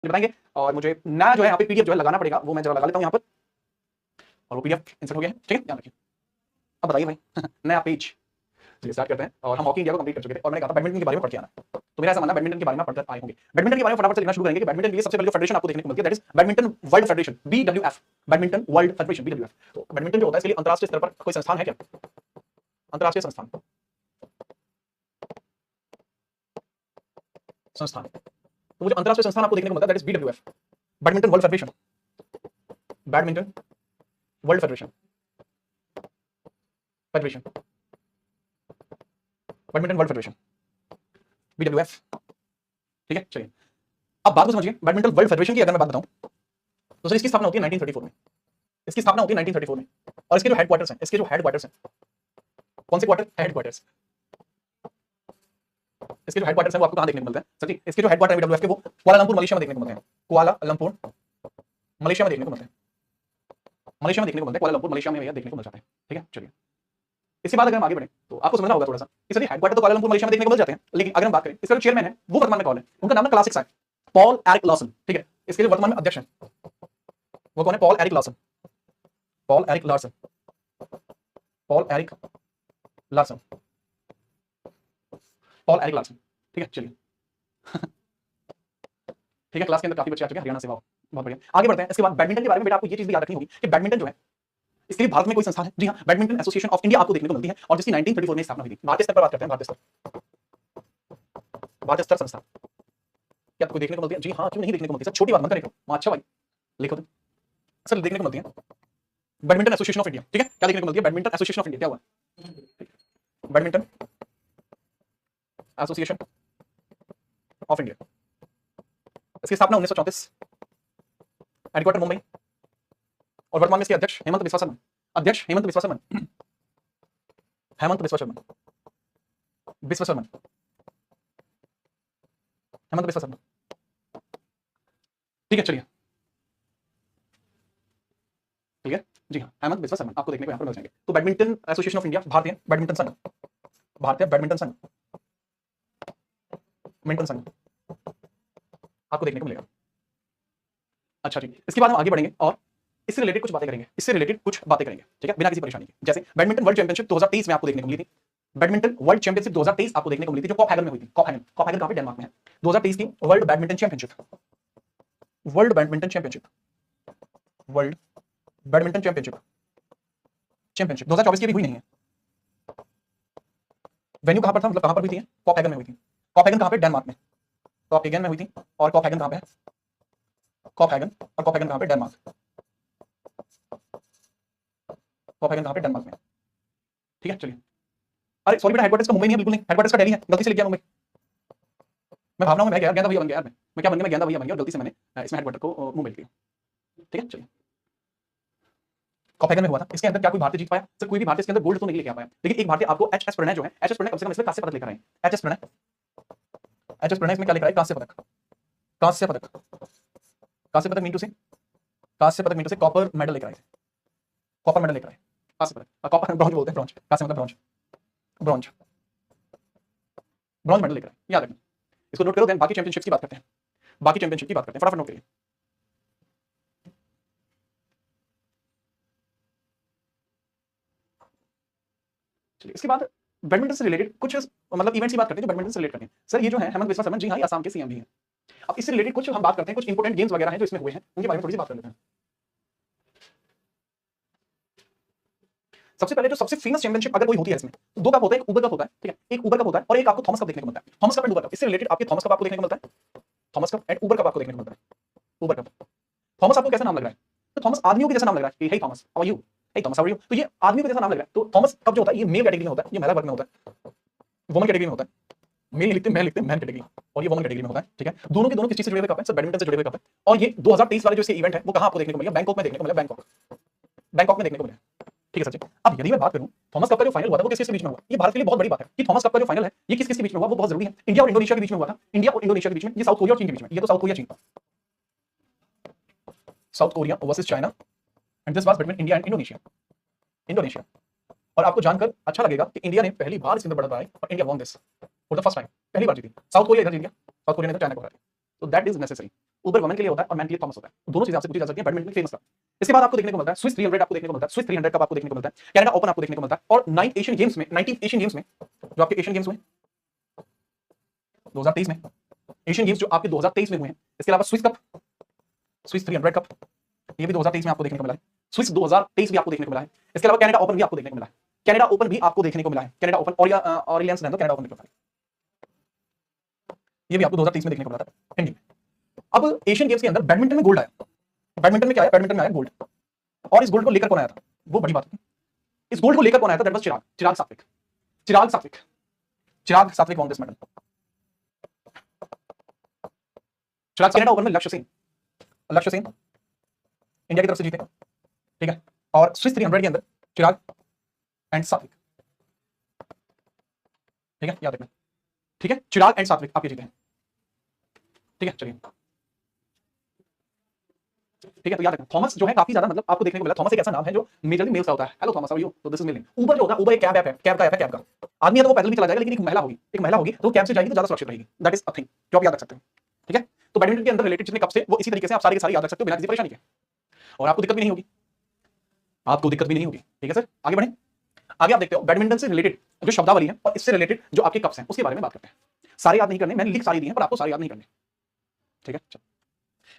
बताएंगे। और मुझे नया जो है यहाँ पे पीडीएफ जो है लगाना पड़ेगा, वो मैं जरा लगा लेता हूँ यहाँ पर, और वो पीडीएफ इंसर्ट हो गया है, ठीक है, ध्यान रखिए। अब बताइए भाई नया पेज, चलिए स्टार्ट करते हैं। और हम हॉकी इंडिया को कंप्लीट कर चुके थे और मैंने कहा था बैडमिंटन के बारे में पढ़ के आना, तो मेरा ऐसा मानना है बैडमिंटन के बारे में पढ़ते आए होंगे। बैडमिंटन के बारे में फटाफट से लिखना शुरू करेंगे कि बैडमिंटन के लिए सबसे पहले जो फेडरेशन आपको देखने को मिलती है that is badminton world federation, BWF, badminton world federation, BWF। तो बैडमिंटन जो होता है इसके लिए अंतरराष्ट्रीय स्तर पर कोई संस्थान है क्या? अंतरराष्ट्रीय संस्थान, संस्थान, तो वो जो अंतरराष्ट्रीय संस्थान आपको देखने को मिलता है that is BWF, badminton world federation, badminton world federation, federation, badminton world federation, BWF, ठीक है। चलिए अब बात को समझिए, बैडमिंटन वर्ल्ड फेडरेशन की अगर मैं बात बताऊं तो सर इसकी स्थापना होती है 1934 में, इसकी स्थापना होती है 1934 में, और इसके जो हेडक्वार्टर्स हैं, इसके जो हेडक्वार्टर्स हैं, कौन से क्वार्टर? हेडक्वार्टर्स, इसके जो हेडक्वार्टर्स हैं वो आपको कहां देखने को मिलते हैं सर जी? इसके जो हेडक्वार्टर है BWF के वो कुआलालंपुर मलेशिया में देखने को मिलते हैं, कुआलालंपुर मलेशिया में देखने को मिलते हैं, मलेशिया में देखने को मिलते हैं, कुआलालंपुर मलेशिया में भैया देखने को मिल जाते हैं, ठीक है। चलिए इसके बाद अगर हम आगे बढ़े तो आपको समझना होगा थोड़ा सा, इसलिए हेडक्वार्टर तो कुआलालंपुर मलेशिया में देखने को मिल जाते हैं, लेकिन अगर हम बात करें इसका जो चेयरमैन है वो वर्तमान में कौन है? उनका नाम है क्लासिक साहब, पॉल एरिक लॉसन, ठीक है। इसके जो वर्तमान में अध्यक्ष हैं वो कौन है? Paul Eric Lawson, Paul Eric Larsen, Paul Eric Larsen, Paul Eric Larsen, ठीक है। चलिए ठीक है, क्लास के अंदर काफी बच्चे आ चुके हैं, हरियाणा से, वाह बहुत बढ़िया। आगे बढ़ते हैं। इसके बाद बैडमिंटन के बारे में बेटा आपको ये चीज भी याद रखनी होगी कि बैडमिंटन जो है इसके लिए भारत में कोई संस्थान है, जी हाँ, बैडमिंटन एसोसिएशन ऑफ इंडिया आपको देखने को मिलती है और जिसकी 1934 में स्थापना हुई थी। भारतीय स्तर पर बात करते हैं, भारतीय स्तर, भारतीय स्तर संस्था क्या आपको देखने को मिलती है? जी हाँ, क्यों नहीं देखने को मिलती सर? छोटी बात मत लिखो, अच्छा भाई लिखो तो सर, देखने को मिलती है बैडमिंटन एसोसिएशन ऑफ इंडिया, ठीक है। क्या देखने को मिलती है? बैडमिंटन एसोसिएशन ऑफ इंडिया, क्या हुआ? बैडमिंटन एसोसिएशन ऑफ इंडिया, इसकी स्थापना 1934, हेडक्वार्टर मुंबई, और वर्तमान में इसके अध्यक्ष हेमंत बिस्वा शर्मा, अध्यक्ष हेमंत बिस्वा शर्मा, हेमंत बिस्वा शर्मा, बिस्वा शर्मा, हेमंत बिस्वा शर्मा, ठीक है। चलिए क्लियर, जी हाँ, हेमंत बिस्वा शर्मा आपको देखने को यहाँ पर मिल जाएंगे। तो बैडमिंटन एसोसिएशन ऑफ इंडिया, भारतीय बैडमिंटन संघ, भारतीय बैडमिंटन संघ, बैडमिंटन संघ आपको देखने को मिलेगा। अच्छा जी, इसके बाद हम आगे बढ़ेंगे और इससे रिलेटेड कुछ बातें करेंगे, इससे रिलेटेड कुछ बातें करेंगे, ठीक है, बिना किसी परेशानी के। जैसे बैडमिंटन वर्ल्ड चैंपियनशिप 2023 में आपको देखने को मिली थी, बैडमिंटन वर्ल्ड चैंपियनशिप 2023 आपको देखने को मिली थी जो कोपहैगन में हुई थी। कोपहैगन, कोपहैगन कहां पे? डेनमार्क में है। 2023 की world badminton championship, world badminton championship, world badminton championship, championship 2024 की भी हुई नहीं है। वेन्यू कहां पर था, मतलब कहां पर हुई थी? कोपहैगन में हुई थी। कोपहैगन कहां पे? डेनमार्क में, कोपहैगन में हुई थी। और कोपहैगन कहां पे है? कोपहैगन, और कोपहैगन कहां पे? डेनमार्क, कोपहैगन कहां पे? डेनमार्क में, ठीक है। चलिए, अरे सॉरी बेटा, हेडक्वार्टर्स का मुंबई नहीं है, बिल्कुल नहीं, हेडक्वार्टर्स का दिल्ली है, गलती से लिख गया मुंबई। मैं भावनाओं में बह गया, गेंदा भैया बन गया यार, मैं क्या बन गया? मैं गेंदा भैया बन गया, गलती से मैंने इसमें हेडक्वार्टर को मुंबई लिख दिया, ठीक है। चलिए, कोपहैगन में हुआ था। इसके अंदर क्या कोई भारतीय जीत पाया? सर कोई भी भारतीय इसके अंदर गोल्ड तो नहीं लेके आ पाया, लेकिन एक भारतीय आपको एच एस प्रणय जो है, एच एस प्रणय कम से कम इसमें कांस्य पदक लेकर आए। H S Prannoy, H S Prannoy इसमें क्या लेकर आए? कांस्य पदक, कांस्य पदक, कांस्य पदक मीन टू से, कांस्य पदक मीन टू से कॉपर मेडल लेकर आए थे, कॉपर मेडल लेकर आए, कांस्य पदक, कॉपर ब्रॉन्ज बोलते हैं, ब्रॉन्ज, कांस्य मतलब ब्रॉन्ज, ब्रॉन्ज, ब्रॉन्ज मेडल लेकर आए, याद रखना, इसको नोट करो। देन बाकी चैंपियनशिप की बात करते हैं, बाकी चैंपियनशिप की बात करते हैं, फटाफट नोट करिए। चलिए, इसके बाद बैडमिंटन से रिलेटेड कुछ मतलब इवेंट्स की बात करते हैं जो बैडमिंटन से रिलेट करते हैं। सर ये जो है हेमंत बिस्वा शर्मा, जी हाँ, ये असम के सीएम भी हैं। अब इससे रिलेटेड कुछ हम बात करते हैं, कुछ इंपोर्टेंट गेम्स वगैरह हैं जो इसमें हुए हैं, उनके बारे में थोड़ी सी बात कर लेते हैं। सबसे पहले जो सबसे फेमस चैंपियनशिप अगर कोई होती है इसमें, तो दो कप होता है, एक ऊबर कप होता है, ठीक है, एक ऊबर कप होता है और एक आपको थॉमस कप देखने को मिलता है। Thomas cup and Uber cup, इससे रिलेटेड आपके थॉमस कप आपको देखने को मिलता है, Thomas cup and Uber cup आपको देखने को मिलता है, ऊबर कप। थॉमस आपको कैसा नाम लग रहा है? तो थॉमस आदमियों के जैसा नाम लग रहा है कि hey Thomas how are you, hey Thomas how are you, तो ये आदमियों के जैसा नाम लग रहा है। तो थॉमस कप जो होता है ये मेल कैटेगरी में होता है, ये महिला वर्ग में होता है, वुमन कैटेगरी में होता है, मेल लिखते हैं, मैन लिखते हैं, मैन कैटेगरी, और ये वुमन कैटेगरी में होता है, ठीक है। दोनों के दोनों किस चीज से जुड़े हुए कप हैं? सर बैडमिंटन से जुड़े हुए कप है। और ये 2023 वाले जो इसके इवेंट है वो कहां आपको देखने को मिलेगा? बैंकॉक में देखने को मिलेगा, बैंकॉक, बैंकॉक में देखने को मिलेगा, ठीक है सर जी। अब यदि मैं बात करूं थॉमस कप का जो फाइनल हुआ था वो किस के बीच में हुआ? ये भारत के लिए बहुत बड़ी बात है कि थॉमस कप का जो फाइनल है ये किस के बीच में हुआ, वो बहुत जरूरी है। इंडिया और इंडोनेशिया के बीच में हुआ था, इंडिया और इंडोनेशिया के बीच में, ये साउथ कोरिया और चीन के बीच में, ये तो साउथ कोरिया चीन, south Korea versus China, and this was between India and Indonesia, Indonesia. और आपको जानकर अच्छा लगेगा कि इंडिया ने पहली बार इसके अंदर बढ़त बनाई और India won this for the first time, पहली बार जीती। साउथ कोरिया इधर जीत गया, साउथ कोरिया ने तो चाइना को हरा दिया, तो that is necessary, Uber women के लिए होता है और मैन के लिए थॉमस होता है। दोनों चीजें आपसे पूछी जा सकती है बैडमिंटन में फेमस कप। इसके बाद आपको देखने को मिलता है स्विस 300 आपको देखने को मिलता है, स्विस 300 कप आपको देखने को मिलता है, कनाडा ओपन आपको देखने को मिलता है, और 9 एशियन गेम्स में 19 एशियन गेम्स में जो आपके एशियन गेम्स हुए 2023 में, एशियन गेम्स जो आपके 2023 में हुए हैं, इसके अलावा स्विस कप, स्विस 300 कप, ये भी 2023 में आपको देखने को मिला है, स्विस 2023 भी आपको देखने को मिला है, इसके अलावा कनाडा ओपन भी आपको देखने को मिला है, कनाडा ओपन भी आपको देखने को मिला है, कनाडा ओपन और ऑरिलियंस रहने दो, कनाडा ओपन देखो, ये भी आपको 2023 में देखने को मिला था हिंदी में। अब एशियन गेम्स के अंदर बैडमिंटन में गोल्ड आया, बैडमिंटन में क्या आया, बैडमिंटन में आया गोल्ड, और इस गोल्ड को लेकर कौन आया था, वो बड़ी बात है, इस गोल्ड को लेकर कौन आया था, दैट वाज चिराग, चिराग सात्विक, चिराग सात्विक, चिराग सात्विक von this medal, Chirag Canada open में लक्ष्य सेन, लक्ष्य सेन इंडिया की तरफ से जीते, ठीक है, और स्विस 300 के अंदर चिराग एंड सात्विक, ठीक है, याद रखना, ठीक है, चिराग एंड सात्विक आप ये जीते हैं, ठीक है, चलिए, ठीक है, तो याद रखना थॉमस जो है काफी ज्यादा मतलब आपको देखने को मिला, थॉमस एक ऐसा नाम है जो मेजरली मेल्स का होता है, hello Thomas how are you, तो दिस इज मेलिंग। उबर जो होता है, उबर एक कैब ऐप है, कैब का ऐप है, कैब का आदमी है तो वो पैदल भी चला जाएगा, लेकिन एक महिला होगी, एक महिला होगी तो कैब से जाएगी तो ज्यादा सुरक्षित रहेगी, दैट इज अ थिंग जो आप याद रख सकते हैं, ठीक है। तो बैडमिंटन के अंदर रिलेटेड जितने कप से वो इसी तरीके से आप सारे के सारे याद रख सकते हो बिना किसी परेशानी के, और आपको दिक्कत भी नहीं होगी, आपको दिक्कत भी नहीं होगी, ठीक है सर। आगे बढ़े, आगे आप देखते हो बैडमिंटन से रिलेटेड जो शब्दावली है और इससे रिलेटेड जो आपके कप्स हैं उसके बारे में बात करते हैं। सारे याद नहीं करने, मैंने लिख सारी दी हैं पर आपको सारे याद नहीं करने, ठीक है।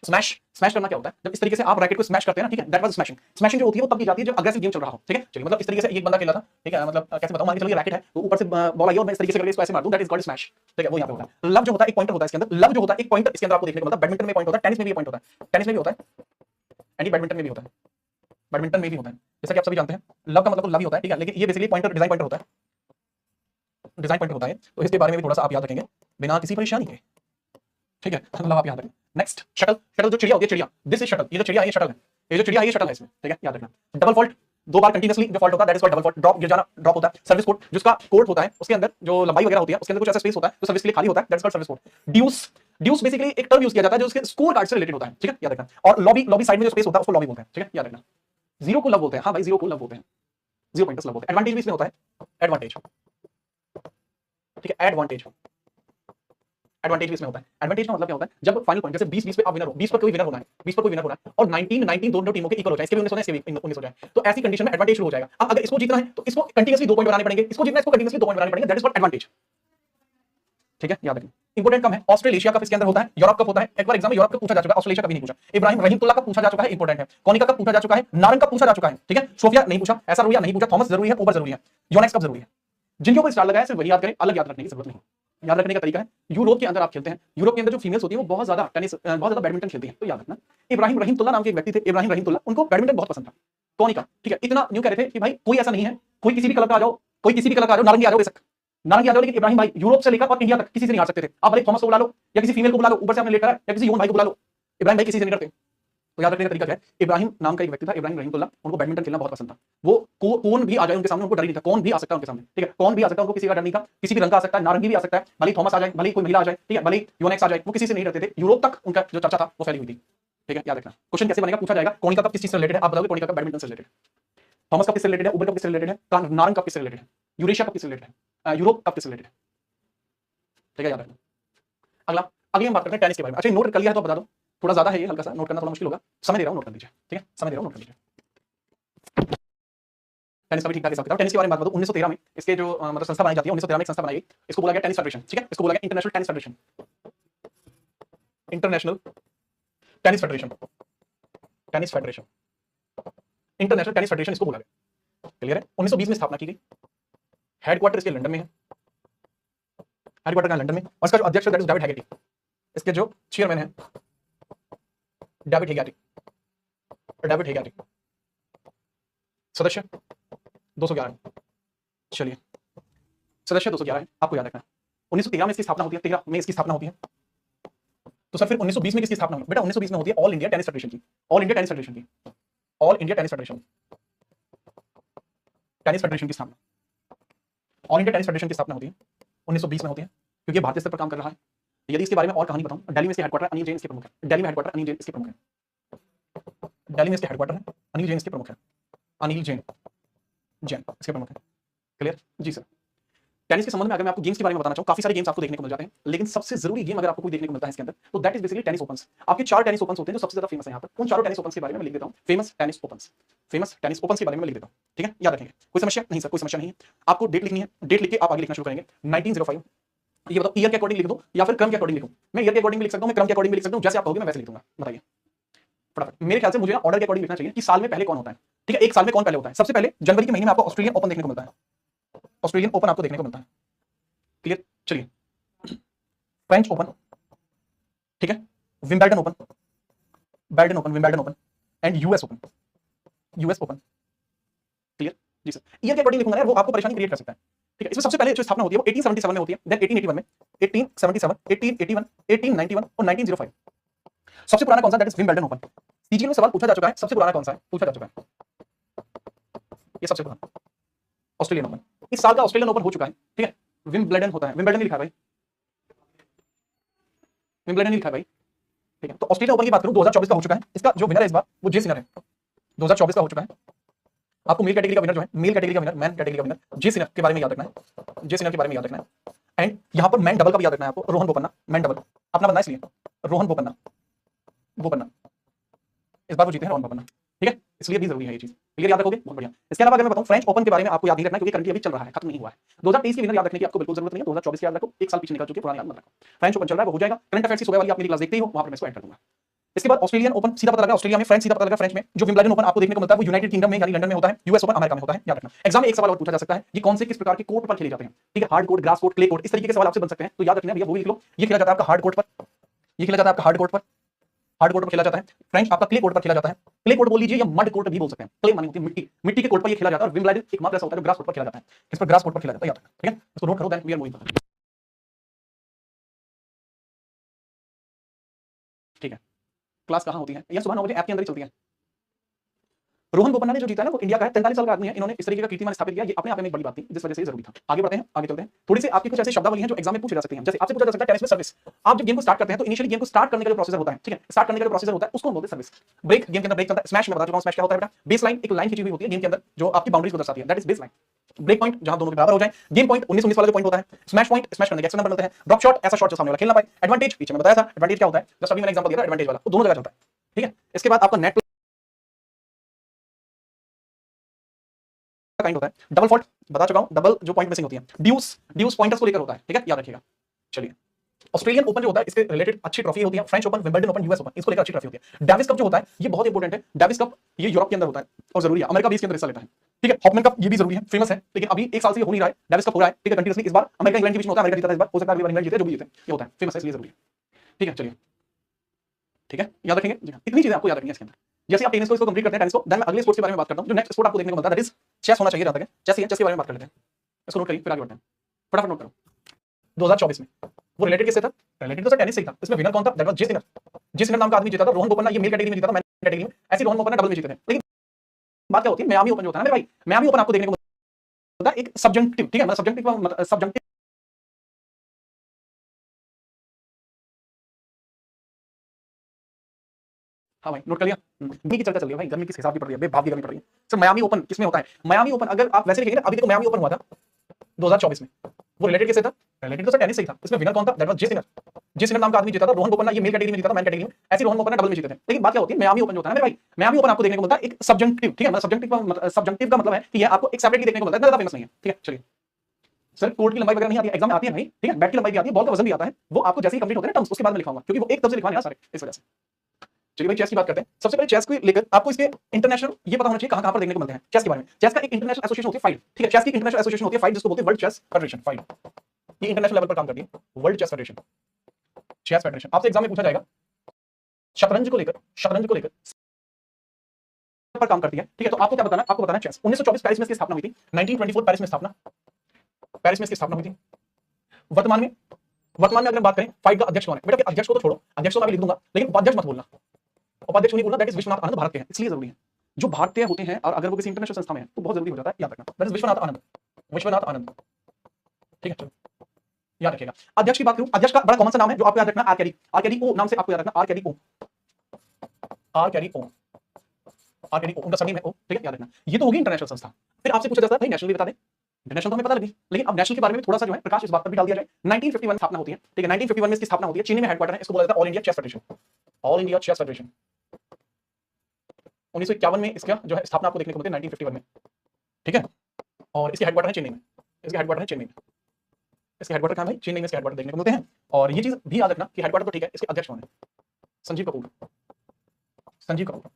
स्मैश, स्मैश करना क्या होता है, जब इस तरीके से आप रैकेट को स्मैश करते हैं ना, ठीक है, दैट वाज स्मैशिंग। स्मैशिंग जो होती है वो तब की जाती है जब अग्रेसिव गेम चल रहा हो, ठीक है। चलिए मतलब इस तरीके से एक बंदा खेल रहा था, ठीक है, मतलब कैसे बताऊं, मान के चलिए रैकेट है तो ऊपर से बॉल आई और मैं इस तरीके से करके इसको ऐसे मार दूं, दैट इज कॉल्ड स्मैश, ठीक है, वो यहां पे होता है। लव जो होता है एक पॉइंटर होता है इसके अंदर, लव जो होता है एक पॉइंटर इसके अंदर आपको देखने को मिलता है, बैडमिंटन में पॉइंट होता है, टेनिस में भी पॉइंट होता है, टेनिस में भी होता है एंड बैडमिंटन में भी होता है, बैडमिंटन में भी होता है, जैसा कि आप सभी जानते हैं लव का मतलब तो लव ही होता है, ठीक है, लेकिन ये बेसिकली पॉइंटर डिजाइन पॉइंटर होता है, डिजाइन पॉइंटर होता है, तो इसके बारे में भी थोड़ा सा आप याद रखेंगे बिना किसी परेशानी के, ठीक है, मतलब आप याद रखें। नेक्स्ट शटल, शटल जो चिड़िया होती है, चिड़िया, दिस इज शटल, ये जो चिड़िया है ये शटल है, ये जो चिड़िया है ये शटल है इसमें, ठीक है, याद रखना। डबल फॉल्ट, दो बार कंटीन्यूअसली जो फॉल्ट होता है that is called double fault. Drop, गिर जाना, ड्रॉप होता है। सर्विस कोर्ट, जिसका कोर्ट होता है उसके अंदर जो लंबाई वगैरह होती है उसके अंदर कुछ ऐसा स्पेस होता है जो सर्विस के लिए खाली होता है, that is called service court. Deuce, deuce basically एक टर्म यूज किया जाता है जो उसके स्कोर कार्ड से रिलेटेड होता है, ठीक है, याद रखना। और लॉबी, लॉबी साइड में जो स्पेस होता है उसको लॉबी बोलते हैं, ठीक है, याद रखना। जीरो को लव बोलते हैं, हाँ भाई जीरो को लव बोलते हैं, जीरो पॉइंटर्स लव बोलते हैं। एडवांटेज भी इसमें होता है, एडवांटेज, ठीक है, एडवांटेज, एडवांटेज भी इसमें होता है। एडवांटेज का मतलब क्या होता है, जब फाइनल पॉइंट जैसे 20-20 पे आप विनर हो, 20 पर कोई विनर होना है, 20 पर कोई विनर होना है और 19-19 दोनों टीमों के इक्वल हो जाए, इसके भी 19 होना है, इसके भी 19 हो जाए, तो ऐसी कंडीशन में एडवांटेज शुरू हो जाएगा। अब अगर इसको जीतना है तो इसको कंटीन्यूअसली 2 पॉइंट बनाने पड़ेंगे, इसको जीतना है इसको कंटीन्यूअसली 2 पॉइंट बनाने पड़ेंगे, दैट इज कॉल्ड एडवांटेज, ठीक है, याद रखिए। इंपोर्टेंट कम है, ऑस्ट्रेलेशिया कप इसके अंदर होता है, यूरोप कप होता है, एक बार एग्जाम में यूरोप कप पूछा जा चुका है, ऑस्ट्रेलेशिया कप नहीं पूछा। इब्राहिम रहीमतुल्लाह कप पूछा जा चुका है, इंपोर्टेंट है। कोनिका कप पूछा जा चुका है, नारंग कप पूछा जा चुका है, ठीक है। सोफिया नहीं पूछा, ऐसा रुया नहीं पूछा, थॉमस जरूरी है, ओवर जरूरी है, योनेक्स कप जरूरी है। जिनके ऊपर स्टार लगाया सिर्फ वही याद करें, अलग याद रखने की जरूरत नहीं। याद रखने का तरीका है, यूरोप के अंदर आप खेलते हैं, यूरोप के अंदर जो फीमेल्स होती है वो बहुत ज्यादा टेनिस, बहुत ज्यादा बैडमिंटन खेलती है, तो याद रखना। इब्राहिम रहीमतुल्लाह नाम के एक व्यक्ति थे, इब्राहिम रहीमतुल्लाह, उनको बैडमिंटन बहुत पसंद था, कोनिका, ठीक है। इतना न्यू कह रहे थे कि भाई कोई ऐसा नहीं है, कोई किसी भी कलर का आ जाओ, कोई किसी भी कलर का आ जाओ, नारंगी आ जाओ, बेशक नारंगी आ जाओ, लेकिन इब्राहिम भाई यूरोप से लेकर और इंडिया तक किसी से नहीं आ सकते थे। आप भले थॉमस को बुला लो या किसी फीमेल को बुला लो, ऊपर से आपने लेकर आए, या किसी योन भाई को बुला लो, इब्राहिम भाई किसी से नहीं डरते। तो याद रखने का तरीका क्या है, इब्राहिम नाम का एक व्यक्ति था, इब्राहिम रहीमतुल्लाह, उनको बैडमिंटन खेलना बहुत पसंद था। वो कौन भी आ जाए उनके सामने उनको डर नहीं था, कौन भी आ सकता है उनके सामने, ठीक है, कौन भी आ सकता है, उनको किसी का डर नहीं था, किसी भी रंग का आ सकता है, नारंगी भी आ सकता है, भले थॉमस आ जाए, भले कोई महिला आ जाए, ठीक है, भले योनेक्स आ जाए, वो किसी से नहीं डरते थे। यूरोप तक उनका जो चर्चा था वो फैली हुई थी, ठीक है, याद रखना। क्वेश्चन कैसे बनेगा, पूछा जाएगा कोनिका कप किस चीज से रिलेटेड है, आप बताओगे कोनिका कप बैडमिंटन से रिलेटेड, थॉमस कप किससे रिलेटेड है, उबर कप किससे रिलेटेड है, नारंग कप किससे रिलेटेड है, यूरेशिया कप किससे रिलेटेड है, यूरोप कप किससे रिलेटेड है, ठीक है, याद रखना। अगला, अगली हम बात करते हैं टेनिस के बारे में। अच्छा नोट कर लिया है तो बता दो, थोड़ा ज्यादा है ये, हल्का सा नोट करना थोड़ा मुश्किल होगा, समय दे रहा हूं, नोट कर लीजिए, ठीक है, समय दे रहा हूं, नोट कर लीजिए। टेनिस का भी ठीक ठाक हिसाब किताब। टेनिस के बारे में बात करूं, 1913 में इसके जो मतलब संस्था बनाई जाती है, 1913 में एक संस्था बनाई गई, इसको बोला गया टेनिस फेडरेशन, ठीक है, इसको बोला गया international tennis federation, international tennis federation, tennis federation, international tennis federation इसको बोला गया, क्लियर है। 1920 में स्थापना की गई, हेडक्वार्टर इसके लंदन में है, हेडक्वार्टर का लंदन में, और इसका जो अध्यक्ष है दैट इज डेविड हैगेटी, इसके जो चेयरमैन है डेविड हेगेटी, डेविड हेगेटी, सदस्य 211, चलिए सदस्य 211 है, आपको याद रखना। 1913 में इसकी स्थापना होती है, 13 में इसकी स्थापना होती है, तो सर फिर 1920 में किसकी स्थापना हुई, बेटा 1920 में होती है ऑल इंडिया टेनिस फेडरेशन की, ऑल इंडिया टेनिस फेडरेशन की, all India tennis federation, tennis federation की स्थापना, ऑल इंडिया टेनिस फेडरेशन की स्थापना होती है 1920 में होती है, क्योंकि ये भारतीय स्तर पर काम कर रहा है। यदि इसके बारे में और कहानी बताऊं, दिल्ली में इसके हेडक्वार्टर अनिल जैन इसके प्रमुख है, दिल्ली में हेडक्वार्टर अनिल जैन इसके प्रमुख है, दिल्ली में इसके हेडक्वार्टर है अनिल जैन इसके प्रमुख है, अनिल जैन, जैन इसके प्रमुख है, क्लियर जी सर। टेनिस के संबंध में अगर मैं आपको गेम्स के बारे में बताना चाहूं, काफी सारे गेम्स आपको देखने को मिल जाते हैं, लेकिन सबसे जरूरी गेम अगर आपको कोई देखने को मिलता है इसके अंदर, तो that is basically tennis opens. आपके 4 टेनिस ओपन्स होते हैं जो सबसे ज्यादा फेमस है यहाँ पर। उन चारों टेनिस ओपन्स के बारे में मैं लिख देता हूं, famous tennis opens. Famous tennis opens के बारे में मैं लिख देता हूं, ठीक है, याद रखेंगे। कोई समस्या नहीं सर, कोई समस्या नहीं है। आपको डेट लिखनी है, डेट लिख के आप आगे लिखना शुरू करेंगे। 1905, ये बताओ ईयर के अकॉर्डिंग लिख दो या फिर क्रम के अकॉर्डिंग लिखूं? मैं ईयर के अकॉर्डिंग लिख सकता हूं, मैं क्रम के अकॉर्डिंग लिख सकता हूं, जैसे आप कहोगे मैं वैसे लिख दूंगा। बताइए फटाफट। मेरे ख्याल से मुझे ऑर्डर के अकॉर्डिंग लिखना चाहिए कि साल में पहले कौन होता है, ठीक है, एक साल में कौन पहले होता है। सबसे पहले जनवरी के महीने में आपको ऑस्ट्रेलियन ओपन देखने को मिलता है, ऑस्ट्रेलियन ओपन आपको देखने को मिलता है। क्लियर? चलिए, फ्रेंच ओपन, ठीक है, विंबलडन ओपन, बेल्डन open, Wimbledon Open and US Open, US Open. Clear? जी सर। ईयर के अकॉर्डिंग लिखूंगा यार, वो आपको परेशानी क्रिएट कर सकता है, ठीक है। इसमें सबसे पहले जो स्थापना होती है वो 1877 में होती है, देन 1881 में, 1877, 1881, 1891 और 1905। सबसे पुराना कौन सा? That is Wimbledon open. CGL में सवाल पूछा जा चुका है, सबसे पुराना कौन सा है पूछा जा चुका है, ये सबसे पुराना ऑस्ट्रेलियन ओपन। इस साल का ऑस्ट्रेलियन ओपन हो चुका है, ठीक है, विंबलडन होता है। विंबलडन लिखा है भाई, विंबलडन लिखा है भाई, ठीक है। तो ऑस्ट्रेलियन ओपन की बात करूं 2024 का हो चुका है, इसका जो विनर है इस बार वो जे सिनर है। 2024 का हो चुका है। आपको मेल कैटेगरी का विनर जो है, मेल कैटेगरी का विनर, मैन कैटेगरी का विनर जे सिनर के बारे में याद रखना है, जे सिनर के बारे में याद रखना है। एंड यहां पर मैन डबल का भी याद रखना है आपको, रोहन बोपन्ना, मैन डबल अपना बनना, इसलिए रोहन बोपन्ना, बोपन्ना इस बार वो जीते हैं, रोहन बोपन्ना, ठीक है, इसलिए भी जरूरी है ये चीज। क्लियर? याद रखोगे, बहुत बढ़िया। इसके अलावा अगर मैं बताऊं फ्रेंच ओपन के बारे में आपको याद नहीं रखना क्योंकि करंटली अभी चल रहा है, खत्म नहीं हुआ है। 2023 के विनर याद रखने की आपको बिल्कुल जरूरत नहीं है, 2024 के याद रखो, एक साल पीछे निकल चुके, पुराने याद मत रखो। फ्रेंच ओपन चल रहा है, वो हो जाएगा। करंट अफेयर्स की सुबह वाली आप मेरी क्लास देखते ही हो, वहां पर मैं इसको ऐड कर दूंगा। इसके बाद ऑस्ट्रेलियन ओपन सीधा पता लगा, ऑस्ट्रेलिया में, फ्रेंच सीधा पता लगा फ्रेंच में। जो विंबलडन ओपन आपको देखने को मिलता है वो यूनाइटेड किंगडम में यानी लंदन में होता है, यूएस ओपन अमेरिका में होता है, याद रखना। एग्जाम में एक सवाल और पूछा जा सकता है, ये कौन से किस प्रकार के कोर्ट पर खेले जाते हैं, ठीक है, hard court, grass court, clay court, इस तरीके के सवाल आपसे बन सकते हैं, तो याद रखना भैया, वो भी लिख लो। ये खेला जाता है आपका हार्ड कोर्ट पर, ये खेला जाता है आपका हार्ड कोर्ट पर, हार्ड कोर्ट पर खेला जाता है। फ्रेंच आपका क्ले कोर्ट पर खेला जाता है, क्ले कोर्ट बोल लीजिए या मड कोर्ट भी बोल सकते हैं, क्ले मानी होती है मिट्टी, मिट्टी के कोर्ट पर ये खेला जाता है। और विंबलडन एक मात्र ऐसा होता है जो ग्रास कोर्ट पर खेला जाता है, इस पर ग्रास कोर्ट पर खेला जाता है, याद रखना, ठीक है, इसको नोट करो, देन वी आर मूविंग, ठीक है। क्लास कहां होती है? यह सुबह 9 बजे ऐप के अंदर ही चलती है। रोहन बोपन्ना ने जो जीता है ना वो इंडिया का है, 43 साल का आदमी है, इन्होंने इस तरीके का कीर्तिमान स्थापित किया, ये अपने आप में एक बड़ी बात थी, जिस वजह से ये जरूरी था। आगे बढ़ते हैं, आगे चलते हैं। थोड़ी सी आपकी कुछ ऐसी शब्दावली हैं जो एग्जाम में पूछे जा सकती हैं। जैसे आपसे पूछा जा सकता है टेनिस में सर्विस। आप जब गेम को स्टार्ट करते हैं तो इनिशियली गेम को स्टार्ट करने का जो प्रोसीजर होता है, ठीक है, स्टार्ट करने का जो प्रोसीजर होता है उसको हम बोलते हैं सर्विस। ब्रेक, गेम के अंदर ब्रेक चलता है। स्मैश में बता चुका हूं, स्मैश क्या होता है बेटा, बेस लाइन, एक लाइन खींची हुई होती है गेम के अंदर जो आपकी बाउंड्रीज को दर्शाती है, that is base line. Break point जहां दोनों के बराबर हो जाए, गेम पॉइंट 19-19 वाला जो पॉइंट होता है, स्मैश पॉइंट, स्मैश करने के एक्स्ट्रा नंबर मिलते हैं, ड्रॉप शॉट ऐसा शॉट जो सामने वाला खेलना पाए, एडवांटेज पीछे में बताया था, एडवांटेज क्या होता है, जस्ट अभी मैंने एग्जांपल दिया था एडवांटेज वाला, वो दोनों जगह चलता है, ठीक है। इसके बाद आपका नेट काइंड होता है, डबल फॉल्ट बता चुका हूं, डबल जो पॉइंट मिसिंग होती है, ड्यूस, ड्यूस पॉइंटर्स को लेकर होता है, ठीक है, याद रखिएगा। चलिए, ऑस्ट्रेलियन ओपन जो होता है इसके रिलेटेड अच्छी ट्रॉफी होती है, French open, Wimbledon open, US open, इसको लेकर अच्छी ट्रॉफी होती है। डेविस कप जो होता है ये बहुत इंपॉर्टेंट है, डेविस कप ये यूरोप के अंदर होता है और जरूरी है, अमेरिका भी इसके अंदर हिस्सा लेता है, ठीक है। हॉफमैन कप ये भी जरूरी है, फेमस है, लेकिन अभी एक साल से ये हो नहीं रहा है, डेविस कप हो रहा है, ठीक है, कंटिन्यूअसली। इस बार अमेरिका इंग्लैंड के बीच में होता है, अमेरिका जीता है इस बार, हो सकता है अगली बार इंग्लैंड जीते, जो भी जीते, ये होता है, फेमस है इसलिए जरूरी है, ठीक है। चलिए, ठीक है, याद रखेंगे जी हाँ, इतनी चीजें आपको याद रखनी है इसके अंदर। जैसे आप टेनिस को इसको कंप्लीट करते हैं टेनिस को, देन मैं अगले स्पोर्ट्स के बारे में बात करता हूं जो नेक्स्ट स्पोर्ट आपको देखने को मिलता है, दैट इज चेस होना चाहिए, जहां तक है चेस ही है, चेस के बारे में बात कर लेते हैं, इसको नोट करिए फिर आगे बढ़ते हैं, फटाफट नोट करो। 2024 में वो रिलेटेड किससे था? रिलेटेड तो सर टेनिस से ही था। इसमें विनर कौन था? That was J Sinner. J Sinner नाम का आदमी जीता था। रोहन बोपन्ना ये मेल कैटेगरी में जीता था, मैन कैटेगरी में, ऐसे रोहन बोपन्ना डबल में जीते थे। लेकिन बात क्या होती है, मियामी ओपन जो होता है ना मेरे भाई, मियामी ओपन आपको देखने को मिलता है एक सब्जेक्टिव, ठीक है, मतलब सब्जेक्टिव हाँ भाई, नोट कर लिया। गर्मी की चर्चा चल रही है भाई, गर्मी किस हिसाब की पड़ रही है, बेभाव की गर्मी पड़ रही है। सर मियामी ओपन किसमें होता है? मियामी ओपन अगर आप वैसे देखेंगे ना, अभी देखो मियामी ओपन हुआ था 2024 में, वो रिलेटेड किससे था? रिलेटेड तो सर टेनिस से ही था। इसमें विनर कौन था? That was J Sinner. J Sinner नाम का आदमी जीता था। रोहन बोपन्ना ये मेल कैटेगरी में जीता था, मैन कैटेगरी में, ऐसे रोहन बोपन्ना डबल में जीते थे। लेकिन बात क्या होती है, मियामी ओपन जो होता है ना मेरे भाई, मियामी ओपन आपको देखने को मिलता है एक सब्जेक्टिव, ठीक है, मतलब सब्जेक्टिव का मतलब है कि ये आपको एक सेपरेटली देखने को मिलता है, इतना ज्यादा फेमस नहीं है, ठीक है। चलिए सर, कोर्ट की लंबाई वगैरह नहीं आती है, एग्जाम में आती है भाई, ठीक है, बैट की लंबाई भी आती है, बॉल का वजन भी आता है, वो आपको जैसे ही कंप्लीट होते हैं टर्म्स उसके बाद में लिखाऊंगा, क्योंकि वो एक तब से लिखवाने हैं सारे, इस वजह से। चलिए भाई, चेस की बात करते हैं। सबसे पहले चेस को लेकर आपको इसके इंटरनेशनल ये पता होना चाहिए कहां-कहां पर देखने को मिलते हैं चेस के बारे में। चेस का एक इंटरनेशनल एसोसिएशन होती है फाइड, ठीक है, चेस की इंटरनेशनल एसोसिएशन होती है फाइड, जिसको बोलते हैं वर्ल्ड चेस फेडरेशन, फाइड। ये इंटरनेशनल लेवल पर काम करती है, world chess federation, chess federation. आपसे एग्जाम में पूछा जाएगा शतरंज को लेकर पर काम करती है, ठीक है। तो आपको क्या बताना है? आपको बताना है चेस। 1924 पेरिस में इसकी स्थापना हुई थी, 1924 पेरिस में इसकी स्थापना हुई थी। वर्तमान में अगर बात करें फाइड का अध्यक्ष कौन है? बेटा अध्यक्ष को तो छोड़ो, अध्यक्ष तो मैं भी लिख दूंगा, लेकिन उपाध्यक्ष मत बोलना, उपाध्यक्ष नहीं बोलना, दैट इज विश्वनाथ आनंद, भारत के हैं, इसलिए जरूरी है। जो भारतीय होते हैं और अगर वो किसी इंटरनेशनल संस्था में है तो बहुत जल्दी हो जाता है, याद रखना, दैट इज विश्वनाथ आनंद, विश्वनाथ आनंद, ठीक है। चलो याद रखिएगा। अध्यक्ष की बात करूं, अध्यक्ष का बड़ा कॉमन सा नाम है जो आपको याद रखना, आर कैरी ओ नाम से आपको याद रखना, आर कैरी ओ, उनका सरनेम है ओ, ठीक है, याद रखना। ये तो होगी इंटरनेशनल संस्था। फिर आपसे पूछा जाता है भाई नेशनल भी बता दे। इंटरनेशनल तो हमें पता लगी, लेकिन अब नेशनल के बारे में थोड़ा सा जो है प्रकाश इस बात पर भी डाल दिया जाए। 1951 में स्थापना होती है, ठीक है, 1951 में इसकी स्थापना होती है, चीनी में हेडक्वार्टर है, इसको बोला जाता है all India chess federation, all India chess federation. 1951 में इसका जो है स्थापना आपको देखने को मिलती है 1951 में, ठीक है, और इसके हेडक्वार्टर है चेन्नई में, इसके हेडक्वार्टर है चेन्नई में, इसके हेडक्वार्टर कहां भाई, चेन्नई में इसके हेडक्वार्टर देखने को मिलते हैं। और ये चीज भी याद रखना कि हेडक्वार्टर तो ठीक है, इसके अध्यक्ष कौन है, संजीव कपूर, संजीव कपूर,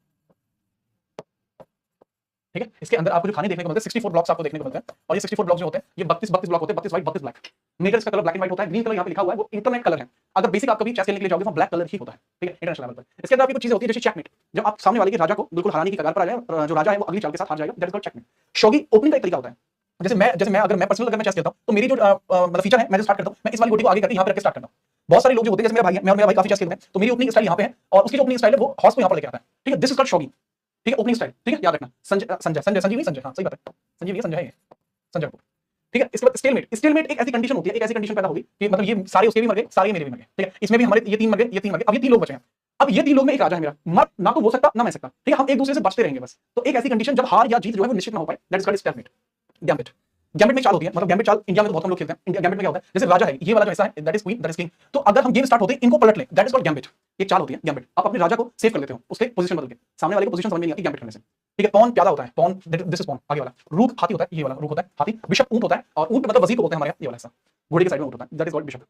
ठीक है। इसके अंदर आपको जो खाने देखने को मिलते हैं 64 ब्लॉक्स आपको देखने को मिलते हैं, और ये 64 ब्लॉक्स जो होते हैं ये 32 ब्लॉक होते हैं, 32 व्हाइट 32 ब्लैक। मेजर इसका कलर ब्लैक एंड व्हाइट होता है, ग्रीन कलर यहाँ पे लिखा हुआ है वो इंटरनेट कलर है। अगर बेसिक आप कभी चेस खेलने के लिए जाओगे वहाँ ब्लैक कलर ही होता है, ठीक है, इंटरनेशनल लेवल पर। इसके अंदर आपकी कुछ चीजें होती है जैसे चेकमेट, जब आप सामने वाले के राजा को बिल्कुल हराने की कगार पर आ जाए और जो राजा है वो अगली चाल के साथ हार जाएगा, that is called checkmate. Shogi opening का एक तरीका होता है, जैसे मैं अगर मैं पर्सनल अगर मैं चेस खेलता हूं तो मेरी जो मतलब फीचर है, मैं जो स्टार्ट करता हूं मैं इस वाली गोटी को आगे करके यहां पे रख के स्टार्ट करता हूं। बहुत सारे लोग जो होते हैं जैसे मेरा भाई है, मैं और मेरा भाई काफी चेस खेलते हैं, तो मेरी ओपनिंग स्टाइल यहां पे है और उसकी जो ओपनिंग स्टाइल है वो हॉर्स को यहां पर लेके आता है, ठीक है, दिस इज कॉल्ड शोगी, ठीक है, ओपनिंग स्टाइल, ठीक है, याद रखना। संजय संजय संजय संजीव नहीं, संजय, हाँ सही बात है, संजीव ये संजय है, संजय कपूर, ठीक है। इसके बाद स्टेलमेट, स्टेलमेट एक ऐसी कंडीशन होती है, एक ऐसी कंडीशन पैदा होगी कि मतलब ये सारे उसके भी मर गए, सारे मेरे भी मर गए, ठीक है, इसमें भी हमारे ये तीन मर गए, ये तीन मर गए, अब ये तीन लोग बचे हैं। अब ये तीन लोग में एक राजा है मेरा, मर ना तो हो सकता ना मैं सकता, ठीक है, हम एक दूसरे से बचते रहेंगे बस। तो एक ऐसी कंडीशन जब हार या जीत जो है वो निश्चित ना हो पाए, that is called stalemate. Gambit, gambit में चाल होती है, मतलब गैम्बिट चाल इंडिया में तो बहुत कम लोग खेलते हैं। इंडिया गैम्बिट में क्या होता है, जैसे राजा है, ये वाला जो ऐसा है that is queen, that is king, तो अगर हम गेम स्टार्ट होते हैं इनको पलट लें, दैट इज कॉल्ड गैम्बिट। एक चाल होती है गैम्बिट, आप अपने राजा को सेव कर लेते हो, उसके पोजीशन बदल के, सामने वाले को पोजीशन समझ में नहीं आती गैम्बिट करने से, ठीक है। पॉन प्यादा होता है, पॉन दिस इज पॉन आगे वाला, रूक हाथी होता है, ये वाला रूक होता है हाथी, बिशप ऊंट होता है, और ऊंट मतलब वजीर को बोलते हैं हमारे यहाँ, ये वाला ऐसा घोड़े के साइड में ऊंट होता है, दैट इज कॉल्ड बिशप।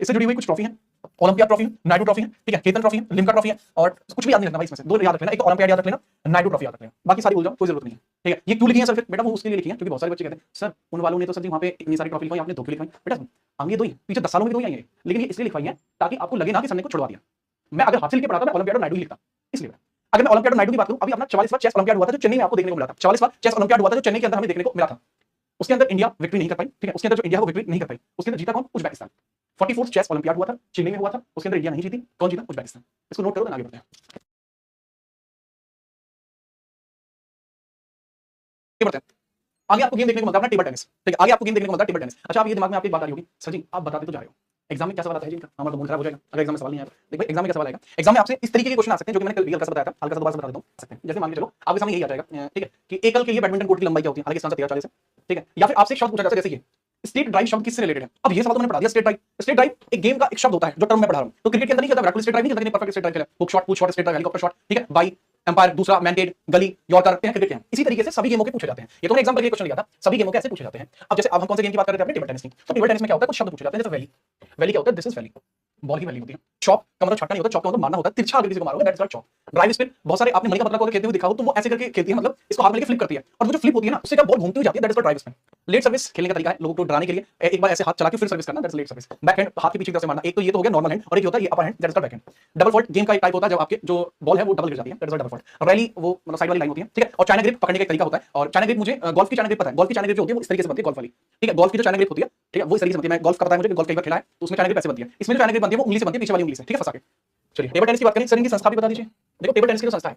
इससे जुड़ी हुई कुछ ट्रॉफी है, ओलंपियाड ट्रॉफी है, नायडू ट्रॉफी है, ठीक है, केतन ट्रॉफी है, लिम्का ट्रॉफी है, और कुछ भी याद नहीं रखना भाई इसमें से, दो याद रख लेना, एक ओलंपियाड याद रख लेना, नायडू ट्रॉफी याद रख लेना, बाकी सारी भूल जाओ, कोई जरूरत नहीं है, ठीक है। ये क्यों लिखी है सर फिर बेटा, वो उसके लिए लिखी है क्योंकि बहुत सारे बच्चे कहते हैं सर उन वालों ने तो सर जी वहाँ पे इतनी सारी ट्रॉफी लिखवाई, आपने दो क्यों लिखवाई बेटा, आगे दो ही, पीछे 10 सालों में दो ही आई है, लेकिन ये इसलिए लिखवाई है ताकि आपको लगे ना कि सर ने को छुड़वा दिया। मैं अगर हाथ से लिख के पढ़ाता मैं ओलंपियाड नायडू ही लिखता, इसलिए अगर मैं ओलंपियाड नायडू की बात करूं, अभी अपना 44वां चेस ओलंपियाड हुआ था जो चेन्नई में आपको देखने को मिला था, 44वां चेस ओलंपियाड हुआ था जो चेन्नई के अंदर हमें देखने को मिला था, उसके अंदर इंडिया विक्ट्री नहीं कर पाई, ठीक है, उसके अंदर जो इंडिया वो विक्ट्री नहीं कर पाई, उसके अंदर जीता कौन, उज्बेकिस्तान। 44th चेस ओलंपियाड हुआ था, चेन्नई में हुआ था, उसके अंदर इंडिया नहीं जीती, कौन जीता, उज्बेकिस्तान। इसको नोट करो, आगे बढ़ते हैं, बढ़ते हैं आगे। आपको गेम देखने को मिलता है अपना टेबल टेनिस, ठीक है, आगे आपको गेम देखने को मिलता है टेबल टेनिस। अच्छा, आप ये दिमाग में आपकी एक बात आ रही होगी, सर जी आप बताते तो जा रहे हो एग्जाम में क्या सवाल आता है जी इनका, हमारा तो मूड खराब हो जाएगा अगर एग्जाम में सवाल नहीं आया तो। देखो एग्जाम में क्या सवाल आएगा, एग्जाम में आपसे इस तरीके के क्वेश्चन आ सकते हैं जो कि मैंने कल भी हल्का सा बताया था, हल्का सा दोबारा बता देता हूं सकते हैं। जैसे मान के चलो आपके सामने यही आ जाएगा, ठीक है, कि एकल के लिए बैडमिंटन कोर्ट की लंबाई क्या होती है, हालांकि इसका आंसर 1340 है, ठीक है। या फिर आपसे एक शब्द पूछा जाता है जैसे ये स्टेट ड्राइव शब्द किससे रिलेटेड है, अब ये सवाल तो मैंने पढ़ा दिया। स्टेट ड्राइव, स्टेट ड्राइव एक गेम का एक शब्द होता है जो टर्म में पढ़ा रहा हूं, तो क्रिकेट के अंदर नहीं खेलता विराट कोहली स्टेट ड्राइव नहीं खेलता, परफेक्ट स्टेट ड्राइव खेला, hook shot, push shot, state drive, helicopter shot, ठीक है, बाई एम्पायर, दूसरा मैनकेड, गली, यॉर्कर, क्रिकेट के हैं। इसी तरीके से सभी गेमों के पूछे जाते हैं, ये तो मैंने एग्जाम के लिए क्वेश्चन लिया था, सभी गेमों के ऐसे पूछे जाते हैं। अब जैसे अब हम कौन से गेम की बात कर रहे थे अपने टेबल टेनिस की, तो टेबल टेनिस में क्या होता है, कुछ शब्द पूछे जाते हैं, जैसे वैली, वैली क्या होता है, दिस इज वैली, बॉल की वैली होती है। चॉप का मतलब छक्का नहीं होता, चॉप का मतलब मारना होता है, तिरछा अगर किसी को मारोगे that is called chop. Drive spin, बहुत सारे आपने मलिका बत्रा को खेलते हुए दिखा हो तो वो ऐसे करके खेलती है, मतलब इसको हाथ में लेके फ्लिप करती है, और वो जो फ्लिप होती है ना उससे क्या बॉल घूमती हुई जाती है, that is called drive spin. Let service खेलने का तरीका है लोगों को डराने के लिए, एक बार ऐसे हाथ चला के फिर सर्विस करना, that is let service. Back hand हाथ के पीछे की तरफ से मारना, एक तो ये तो हो गया नॉर्मल हैंड, और एक होता है ये upper hand, that is called back hand. Double fault game का एक टाइप होता है जब आपके जो बॉल है वो डबल गिर जाती है, that is called double fault. Rally वो मतलब साइड वाली लाइन होती है, ठीक है। और चाइना ग्रिप पकड़ने का एक तरीका होता है, और चाइना ग्रिप मुझे गोल्फ की चाइना ग्रिप पता है, गोल्फ की चाइना ग्रिप जो होती है वो इस तरीके से बनती है गोल्फ वाली, ठीक है, गोल्फ की जो चाइना ग्रिप होती है, ठीक है, वो इस तरीके से बनती है। मैं गोल्फ का पता है मुझे, गोल्फ कई बार खेला है, तो उसमें चाइना ग्रिप ऐसे बनती है, इसमें जो चाइना ग्रिप बनती है वो उंगली से बनती है, पीछे वाली उंगली से, ठीक है, फंसा के। चलिए टेबल टेनिस की बात करें, सर इनकी संस्था भी बता दीजिए। देखो टेबल टेनिस की जो संस्था है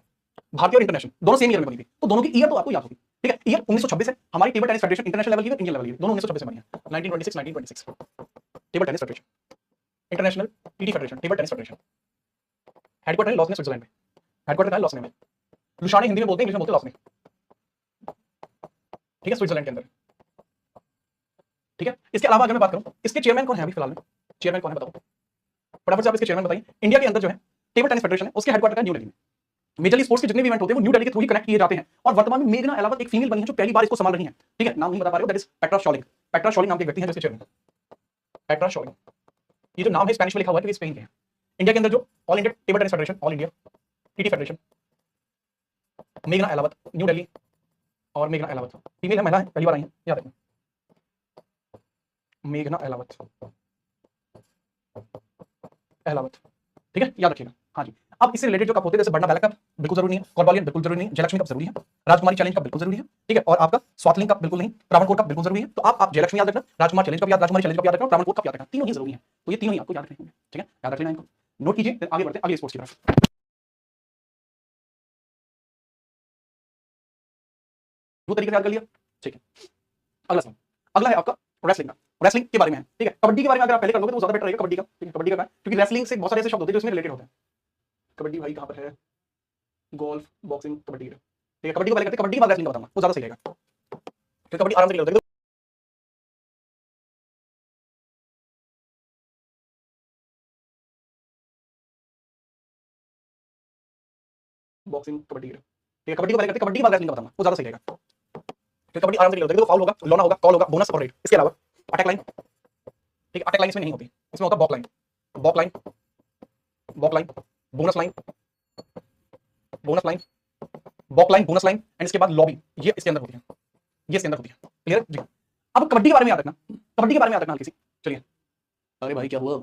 भारतीय और इंटरनेशनल दोनों सेम ईयर में बनी थी, तो दोनों की ईयर तो आपको याद होगी, ठीक है। ईयर 1926 है, हमारी table tennis federation international level की है, इंडियन लेवल की, दोनों 1926 में बनी है, 1926 1926 table tennis federation, international TT federation, table tennis federation. Headquarter है लॉस में, स्विट्जरलैंड में, हेडक्वार्टर है लॉस में, लुशाने हिंदी में बोलते हैं, इंग्लिश में बोलते हैं लॉस में, ठीक है, स्विट्जरलैंड के अंदर, ठीक है। इसके अलावा अगर मैं बात करूं इसके चेयरमैन कौन है अभी फिलहाल में, चेयरमैन कौन है बताओ फटाफट से, आप इसके चेयरमैन बताइए। इंडिया के अंदर जो है टेबल टेनिस फेडरेशन है उसके हेडक्वार्टर है न्यू दिल्ली में। मेजरली स्पोर्ट्स के जितने भी इवेंट होते हैं वो न्यू दिल्ली के थ्रू ही कनेक्ट किए जाते हैं, और वर्तमान में मेघना अलावत एक फीमेल बनी है जो पहली बार इसको संभाल रही है, ठीक है, नाम नहीं बता पा रहे हो, दैट इज पेट्रा शॉलिंग। पेट्रा शॉलिंग नाम के व्यक्ति है जिसके चेयरमैन पेट्रा शॉलिंग, ये जो नाम है स्पेनिश में लिखा हुआ है कि स्पेन के हैं। इंडिया के अंदर जो all India table tennis federation, all India TT federation, मेघना अलावत न्यू दिल्ली, और मेघना अलावत फीमेल है, महिला है, पहली बार आई है, याद रखना मेघना अलावत, अलावत, ठीक है, याद रखिएगा। हाँ जी, अब इससे रिलेटेड जो कप होते हैं जैसे बड़ा बैला कप बिल्कुल जरूरी नहीं है, कॉर्बॉलियन बिल्कुल जरूरी नहीं है, जयलक्ष्मी कप जरूरी है, राजकुमारी चैलेंज कप बिल्कुल जरूरी है, ठीक है, और आपका स्वातलिंग कप बिल्कुल नहीं, प्रावणकोट कप बिल्कुल जरूरी है। तो आप जयलक्ष्मी याद रखना, राजकुमार चैलेंज कप याद, राजकुमारी चैलेंज कप याद रखना, प्रावणकोट कप याद रखना, तीनों ही जरूरी है, तो ये तीनों ही आपको याद रखने होंगे, ठीक है, याद रख लेना इनको, नोट कीजिए, फिर आगे बढ़ते हैं अगले स्पोर्ट्स की तरफ। दो तरीके से याद कर लिया, ठीक है। अगला सवाल, अगला है आपका रेसलिंग का, रेसलिंग के बारे में है, ठीक है। कबड्डी के बारे में अगर आप पहले कर लोगे तो ज्यादा बेटर रहेगा कबड्डी का, ठीक है, कबड्डी का, क्योंकि रेसलिंग से बहुत सारे ऐसे शब्द होते हैं जो इसमें रिलेटेड होते हैं। कबड्डी भाई कहां पर है, गोल्फ, बॉक्सिंग, कबड्डी, ठीक है, कबड्डी को पहले करते हैं, कबड्डी के बाद रेसलिंग का बताऊंगा, वो ज्यादा सही रहेगा, फिर कबड्डी आराम से खेल सकते हैं। बॉक्सिंग, कबड्डी, ठीक है। कबड्डी की बात करते हैं, कबड्डी की बात रेसलिंग का बताऊंगा, वो ज्यादा सही रहेगा। तो कबड्डी आराम से क्लियर हो जाएगी, देखो फाउल होगा, लॉना होगा, कॉल होगा, बोनस और रेड। इसके अलावा अटैक लाइन, ठीक है, अटैक लाइन इसमें नहीं होती, इसमें होता baulk line, baulk line, baulk line, bonus line, bonus line, baulk line, bonus line, and इसके बाद लॉबी, ये इसके अंदर होती है, ये इसके अंदर होती है। क्लियर जी। अब कबड्डी के बारे में याद रखना, कबड्डी के बारे में याद रखना हल्की सी। चलिए, अरे भाई क्या हुआ,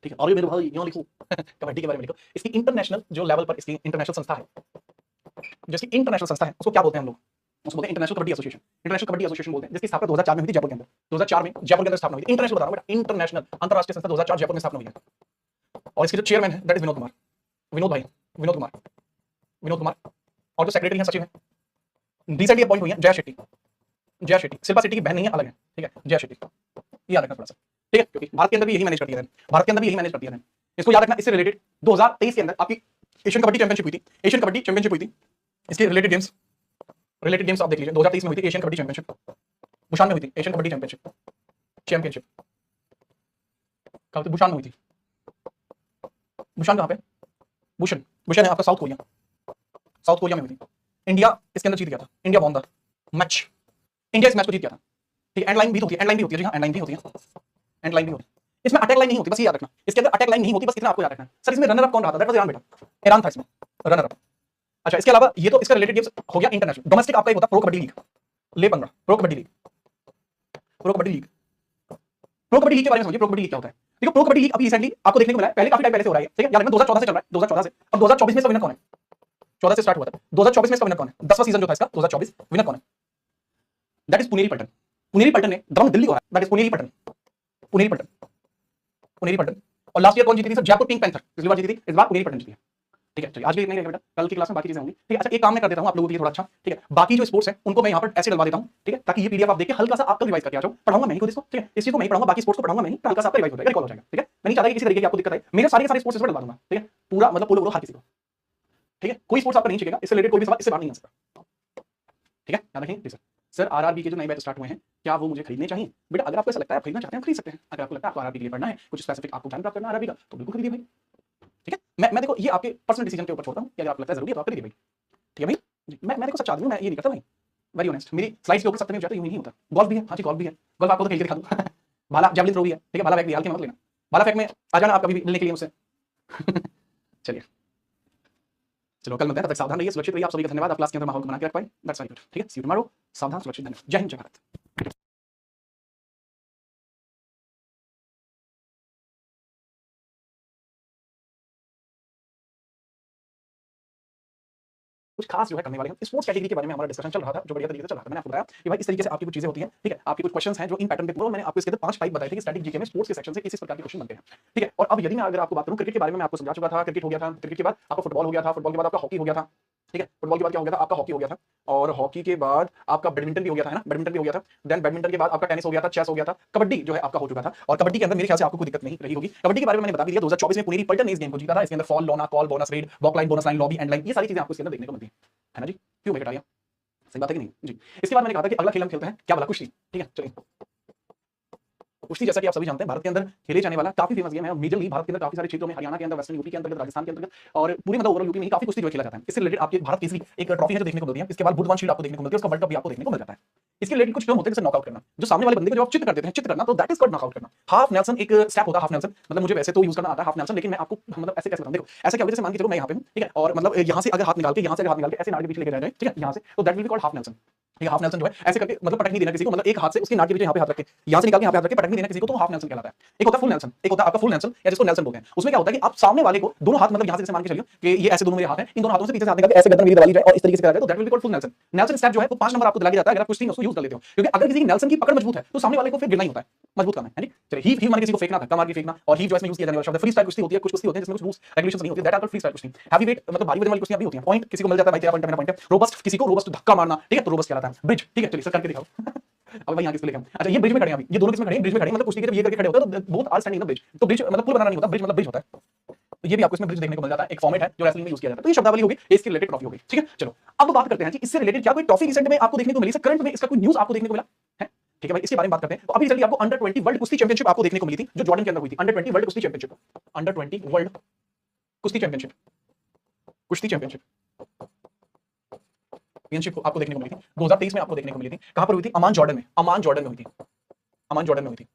ठीक है, अरे मेरे भाई यहाँ लिखो कबड्डी के बारे में लिखो। इसकी इंटरनेशनल जो लेवल पर इसकी इंटरनेशनल संस्था है, जिसकी इंटरनेशनल संस्था है, उसको क्या बोलते हैं हम लोग, उसको बोलते हैं international kabaddi association, international kabaddi association बोलते हैं, जिसकी स्थापना 2004 में हुई थी जयपुर के अंदर, 2004 में जयपुर के अंदर स्थापना हुई थी। इंटरनेशनल बता रहा हूं बेटा, इंटरनेशनल अंतरराष्ट्रीय संस्था 2004 जयपुर में स्थापना हुई है। और इसके जो चेयरमैन है दैट इज विनोद कुमार, विनोद भाई, विनोद कुमार, विनोद कुमार। और जो सेक्रेटरी है, सचिव है, रिसेंटली अपॉइंट हुई है जया शेट्टी, जया शेट्टी, शिल्पा शेट्टी की बहन नहीं है, अलग है, ठीक है, जया शेट्टी, याद रखना थोड़ा सा, ठीक है, क्योंकि भारत के अंदर भी यही मैनेज करती है, भारत के अंदर भी यही मैनेज करती है, इसको याद रखना। इससे रिलेटेड 2023 के अंदर आपकी एशियन कबड्डी चैंपियनशिप हुई थी, एशियन कबड्डी चैंपियनशिप हुई थी, इसके रिलेटेड गेम्स आप देख लीजिए। 2023 में हुई थी एशियन कबड्डी चैंपियनशिप, बुशान में हुई थी एशियन कबड्डी चैंपियनशिप, चैंपियनशिप कहाँ थी, बुशान में हुई थी, बुशान कहाँ पे, बुशन, बुशन है आपका साउथ कोरिया, साउथ कोरिया में हुई थी। इंडिया इसके अंदर जीत गया था, India won the match, India इस मैच को जीत गया था, ठीक है। एंड लाइन भी होती है, एंड लाइन भी होती है जी हाँ, एंड लाइन भी होती है, एंड लाइन भी होती है। इसमें अटैक लाइन नहीं होती, बस ये याद रखना, इसके अंदर अटैक लाइन नहीं होती, बस इतना आपको याद रखना। सर इसमें रनर अप कौन रहा था, दैट वाज ईरान बेटा, ईरान था इसमें रनर अप। अच्छा, इसके अलावा ये तो इसका रिलेटेड गेम्स हो गया इंटरनेशनल। डोमेस्टिक आपका एक होता प्रो कबड्डी लीग, ले 15 pro kabaddi league, pro kabaddi league, pro kabaddi league के बारे में समझिए, प्रो कबड्डी लीग क्या होता है। देखो प्रो कबड्डी लीग अभी रिसेंटली आपको देखने को मिला है, पहले काफी टाइम पहले से हो रहा है, ठीक है, याद रखना 2014 से चल रहा है, 2014 से। अब 2024 में इसका विनर कौन है, 14 से स्टार्ट हुआ था, 2024 में इसका विनर कौन है, 10वां सीजन जो था इसका 2024, विनर कौन है, दैट इज पुनेरी पल्टन। पुनेरी पल्टन ने ड्रम दिल्ली को है, दैट इज पुनेरी पल्टन, पुनेरी पल्टन, पुनेरी पल्टन। और लास्ट ईयर कौन जीती थी सर, जयपुर पिंक पैंथर, पिछली बार जीती थी, इस बार पुनेरी पल्टन जीती है, ठीक है। चलिए आज भी इतना ही रहेगा बेटा, कल की क्लास में बाकी चीजें होंगी, ठीक है। अच्छा एक काम मैं कर देता हूं आप लोगों के लिए थोड़ा अच्छा, ठीक है, बाकी जो स्पोर्ट्स है उनको मैं यहाँ पर ऐसे डलवा देता हूं, ठीक है, ताकि ये पीडीएफ आप देख के हल्का सा आपको रिवाइज करके आ जाओ। पढ़ाऊंगा मैं ही खुद इसको, ठीक है, इस चीज को मैं ही पढ़ाऊंगा, बाकी स्पोर्ट्स को पढ़ाऊंगा मैं ही, हल्का सा आपका रिवाइज हो जाएगा, रिकॉल हो जाएगा, ठीक है। मैं नहीं चाहता कि किसी तरीके की आपको दिक्कत आए, मेरे सारे स्पोर्ट्स इसमें डलवा दूंगा, ठीक है, पूरा मतलब पूरा हर किसी को, ठीक है। कोई स्पोर्ट्स आपका नहीं छेड़ेगा, इससे रिलेटेड कोई भी सवाल इससे बाहर नहीं आ सकता, ठीक है, याद रखें। सर आरआरबी के जो नए बैच स्टार्ट हुए हैं, क्या वो मुझे खरीदने चाहिए बेटा? अगर आपको ऐसा लगता है आप खरीदना चाहते हैं, खरीद सकते हैं। अगर आपको लगता है आपको आरआरबी के लिए पढ़ना है, कुछ स्पेसिफिक आपको ज्ञान प्राप्त करना है आरआरबी का, तो बिल्कुल खरीदिए भाई, ठीक है। मैं देखो ये आपके पर्सनल डिसीजन के ऊपर छोड़ता हूँ कि अगर आपको लगता है जरूरी है तो आप खरीदिए भाई, ठीक है भाई। मैं देखो सच्चा आदमी हूं, मैं ये नहीं करता भाई, वेरी ऑनेस्ट। मेरी स्लाइड्स के ऊपर सत्य में जाता यूं नहीं होता। गोल्फ भी है, हाँ जी गोल्फ भी है, गोल्फ आपको तो खेल के दिखा दूं भाला जैवलिन थ्रो भी है, ठीक है, भाला फेंक भी हाल के मत लेना, भाला फेंक में आ जाना आप कभी भी मिलने के लिए मुझसे चलिए, चलो कल मिलते हैं, तब तक सावधान रहिए, सुरक्षित रहिए। आप सभी का धन्यवाद, आप क्लास के अंदर माहौल को बना के रख पाए, दैट्स वेरी गुड, ठीक है। सी यू टुमारो, सावधान सुरक्षित, धन्यवाद, जय हिंद जय भारत। कुछ खास जो है करने वाले हैं। स्पोर्ट्स कैटेगरी के बारे में हमारा डिस्कशन चल रहा था, जो बढ़िया तरीके से चल रहा था। मैंने आपको बताया कि भाई इस तरीके से आपकी कुछ चीजें होती हैं, ठीक है, आपके कुछ क्वेश्चंस हैं जो इन पैटर्न पे पूरा, मैंने आपको इसके अंदर 5 टाइप बताए थे कि स्टैटिक जीके में स्पोर्ट्स के सेक्शन से इस प्रकार के क्वेश्चन बनते हैं, ठीक है। और अब यदि मैं अगर आपको बात करूं क्रिकेट के बारे में, मैं आपको समझा चुका था, क्रिकेट हो गया था, क्रिकेट के बाद आपका फुटबॉल हो गया था, फुटबॉल के बाद आपका हॉकी हो गया था, ठीक है, फुटबॉल के बाद क्या हो गया था, आपका हॉकी हो गया था, और हॉकी के बाद आपका बैडमिंटन भी हो गया था, है ना, बैडमिंटन भी हो गया था। देन बैडमिंटन के बाद आपका टेनिस हो गया था, चेस हो गया था, कबड्डी जो है आपका हो चुका था। और कबड्डी के अंदर मेरे ख्याल से आपको कोई दिक्कत नहीं रही होगी। कबड्डी के बारे में मैंने बता दिया, 2024 में पुनेरी पल्टन ने इस गेम को जीता था। इसके अंदर fall, lona, call, bonus raid, baulk line, bonus line, lobby, end line, ये सारी चीजें आपको इसके अंदर देखने को मिलती है ना जी। क्यों बेटा, सही बात है कि नहीं जी। इसके बाद मैंने कहा था कि अगला खेल हम खेलते हैं, क्या बोला, कुश्ती, ठीक है। चलिए, कुश्ती जैसा कि आप सभी जानते हैं भारत के अंदर खेले जाने वाला काफी फेमस गेम है, और मेजरली भारत के अंदर काफी सारे क्षेत्रों में, हरियाणा के अंदर, वेस्टर्न यूपी के अंदर, राजस्थान के अंदर, और पूरे मतलब ओवरऑल यूपी में काफी कुश्ती जो खेला जाता है। इससे रिलेटेड आपके भारत केसरी एक ट्रॉफी है जो देखने को मिलती है। इसके बाद बुद्धवान शील्ड आपको देखने को मिलती है, उसका वर्ल्ड कप भी आपको देखने को मिल जाता है। इसके रिलेटेड कुछ टर्म होते हैं, जैसे नॉकआउट करना, जो सामने वाले बंदे को जो आप चित्त कर देते हैं, चित्त करना, तो दैट इज कॉल्ड नॉकआउट करना। हाफ नेल्सन एक स्टेप होता है, हाफ नेल्सन मतलब मुझे वैसे तो यूज करना आता है हाफ नेल्सन, लेकिन मैं आपको मतलब ऐसे कैसे बताऊं, देखो ऐसे क्या होता है, जैसे मान के चलो मैं यहाँ पे हूं, ठीक है, और मतलब यहाँ से अगर हाथ निकाल के, यहाँ से अगर हाथ निकाल के ऐसे नाड़ के पीछे लेके जाए, ठीक है, यहाँ से, तो that will be called half Nelson. ये हाफ नेल्सन जो है ऐसे करके मतलब पटक नहीं देना किसी को, मतलब एक हाथ से उसकी नाक के पीछे यहाँ पे हाथ रख के, यहाँ से निकाल के यहाँ पे हाथ रख के पटक नहीं देना किसी को, तो हाफ नेल्सन कहलाता है। एक होता है फुल नेल्सन, एक होता है आपका फुल नेल्सन, या जिसको नेल्सन बोलते हैं। उसमें क्या होता है कि आप सामने वाले को दोनों हाथ मतलब यहाँ से जैसे मान के चलिए कि ये ऐसे दोनों मेरे हाथ हैं, इन दोनों हाथों से पीछे से हाथ निकाल के ऐसे गर्दन मेरी दबा ली जाए और इस तरीके से करा जाए, तो that will be called full Nelson. Nelson step जो है वो 5 नंबर आपको दिला दिया जाता है अगर आप कुश्ती में उसको यूज कर लेते हो, क्योंकि अगर किसी की नेल्सन की पकड़ मजबूत है तो सामने वाले को फिर गिरना ही होता है, मजबूत करना है। चलिए, हीव माने किसी को फेंकना, धक्का मार के फेंकना, और हीव जो इसमें यूज किया जाने वाला शब्द। फ्री स्टाइल कुश्ती होती है, कुछ कुश्ती होती है जिसमें कुछ रूल्स रेगुलेशंस नहीं होती, that are called free style कुश्ती। हैवी वेट मतलब भारी वजन वाली कुश्तियां भी होती हैं, पॉइंट किसी को मिल जाता है, भाई तेरा पॉइंट मेरा पॉइंट है। रोबस्ट किसी को रोबस्ट धक्का मारना, ठीक है, तो रोबस्ट कहलाता है। ब्रिज, ठीक है, चलिए सर करके दिखाओ अब भाई यहाँ किसको लेके हम, अच्छा ये ब्रिज में खड़े हैं अभी, ये दोनों किसमें खड़े हैं, ब्रिज में खड़े हैं, मतलब कुश्ती के जब ये करके खड़े होते हैं तो both are standing in the bridge, तो ब्रिज मतलब पुल बनाना नहीं होता, ब्रिज मतलब ब्रिज होता है, तो ये भी आपको इसमें ब्रिज देखने को मिल जाता है। एक फॉर्मेट है जो रेसलिंग में यूज किया जाता है। तो ये शब्दावली होगी, इसके रिलेटेड ट्रॉफी होगी, ठीक है। चलो अब बात करते हैं जी इससे रिलेटेड क्या कोई ट्रॉफी रिसेंट में आपको देखने को मिली, करंट में इसका कोई न्यूज आपको देखने को मिला है, ठीक है भाई, इसके बारे में बात करते हैं। तो अभी रिसेंटली आपको अंडर 20 वर्ल्ड कुश्ती चैंपियनशिप आपको देखने को मिली थी, जो जॉर्डन के अंदर हुई थी। अंडर 20 वर्ल्ड कुश्ती चैंपियनशिप, अंडर 20 वर्ल्ड कुश्ती चैंपियनशिप, कुश्ती चैंपियनशिप आपको देखने को मिली थी 2023 में, आपको देखने को मिली थी। कहां पर हुई थी? अमान जॉर्डन में, अमान जॉर्डन में हुई थी, अमान जॉर्डन में हुई थी।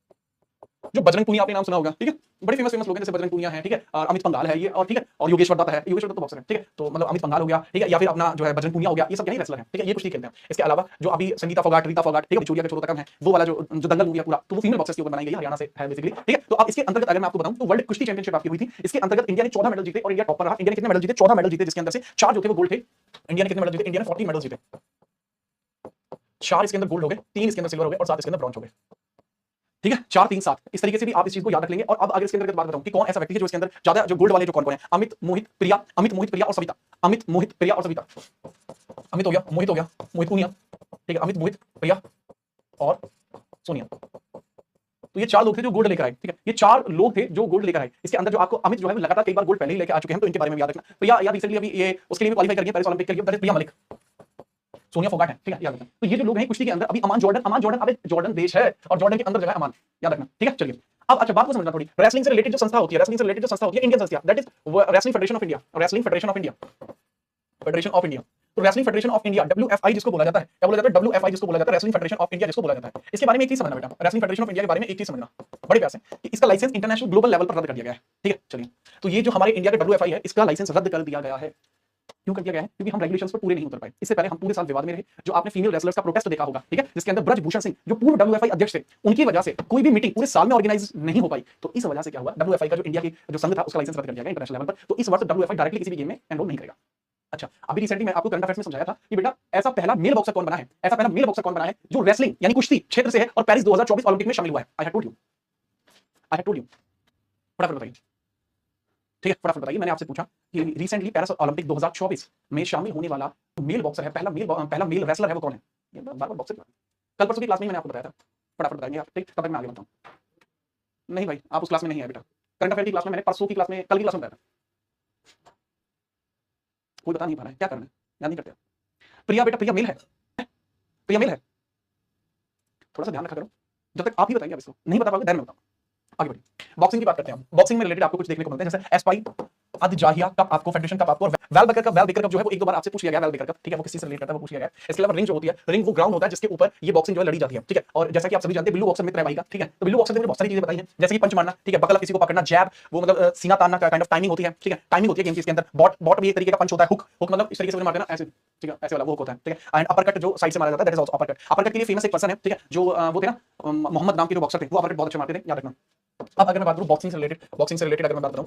जो बजरंग पुनिया आपने नाम सुना होगा, ठीक है, बड़े फेमस लोग हैं, जैसे बजरंग पुनिया है, ठीक है, और अमित पंघाल है ये, और ठीक है, और योगेश्वर दत्त है, योगेश्वर दत्त तो बॉक्सर है, ठीक है, तो मतलब अमित पंघाल हो गया, ठीक है, या फिर अपना जो है बजरंग पुनिया हो गया, ये सब यही रेसलर है, ठीक है, ये कुश्ती खेलते हैं। इसके अलावा जो अभी संगीता फोगाट, रीता फोगाट, ठीक है, बिचूलिया का छोटा कम है, वो वाला जो दंगल मूवी है पूरा, तो वो फीमेल बॉक्सर्स के ऊपर बनाई गई है, हरियाणा से है बेसिकली, ठीक है। तो अब इसके अंतर्गत अगर मैं आपको बताऊं तो वर्ल्ड कुश्ती चैंपियनशिप आपकी हुई थी। इसके अंतर्गत इंडिया ने 14 मेडल जीते और इंडिया टॉप पर रहा। इंडिया ने कितने मेडल जीते? 14 मेडल जीते, जिसके अंदर से 4 जो थे वो गोल्ड थे। इंडिया ने कितने मेडल जीते? इंडिया ने 40 मेडल जीते, 4 इसके अंदर गोल्ड हो गए, 3 इसके अंदर सिल्वर हो गए और 7 इसके अंदर ब्रॉन्ज हो गए, ठीक है, 4 3 7। इस तरीके से भी आप इस चीज को याद रख लेंगे। और अब अगर इसके अंदर बात बताऊं कि कौन ऐसा व्यक्ति है जो इसके अंदर ज्यादा जो गोल्ड वाले जो कौन है? अमित, मोहित, प्रिया, अमित, मोहित, प्रिया और सविता, अमित, मोहित, प्रिया और सविता। अमित हो गया, मोहित हो गया, मोहित पुनिया, ठीक है, अमित, मोहित, प्रिया और सोनिया। तो ये 4 लोग थे जो गोल्ड लेकर आए, ठीक है, ये 4 लोग थे जो गोल्ड लेकर आए। इसके अंदर जो आपको अमित जो है वो लगातार कई बार गोल्ड पहले ही लेकर आ चुके हैं, तो इनके बारे में याद रखना। प्रिया यार रिसेंटली अभी ये उसके लिए भी क्वालीफाई कर गई है पेरिस ओलंपिक के लिए, दैट इज प्रिया मलिक। सोनिया फोगाट है, ठीक है, याद रखना। तो ये जो लोग हैं कुश्ती के अंदर, अभी अमान जॉर्डन, अमान जॉर्डन, अबे जॉर्डन देश है और जॉर्डन के अंदर जगह है अमान, याद रखना, ठीक है। चलिए अब अच्छा बात को समझना थोड़ी। रेसलिंग से रिलेटेड जो संस्था होती है, रेसलिंग से रिलेटेड जो संस्था होती है, इंडियन संस्था, that is Wrestling Federation of India, Wrestling Federation of India, Federation of India. तो Wrestling Federation of India, WFI जिसको बोला जाता है, क्या बोला जाता है? WFI जिसको बोला जाता है, रेसलिंग फेडरेशन ऑफ इंडिया जिसको बोला जाता है। इसके बारे में एक चीज समझना बेटा, रेसलिंग फेडरेशन ऑफ इंडिया के बारे में एक चीज समझना बड़े प्यार से, कि इसका लाइसेंस इंटरनेशनल ग्लोबल लेवल पर रद्द कर दिया गया है, ठीक है। चलिए, तो ये जो हमारे इंडिया का WFI है, इसका लाइसेंस रद्द कर दिया गया है। क्यों कर दिया गया है? क्योंकि हम रेगुलेशंस पर पूरे नहीं उतर पाए। इससे पहले हम पूरे साल विवाद में रहे। जो आपने फीमेल रेसलर्स का प्रोटेस्ट देखा होगा, ठीक है, जिसके अंदर ब्रजभूषण सिंह जो पूर्व WFI अध्यक्ष थे, उनकी वजह से कोई भी मीटिंग पूरे साल में ऑर्गेनाइज नहीं हो पाई। तो इस वजह से क्या हुआ? WFI का जो इंडिया की जो संघ था उसका लाइसेंस रद्द कर दिया गया इंटरनेशनल लेवल पर। तो इस वर्ष WFI डायरेक्टली किसी भी गेम में एनरोल नहीं करेगा। अच्छा, अभी रिसेंटली मैं आपको करंट अफेयर्स में समझाया था कि बेटा ऐसा पहला मेल बॉक्सर कौन बना है, ऐसा पहला मेल बॉक्सर कौन बना है जो रेसलिंग यानी कुश्ती क्षेत्र से है और पेरिस 2024 ओलंपिक में शामिल हुआ है। I have told you. फटाफट बताइए, ठीक है, फटाफट बताइए। मैंने आपसे पूछा कि रिसेंटली पेरिस ओलंपिक 2024 में शामिल होने वाला मेल बॉक्सर है, पहला मेल रेसलर है, वो कौन है? ये बार बार बॉक्सर कल परसों की क्लास में मैंने आपको बताया था। फटाफट बताएंगे आप, ठीक, तब तक मैं आगे बढ़ता हूं। नहीं भाई, आप उस क्लास में नहीं है बेटा, करंट अफेयर की क्लास में मैंने परसों की क्लास में, कल की क्लास में बताया था। कोई बता नहीं पा रहा है, क्या करना है, याद नहीं करते। प्रिया बेटा, प्रिया मेल है, प्रिया मेल है, थोड़ा सा ध्यान रखा करो। जब तक आप ही बताएंगे, अब इसको नहीं बता पाओगे देर में बताऊं। आगे बढ़िए, बॉक्सिंग की बात करते हैं हम। बॉक्सिंग में रिलेटेड आपको कुछ देखने को मिलते हैं, जैसे एस्पाई, अदजाहिया कप आपको, फेडरेशन कप आपको, वेल बेकर कप जो है वो एक दो बार आपसे पूछ लिया गया, वेल बेकर कप, ठीक है, वो किसी से रिलेट करता है, वो पूछ लिया गया। इसके अलावा रिंग जो होती है, रिंग वो ग्राउंड होता है जिसके ऊपर ये बॉक्सिंग जो है लड़ी जाती है, ठीक है। और जैसा कि आप सभी जानते हैं बिल्लू बॉक्सर मित्र है भाई का, ठीक है, तो बिल्लू बॉक्सर ने बहुत सारी चीजें बताई हैं, जैसे कि पंच मारना, ठीक है, बकल किसी को पकड़ना, जैब वो मतलब सीना तानना का काइंड ऑफ टाइमिंग होती है, ठीक है, टाइमिंग होती है गेम की। इसके अंदर बॉट भी एक तरीके का पंच होता है, हुक मतलब इस तरीके से मारते हैं ना, ऐसे, ठीक है, ऐसे वाला वो होता है, ठीक है। एंड अपर कट जो साइड से मारा जाता है, that is also upper cut. Upper cut के लिए फेमस एक पर्सन है, ठीक है, जो वो थे ना मोहम्मद नाम के जो बॉक्सर थे, वो अपर कट बहुत अच्छे मारते थे, याद रखना। अब अगर मैं बात करूं बॉक्सिंग से रिलेटेड अगर मैं बात करूं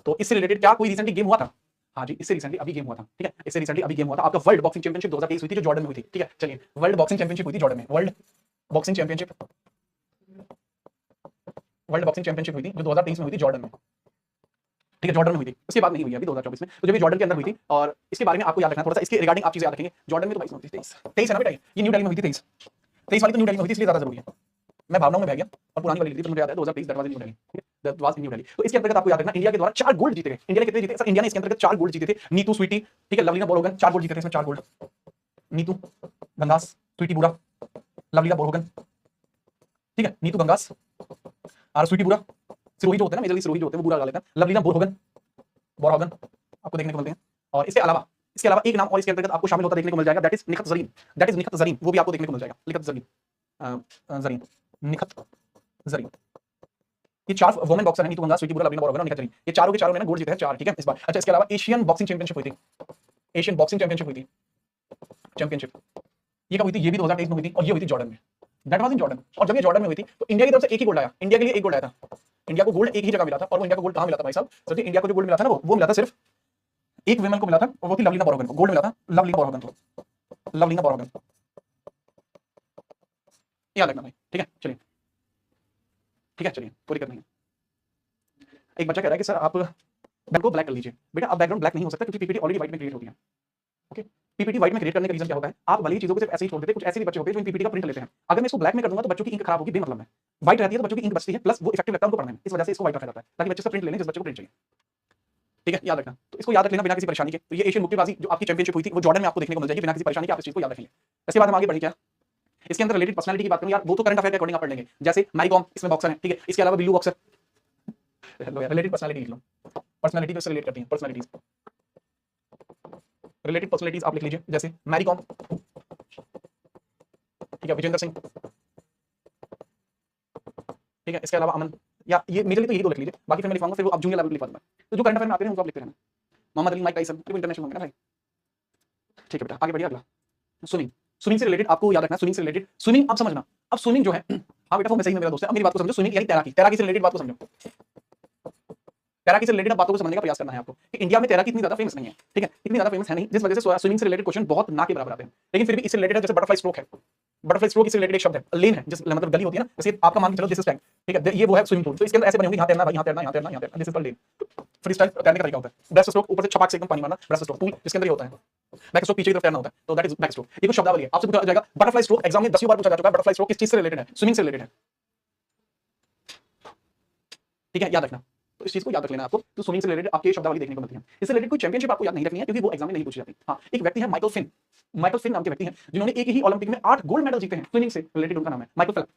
तो इससे रिलेटेड क्या कोई रिसेंटली गेम हुआ था? हाँ जी, इससे रिसेंटली अभी गेम हुआ था, ठीक है, इससे रिसेंटली अभी गेम हुआ था आपका वर्ल्ड बॉक्सिंग चैंपियनशिप 2023 हुई थी जो जॉर्डन में हुई थी, ठीक है। चलिए, वर्ल्ड बॉक्सिंग चैंपियनशिप हुई थी जॉर्डन में, वर्ल्ड बॉक्सिंग चैंपियनशिप हुई थी जो 2023 में हुई थी जॉर्डन में, ठीक है, जॉर्डन में हुई थी, उसके बाद नहीं हुई अभी 2024 में। तो जब ये जॉर्डन के अंदर हुई थी, और इसके बारे में आपको याद रखना थोड़ा सा, इसके रिगार्डिंग आप चीजें याद रखेंगे। जॉर्डन में तो 23 है ना बेटा, ये न्यू दिल्ली में हुई थी, 23 वाली तो न्यू दिल्ली में हुई थी, इसलिए ज्यादा जरूरी है। मैं भावनाओं में बह गया और पुरानी वाली ली थी, तो मुझे याद है 2023 that was in new Delhi, ठीक है, that was in new Delhi. तो इसके अंतर्गत आपको याद रखना इंडिया के द्वारा 4 गोल्ड जीते गए। इंडिया ने कितने जीते सर? इंडिया ने इसके अंतर्गत 4 गोल्ड जीते थे। नीतू स्वीटी, ठीक है, लवलीना बोरगोहन 4 गोल्ड जीते थे इसमें, 4 गोल्ड। नीतू गंगास, स्वीटी बुरा, लवलीना बोरगोहन, ठीक है, नीतू गंगास और स्वीटी बुरा, सिरोही जो होते हैं ना, मेजरली सिरोही जो होते हैं वो बुरा लगा लेते हैं, लवलीना बोरगोहन आपको देखने को मिलते हैं। और इसके अलावा एक नाम और इसके अंतर्गत आपको शामिल होता देखने को मिल जाएगा, दैट इज निखत जरीन, वो भी आपको देखने को मिल जाएगा, निखत जरीन। ये 4 वुमेन बॉक्सर हैं, नीतू गंगा, स्वीटी बुरा, लवलीना बोरगोहन और निखत जरीन। ये चारों के चारों ने गोल्ड जीते हैं 4, ठीक है, इस बार। अच्छा, इसके अलावा एशियन बॉक्सिंग चैंपियनशिप हुई थी, एशियन बॉक्सिंग चैंपियनशिप हुई थी, ये कब हुई थी? ये भी 2023 में हुई थी और ये हुई थी जॉर्डन में, दैट वाज इन जॉर्डन। और जब ये जॉर्डन में हुई थी तो इंडिया की तरफ से एक ही गोल्ड आया, इंडिया के लिए एक गोल्ड आया था। इंडिया को गोल्ड एक ही जगह मिला था, और वो इंडिया को गोल्ड कहां मिला था भाई साहब? तो इंडिया को जो गोल्ड मिला था ना, वो मिला था सिर्फ एक वुमेन को मिला था, और वो थी लवलीना बोरगोहन को। गोल्ड मिला था लवलीना बोरगोहन को, याद रखना भाई, ठीक है। चलिए, ठीक है, चलिए, कोई दिक्कत नहीं है। एक बच्चा कह रहा है कि सर आप बैकग्राउंड को ब्लैक कर लीजिए। बेटा अब बैकग्राउंड ब्लैक नहीं हो सकता क्योंकि पीपीटी ऑलरेडी व्हाइट में क्रिएट होती है, ओके। पीपीटी व्हाइट में क्रिएट करने का रीजन क्या होता है? आप वाली चीजों को सिर्फ ऐसे ही छोड़ देते हैं। कुछ ऐसे भी बच्चे होते हैं जो पीपीटी का प्रिंट लेते हैं। अगर मैं इसको ब्लैक में कर दूंगा तो बच्चों की इंक खराब होगी बेमतलब में। व्हाइट रहती है तो बच्चों की इंक बचती है, प्लस वो इफेक्टिव लगता है उनको पढ़ने में, इस वजह से इसको व्हाइट रखा जाता है ताकि बच्चे से प्रिंट लेने जिस बच्चे को प्रिंट चाहिए, ठीक है, याद रखना। तो इसको याद रख लेना बिना किसी परेशानी के। तो ये एशियन मुक्केबाजी जो आपकी चैंपियनशिप हुई थी वो जॉर्डन में आपको देखने को मिल जाएगी बिना किसी परेशानी के, आप इस चीज को याद रखेंगे। इसके बाद हम आगे बढ़े क्या इसके अंदर रिलेटेड पर्सनालिटी की बात करूं यार, वो तो करंट अफेयर के अकॉर्डिंग आप पढ़ लेंगे। जैसे मैरी कॉम इसमें बॉक्सर है, ठीक है, इसके अलावा बिल्लू बॉक्सर, हेलो यार, रिलेटेड पर्सनालिटी लिख लो, पर्सनालिटी से रिलेट करती है पर्सनालिटीज। रिलेटेड पर्सनैलिटीज आप लिख लीजिए, जैसे मैरी कॉम, ठीक है, विजेंद्र सिंह, ठीक है, इसके अलावा अमन, या ये मेरे लिए तो यही दो लिख लीजिए, बाकी फिर मैं लिखवाऊंगा, फिर वो आप जूनियर लेवल पे लिखवा दूंगा। तो जो करंट अफेयर में आते हैं उनको आप लिखते रहना। मोहम्मद अली, माइक टाइसन, वो इंटरनेशनल होंगे ना भाई। ठीक है बेटा, आगे बढ़िए। अगला स्विमिंग। स्विमिंग से रिलेटेड आपको याद रखना, स्विमिंग से रिलेटेड, स्विमिंग आप समझना। अब स्विमिंग जो है, हाँ बेटा वो मैं सही में मेरा दोस्त है, अब मेरी बात को समझो। स्विमिंग यानी तैराकी, तैराकी से रिलेटेड बात को समझो। तैराकी से रिलेटेड बातों को समझने का प्रयास करना है आपको कि इंडिया में तैराकी इतनी ज्यादा फेमस नहीं है, ठीक है, इतनी ज्यादा फेमस है नहीं, जिस वजह से स्विमिंग से रिलेटेड क्वेश्चन बहुत ना के बराबर आते हैं, लेकिन फिर भी इससे रिलेटेड है। जैसे बटरफ्लाई स्ट्रोक है, बटरफ्लाई स्ट्रोक इससे रिलेटेड एक शब्द है, लेन है, जिस मतलब गली होती है ना, जैसे आपका मान के चलो दिस इज टैंक, ठीक है, ये वो है स्विमिंग पूल, तो इसके अंदर ऐसे बने होंगे, यहाँ तैरना भाई, यहाँ तैरना, यहाँ तैरना, यहाँ तैरना, this is called lane. Free style तैरने का तरीका होता है। ब्रेस्ट स्ट्रोक, ऊपर से छपाक से एकदम पानी मारना, ब्रेस्ट स्ट्रोक पूल, जिसके अंदर ये होता है। बैक स्ट्रोक पीछे की तरफ तैरना होता है, तो दैट इज बैक स्ट्रोक। ये कुछ शब्दावली है, आपसे पूछा जाएगा बटरफ्लाई स्ट्रोक, एग्जाम में 10 बार पूछा जा चुका है। बटरफ्लाई स्ट्रोक किस चीज से रिलेटेड है? स्विमिंग से रिलेटेड है, ठीक है, याद रखना। तो इस चीज को याद रख लेना आपको। तो स्विमिंग से रिलेटेड आपके शब्दावली देखने को मिलती है। इससे रिलेटेड कोई चैंपियनशिप आपको याद नहीं रखनी है, क्योंकि वो एग्जाम में नहीं पूछी जाती। हाँ, एक व्यक्ति है माइकल फिन, माइकल फिन नाम के व्यक्ति हैं, जिन्होंने एक ही ओलंपिक में 8 गोल्ड मेडल जीते हैं। स्विमिंग से रिलेटेड उनका नाम है Michael Phelps.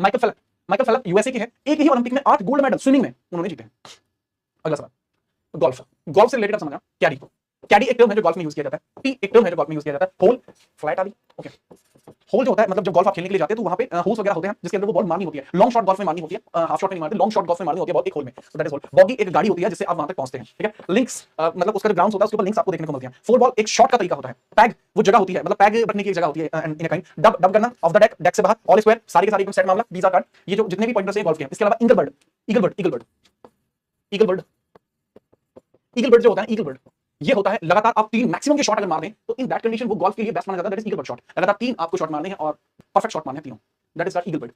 Michael Phelps, Michael Phelps USA के हैं, एक ही ओलंपिक में 8 गोल्ड मेडल स्विमिंग में उन्होंने जीते हैं। अगला सवाल, गोल्फ। गोल्फ से रिलेटेड आप समझना, कैडी। कैडी एक टर्म है जो गोल्फ में यूज किया जाता है। टी एक टर्म है जो गोल्फ में यूज किया जाता है। होल, फ्लैट आदि, ओके। होल जो होता है, मतलब जब गोल्फ आप खेलने के लिए जाते हैं तो वहां पे होल्स वगैरह होते हैं, जिसके अंदर वो बॉल मारनी होती है। लॉन्ग शॉट गोल्फ में मारनी होती है, हाफ शॉट में नहीं मारते, लॉन्ग शॉट गोल्फ में मारनी होती है बॉल एक होल में, तो दैट इज होल। बॉगी एक गाड़ी होती है जिससे आप वहां तक पहुंचते हैं, ठीक है। लिंक्स मतलब उसका जो ग्राउंड होता है उसके ऊपर लिंक्स आपको देखने को मिलती हैं। फोर बॉल एक शॉट का तरीका होता है। पैग वो जगह होती है, मतलब पैग रखने की एक जगह होती है इन अ काइंड। डब, डब करना ऑफ द डेक, डेक से बाहर, ऑल स्क्वायर, सारे के सारे एकदम सेट मामला, वीजा कार्ड, ये जो जितने भी पॉइंटर्स हैं गोल्फ के हैं। इसके अलावा eagle bird, eagle bird, eagle bird, eagle bird, eagle bird जो होता है, ईगल बर्ड ये होता है लगातार आप 3 मैक्सिमम के शॉट अगर मार दें तो इन दैट कंडीशन वो गोल्फ के लिए बेस्ट माना जाता है। That is eagle bird shot. लगातार 3 आपको शॉट मारने हैं और परफेक्ट शॉट मारने हैं तीनों, that is that eagle bird.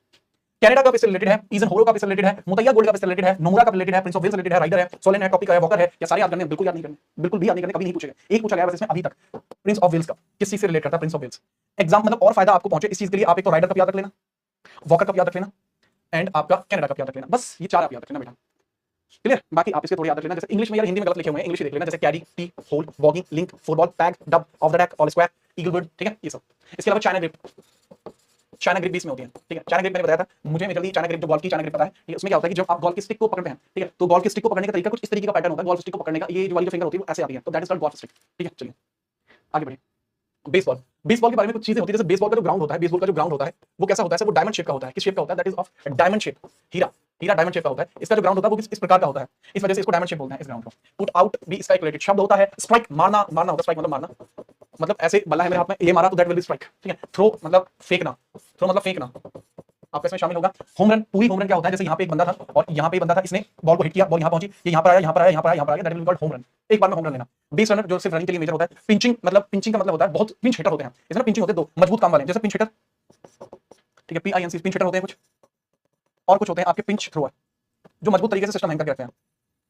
Canada cup इससे रिलेटेड है, ईजन होरो कप इससे रिलेटेड है, मुतैया गोल्ड कप इससे रिलेटेड है, नोमुरा कप रिलेटेड है, प्रिंस ऑफ वेल्स रिलेटेड है, राइडर है, सोलेन है, टॉपिक है, वॉकर है। या सारे याद करने, बिल्कुल याद नहीं करने, बिल्कुल भी याद नहीं करने, कभी नहीं पूछेगा। एक पूछा गया बस इसमें अभी तक, प्रिंस ऑफ वेल्स कप किस चीज से रिलेट करता है? Prince of Wales. एग्जाम मतलब और फायदा आपको पहुंचे इस चीज के लिए, आप एक तो राइडर कप याद रख लेना, वॉकर कप याद रख लेना, एंड आपका कनाडा कप याद रख लेना। बस ये 4 आप याद रख लेना बेटा, क्लियर। बाकी आप इसके थोड़े याद रख लेना। जैसे इंग्लिश में यार हिंदी में गलत लिखे हुए हैं, इंग्लिश देख लेना। जैसे caddie, tee, hole, bogey, link, football, peg, dub, off the deck, all square, eagle bird, ठीक है, ये सब। इसके अलावा चाइना ग्रिप, चाइना ग्रिप 20 में होती है, ठीक है। चाइना ग्रिप मैंने बताया था, मुझे जल्दी चाइना ग्रिप जो गोल्फ की चाइना ग्रिप पता है, ठीक है। उसमें क्या होता है कि जब आप गोल्फ की स्टिक को पकड़ते हैं, ठीक है, तो गोल्फ की स्टिक को पकड़ने का तरीका कुछ इस तरीके का पैटर्न होता है। गोल्फ स्टिक को पकड़ने का ये जो वाली जो फिंगर होती है वो ऐसे आती है, तो that is called golf stick, ठीक है। चलिए आगे बढ़िए। बेसबॉल, बेसबॉल के बारे में कुछ चीजें होती है। जैसे बेसबॉल का जो ग्राउंड होता है, बेसबॉल का जो ग्राउंड होता है वो कैसा होता है? वो डायमंड शेप का होता है। किस शेप का होता है? That is of diamond shape, हीरा, हीरा डायमंड शेप का होता है। इसका जो ग्राउंड होता है वो इस प्रकार का होता है, इस वजह से इसको डायमंड शेप बोलते हैं इस ग्राउंड को। पुट आउट भी इसका एक रिलेटेड शब्द होता है। स्ट्राइक मारना, मारना होता है, स्ट्राइक मतलब मारना, मतलब ऐसे बल्ला है मेरे हाथ में, ये मारा तो दैट विल बी स्ट्राइक, ठीक है। थ्रो मतलब फेंकना, थ्रो मतलब फेंकना आपका इसमें शामिल होगा। होम रन, पूरी होम रन क्या होता है? जैसे यहाँ पे एक बंदा था और यहाँ पे एक बंदा था, इसने बॉल को हिट किया, बॉल यहाँ पहुंची, ये यहाँ पर आया, यहाँ पर आया, यहाँ पर आया, यहाँ पर आया, that will be called home run. एक बार में होम रन लेना। बेस रनर जो सिर्फ रनिंग के लिए मेजर होता है। पिंचिंग मतलब, पिंचिंग का मतलब होता है बहुत पिंच हिटर होते हैं इसमें। पिंचिंग होते हैं 2 मजबूत काम वाले, जैसे पिंच हिटर, ठीक है, PINC पिंच हिटर होते हैं कुछ, और कुछ होते हैं आपके पिंच थ्रोअर जो मजबूत तरीके से सिस्टम हैंग करके रखते हैं।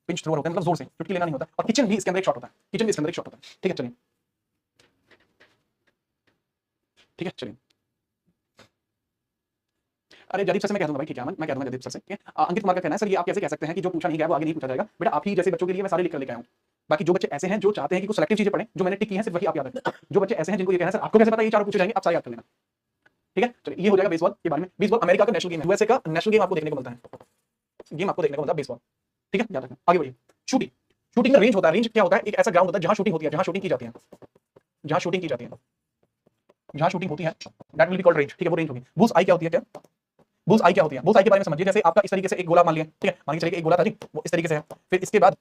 पिंच थ्रोअर होते हैं मतलब जोर से चुटकी लेना नहीं होता। और किचन भी इसके अंदर एक शॉट होता है, किचन भी इसके अंदर एक शॉट होता है, ठीक है। चलिए ठीक है, चलिए। अरे जदीप सर से मैं कह दूंगा भाई, ठीक है, मैं कह दूंगा जदीप सर से, ठीक है। अंकित कुमार का कहना है सर ये आप कैसे कह सकते हैं कि जो पूछा नहीं गया वो आगे नहीं पूछा जाएगा? बेटा आप ही जैसे बच्चों के लिए मैं सारे लिख कर लेके आया हूं। बाकी जो बच्चे ऐसे हैं जो चाहते हैं कि कुछ सिलेक्टिव चीजें पढ़ें, जो मैंने टिक की है सिर्फ वही आप याद रखें। जो बच्चे ऐसे हैं जिनको ये कहना है सर आपको कैसे पता ये 4 पूछे जाएंगे, आप सारे याद कर लेना, ठीक है। चलिए ये हो जाएगा बेसबॉल के बारे में। बेसबॉल अमेरिका का नेशनल गेम है, यूएसए का नेशनल गेम आपको देखने को मिलता है, गेम आपको देखने को मिलता है बेसबॉल, ठीक है, याद रखना। आगे बढ़िए। शूटिंग, शूटिंग में रेंज होता है। रेंज क्या होता है? एक ऐसा ग्राउंड होता है जहां शूटिंग होती है, जहां शूटिंग की जाती है, जहां शूटिंग की जाती है, जहां शूटिंग होती है, that will be called range, ठीक है, वो रेंज होगी। बुल्स आई क्या होती है? क्या बुल्स आई क्या होती है? बुल्स आई के बारे में समझिए। जैसे आपका इस तरीके से एक गोला मान लिया, ठीक है, मान के चलिए एक गोला था जी, वो इस तरीके से है, फिर इसके बाद,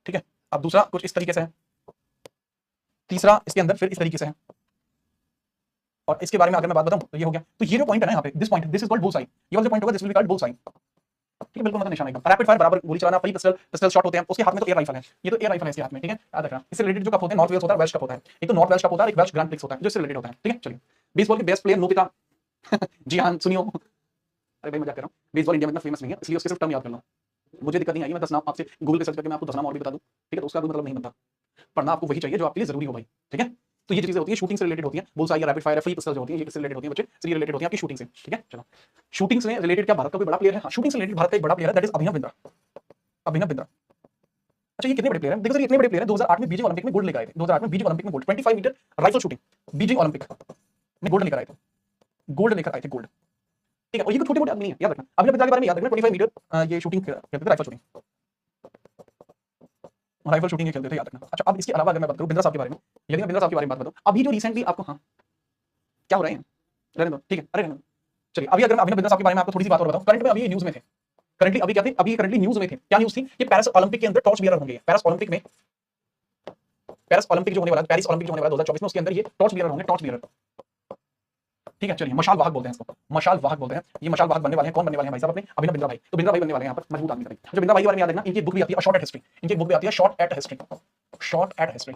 ठीक है, अब दूसरा कुछ इस तरीके से है, तीसरा इसके अंदर फिर इस तरीके से है, और इसके बारे में अगर मैं बात बताऊं तो ये हो गया। तो ये जो पॉइंट है ना यहाँ पे, this point, this is called bulls आई। ये वाला जो पॉइंट होगा this will be called bulls आई, ठीक है, बिल्कुल मतलब निशाना एकदम। रैपिड फायर बराबर गोली चलाना, फ्री पिस्टल, पिस्टल शॉट होते हैं। उसके हाथ में तो एयर राइफल है, ये तो एयर राइफल है इसके हाथ में, ठीक है, याद रखना। इससे रिलेटेड जो कप होते हैं, नॉर्थ वेल्स होता है, वेल्श कप होता है। एक तो नॉर्थ वेल्श कप होता है, एक वेल्श ग्रैंड प्रिक्स होता है जो इससे रिलेटेड होता है, ठीक है। चलिए बेसबॉल के बेस्ट प्लेयर नोबिता जी हाँ सुनियो, अरे भाई मजाक कर रहा हूँ, बेसबॉल इंडिया में इतना फेमस नहीं है इसलिए उसके सिर्फ टर्म याद कर लो। मुझे दिक्कत नहीं आई, मैं 10 नाम आपसे गूगल पे सर्च करके मैं आपको 10 नाम और भी बता दूं, ठीक है, तो उसका कोई मतलब नहीं बनता। पढ़ना आपको वही चाहिए जो आपके लिए जरूरी हो भाई, ठीक है। तो ये चीजें होती है शूटिंग से रिलेटेड होती है। बुल्स आई, रैपिड फायर, फ्री पिस्टल जो होती है ये किससे रिलेटेड होती है बच्चे? से रिलेटेड होती है आपकी शूटिंग से, ठीक है। चलो शूटिंग से रिलेटेड क्या भारत का कोई बड़ा प्लेयर है? हाँ, शूटिंग से रिलेटेड भारत का एक बड़ा प्लेयर है, दैट इज अभिनव बिंद्रा, अभिनव बिंद्रा। अच्छा ये कितने बड़े प्लेयर हैं? देखो सर इतने बड़े प्लेयर हैं, 2008 में बीजिंग ओलंपिक में गोल्ड लेकर आए थे। 2008 में बीजिंग ओलंपिक में gold, 25 metre rifle shooting Beijing Olympic में गोल्ड लेकर आए थे, गोल्ड लेकर आए थे, गोल्ड, ठीक है। और ये छोटे मोटे आदमी नहीं है, याद रखना। अभिनव बिंद्रा के बारे में याद रखना, 25 मीटर ये शूटिंग करते थे, राइफल शूटिंग, राइफल शूटिंग खेलते थे, याद रखना। अच्छा, अब इसके अलावा अगर मैं बात करूं बिंद्रा साहब के बारे में, यदि मैं बिंद्रा साहब के बारे में बात बताऊं, अभी जो रिसेंटली आपको, हाँ क्या हो रहा है, रहने दो, ठीक है, अरे रहने दो। चलिए, अभी अगर अभिनव बिंद्रा साहब के बारे में आपको थोड़ी सी बात और बताऊं, करंट में अभी न्यूज में थे, करंटली अभी क्या थे, अभी करंटली न्यूज में थे। क्या न्यूज थी? ये पेरिस ओलंपिक के अंदर टॉर्च बियरर होंगे। पेरिस ओलंपिक में, पेरिस ओलंपिक जो होने वाला, पेरिस ओलंपिक जो होने वाला 2024 में, उसके अंदर ये टॉर्च बियरर होंगे, टॉर्च बियरर, ठीक है। चलिए, मशाल वाहक बोलते हैं इसको, मशाल वाहक बोलते हैं। ये मशाल वाहक बनने वाले हैं, कौन बनने वाले हैं भाई साहब? अपने अभिनव बिंद्रा भाई। तो बिंद्रा भाई बनने वाले हैं यहाँ पर मजबूत आदमी। जो बिंद्रा भाई के बारे में याद रखना, इनकी बुक भी आती है शॉर्ट एट हिस्ट्री, इनकी बुक भी आती है short at history, short at history.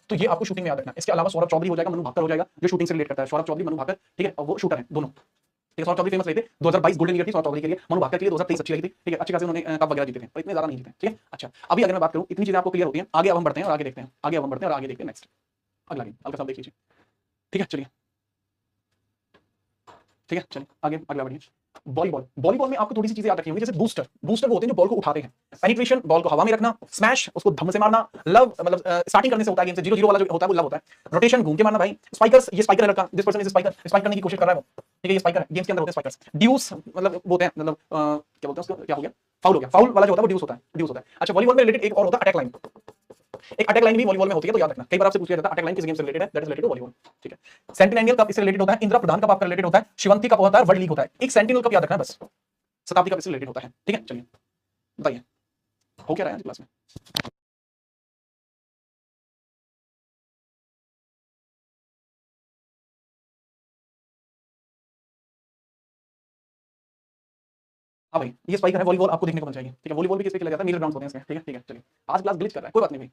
तो ये आपको शूटिंग में याद रखना। इसके अलावा सौरभ चौधरी हो जाएगा, मनु भाकर हो जाएगा, जो शूटिंग से रिलेट करता है। सौरभ चौधरी, मनु भाकर, ठीक है, वो शूटर है दोनों। ठीक है, सौरभ चौधरी फेमस रहे थे, 2022 गोल्डन ईयर थी सौरभ चौधरी के लिए। मनु भाकर के लिए 2023 अच्छी रही थी, ठीक है, अच्छी खासी उन्होंने कप वगैरह जीते थे, पर इतने ज्यादा नहीं जीते, ठीक है। अच्छा, अभी अगर मैं बात करूं, इतनी चीजें आपको क्लियर होती हैं, आगे अब हम बढ़ते हैं और आगे देखते हैं, आगे अब हम बढ़ते हैं और आगे देखते हैं नेक्स्ट अगला गेम। हल्का सा देख लीजिए, ठीक है। चलिए, ठीक है, चलिए आगे अगला बढ़िए। वॉलीबॉल, वॉलीबॉल में आपको थोड़ी सी चीजें याद रखनी होंगी, जैसे बूस्टर, बूस्टर वो होते हैं जो बॉल को उठाते हैं, पेनिट्रेशन बॉल को हवा में रखना, स्मैश उसको धम से मारना, लव मतलब स्टार्टिंग करने से होता है गेम से, 0-0 वाला जो होता है वो लव होता है, रोटेशन घूम के मारना भाई, स्पाइकर्स, ये स्पाइकर है लड़का, this person is spiker, spike करने की कोशिश कर रहा है वो, ठीक है, ये स्पाइकर है, गेम्स के अंदर होते हैं स्पाइकर्स। ड्यूस मतलब होते हैं, मतलब क्या बोलते हैं उसको, क्या हो गया, फाउल हो गया, फाउल वाला जो होता है वो ड्यूस होता है, ड्यूस होता है। अच्छा, वॉलीबॉल में रिलेटेड एक और होता है अटैक लाइन, एक अटैक लाइन भी वॉलीबॉल में होती है, तो याद रखना। कई बार आपसे पूछा जाता है अटैक लाइन किस गेम से रिलेटेड है, that is related to volleyball, ठीक है। सेंटिनेनियल कप इससे रिलेटेड होता है, इंदिरा प्रधान कप आपका रिलेटेड होता है, शिवंती कप होता है, वर्ल्ड लीग होता है। एक सेंटिनल कप याद रखना बस, शताब्दी कप इससे रिलेटेड होता है, ठीक है। चलिए बताइए, हो क्या रहा है क्लास में? हाँ भाई, ये स्पाइकर है, वॉलीबॉल आपको देखने को मिल जाएगी, ठीक है। वॉलीबॉल भी किस पे खेला जाता है, नीरज ग्राउंड होते हैं इसमें, ठीक है, ठीक है। चलिए, आज क्लास ग्लिच कर रहा है, कोई बात नहीं भाई,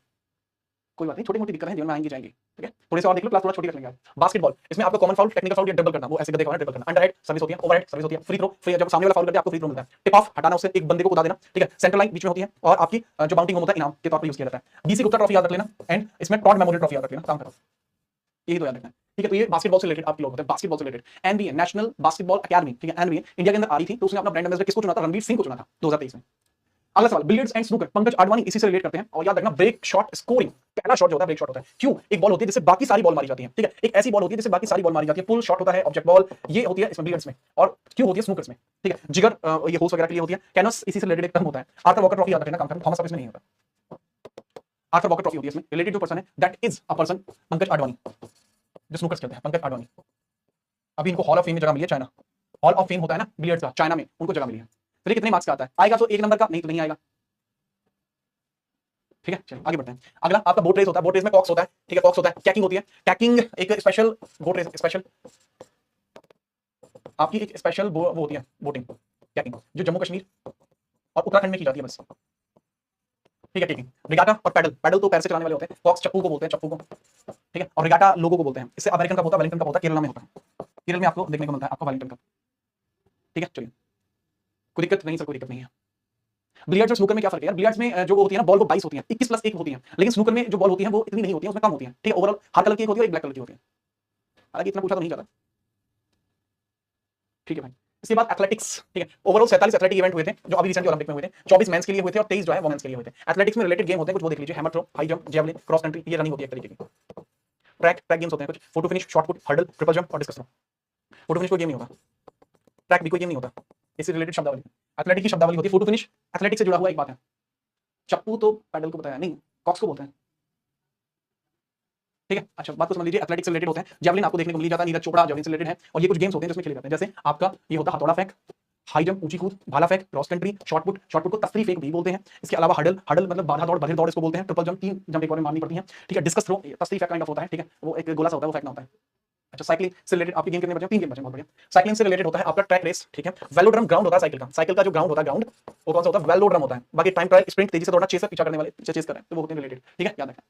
कोई बात नहीं, छोटी मोटी दिक्कत है जीवन में आएंगी जाएंगी, ठीक है। थोड़े से और देख लो, क्लास थोड़ा छोटी रख लेंगे आज। बास्केटबॉल, इसमें आपको कॉमन फाउल, टेक्निकल फाउल या ड्रिबल करना, वो ऐसे गधे का ड्रिबल करना, अंडर हेड सर्विस होती है, ओवर हेड सर्विस होती है, फ्री थ्रो, फ्री जब सामने वाला फाउल करते हैं आपको फ्री थ्रो मिलता है, टिप ऑफ हटाना, उससे एक बंदे को उड़ा देना, ठीक है। सेंटर लाइन बीच में होती है, और आपकी जो बाउंटिंग होता है इनाम के तौर पर यूज किया जाता है। डीसी गुप्ता ट्रॉफी याद रख लेना, एंड इसमें टॉड मेमोरियल ट्रॉफी याद रख लेना, काम करो, यही तो याद रखना है, ठीक है। तो ये बास्केटबॉल से रिलेटेड आपके लोग होते हैं, बास्केटबॉल से related. NBA, national basketball academy, ठीक है, एनबीए इंडिया के अंदर आ रही थी, तो उसने अपना ब्रांड एम्बेसडर किसको चुना था? रणवीर सिंह को चुना था 2023 में। अगला सवाल, billiards and snooker, Pankaj Advani इसी से रिलेट करते हैं, और याद रखना ब्रेक शॉट स्कोरिंग, पहला शॉट जो होता है ब्रेक शॉट होता है। क्यों? एक बॉल होती है जिससे बाकी सारी बॉल मारी जाती है, ठीक है, एक ऐसी बॉल होती है जिससे बाकी सारी बॉल मारी जाती है, पुल शॉट होता है, ऑब्जेक्ट बॉल, ये होती है इसमें बिलियर्ड्स में, और क्यों होती है स्नूकर्स में, ठीक है। जिगर ये होस्ट वगैरह के लिए होती है, कैनस इसी से रिलेटेड एक टर्म होता है। आर्थर वॉकर ट्रॉफी याद रखना, काम करना, थॉमस कप इसमें नहीं होता। आर्थर वॉकर ट्रॉफी होती है इसमें, रिलेटेड जो पर्सन है that is a person Pankaj Advani, जो स्नूकर्स खेलते हैं, पंकज आडवाणी। अभी इनको हॉल ऑफ फेम में जगह मिली है, चाइना हॉल ऑफ फेम होता है ना बिलियर्ड्स का, चाइना में उनको जगह मिली है। चलिए, कितने मार्क्स का आता है? आएगा तो 1 नंबर का, नहीं तो नहीं आएगा, ठीक है। चलिए आगे बढ़ते हैं। अगला आपका बोट रेस होता है, बोट रेस में कॉक्स होता है, ठीक है, कॉक्स होता है, कैकिंग होती है, कैकिंग एक स्पेशल बोट रेस, स्पेशल आपकी एक स्पेशल वो होती है बोटिंग, कैकिंग, जो जम्मू कश्मीर और उत्तराखंड में की जाती है बस, ठीक है। कैकिंग, रिगाटा और पैडल, पैडल तो पैर से चलाने वाले होते हैं, कॉक्स चप्पू को बोलते हैं, चप्पू को, ठीक है, और रिगाटा लोगों को बोलते हैं। इससे अमेरिकन कप होता है, वेलिंगटन कप होता है, केरला में होता है, केरल में आपको देखने को मिलता है आपको वेलिंगटन कप, ठीक है। चलिए, कोई दिक्कत नहीं सर, कोई दिक्कत नहीं है। बिलियर्ड्स और स्नूकर में क्या फर्क है यार? बिलियर्ड्स में जो होती है ना बॉल, वो 22 होती है, 21+1 होती है, लेकिन स्नूकर में जो बॉल होती है वो इतनी नहीं होती है, उसमें कम होती है, ठीक है। ओवरऑल हर कलर की होती है, एक ब्लैक कलर की होती है, हालांकि इतना पूछा तो नहीं जाता, ठीक है भाई। इसके बाद एथलेटिक्स, ठीक है, ओवरऑल 47 एथलेटिक इवेंट हुए थे जो अभी रिसेंटली ओलंपिक में हुए थे, 24 मेंस के लिए हुए थे और 23 जो है वुमेन्स के लिए हुए थे। एथलेटिक्स में रिलेटेड गेम होते हैं कुछ, वो देख लीजिए, hammer throw, high jump, javelin, cross country, ये रनिंग होती है एक तरीके की। ट्रैक, ट्रैक गेम्स होते हैं कुछ, photo finish, shot put, hurdle, triple jump और डिस्कस थ्रो। फोटो फिनिश कोई गेम नहीं होता, ट्रैक भी कोई गेम नहीं होता, इससे रिलेटेड शब्दावली, एथलेटिक की शब्दावली होती है। फोटो फिनिश एथलेटिक से जुड़ा हुआ एक बात है, चप्पू तो पैडल को बताया नहीं, कॉक्स को बोलते हैं, ठीक है। अच्छा, बात को समझ लीजिए, एथलेटिक्स से रिलेटेड होते हैं। जेवलिन आपको देखने को मिल जाता है, नीरज चोपड़ा जेवलिन से रिलेटेड है, और ये कुछ गेम्स होते हैं जिसमें खेले जाते हैं, जैसे आपका ये होता है हथौड़ा फेंक, हाई जंप ऊंची कूद, भाला फेंक, cross country, shot put, shot put को तस्री फेंक भी बोलते हैं। इसके अलावा हडल, हडल मतलब बाधा दौड़, बधिर दौड़ इसको बोलते हैं। ट्रिपल जंप, 3 जंप एक बार में मारनी पड़ती है, ठीक है। डिस्कस थ्रो तस्री फेंक काइंड ऑफ होता है, ठीक है, वो एक गोला सा होता है, वो फेंकना होता है। अच्छा, साइक्लिंग से रिलेटेड आपके गेम कितने बचे? 3 गेम बचे, बहुत बढ़िया। साइक्लिंग से रिलेटेड होता है आपका ट्रैक रेस, ठीक है। वेलोड्रम ग्राउंड होता है साइकिल का, साइकिल का जो ग्राउंड होता है, ग्राउंड वो कौन सा होता है? वेलोड्रम होता है। बाकी टाइम ट्रायल, स्प्रिंट, तेजी से दौड़ना, चेसर पीछा करने वाले पीछे चेस कर रहे हैं, तो वो होते हैं रिलेटेड, ठीक है, याद रखना।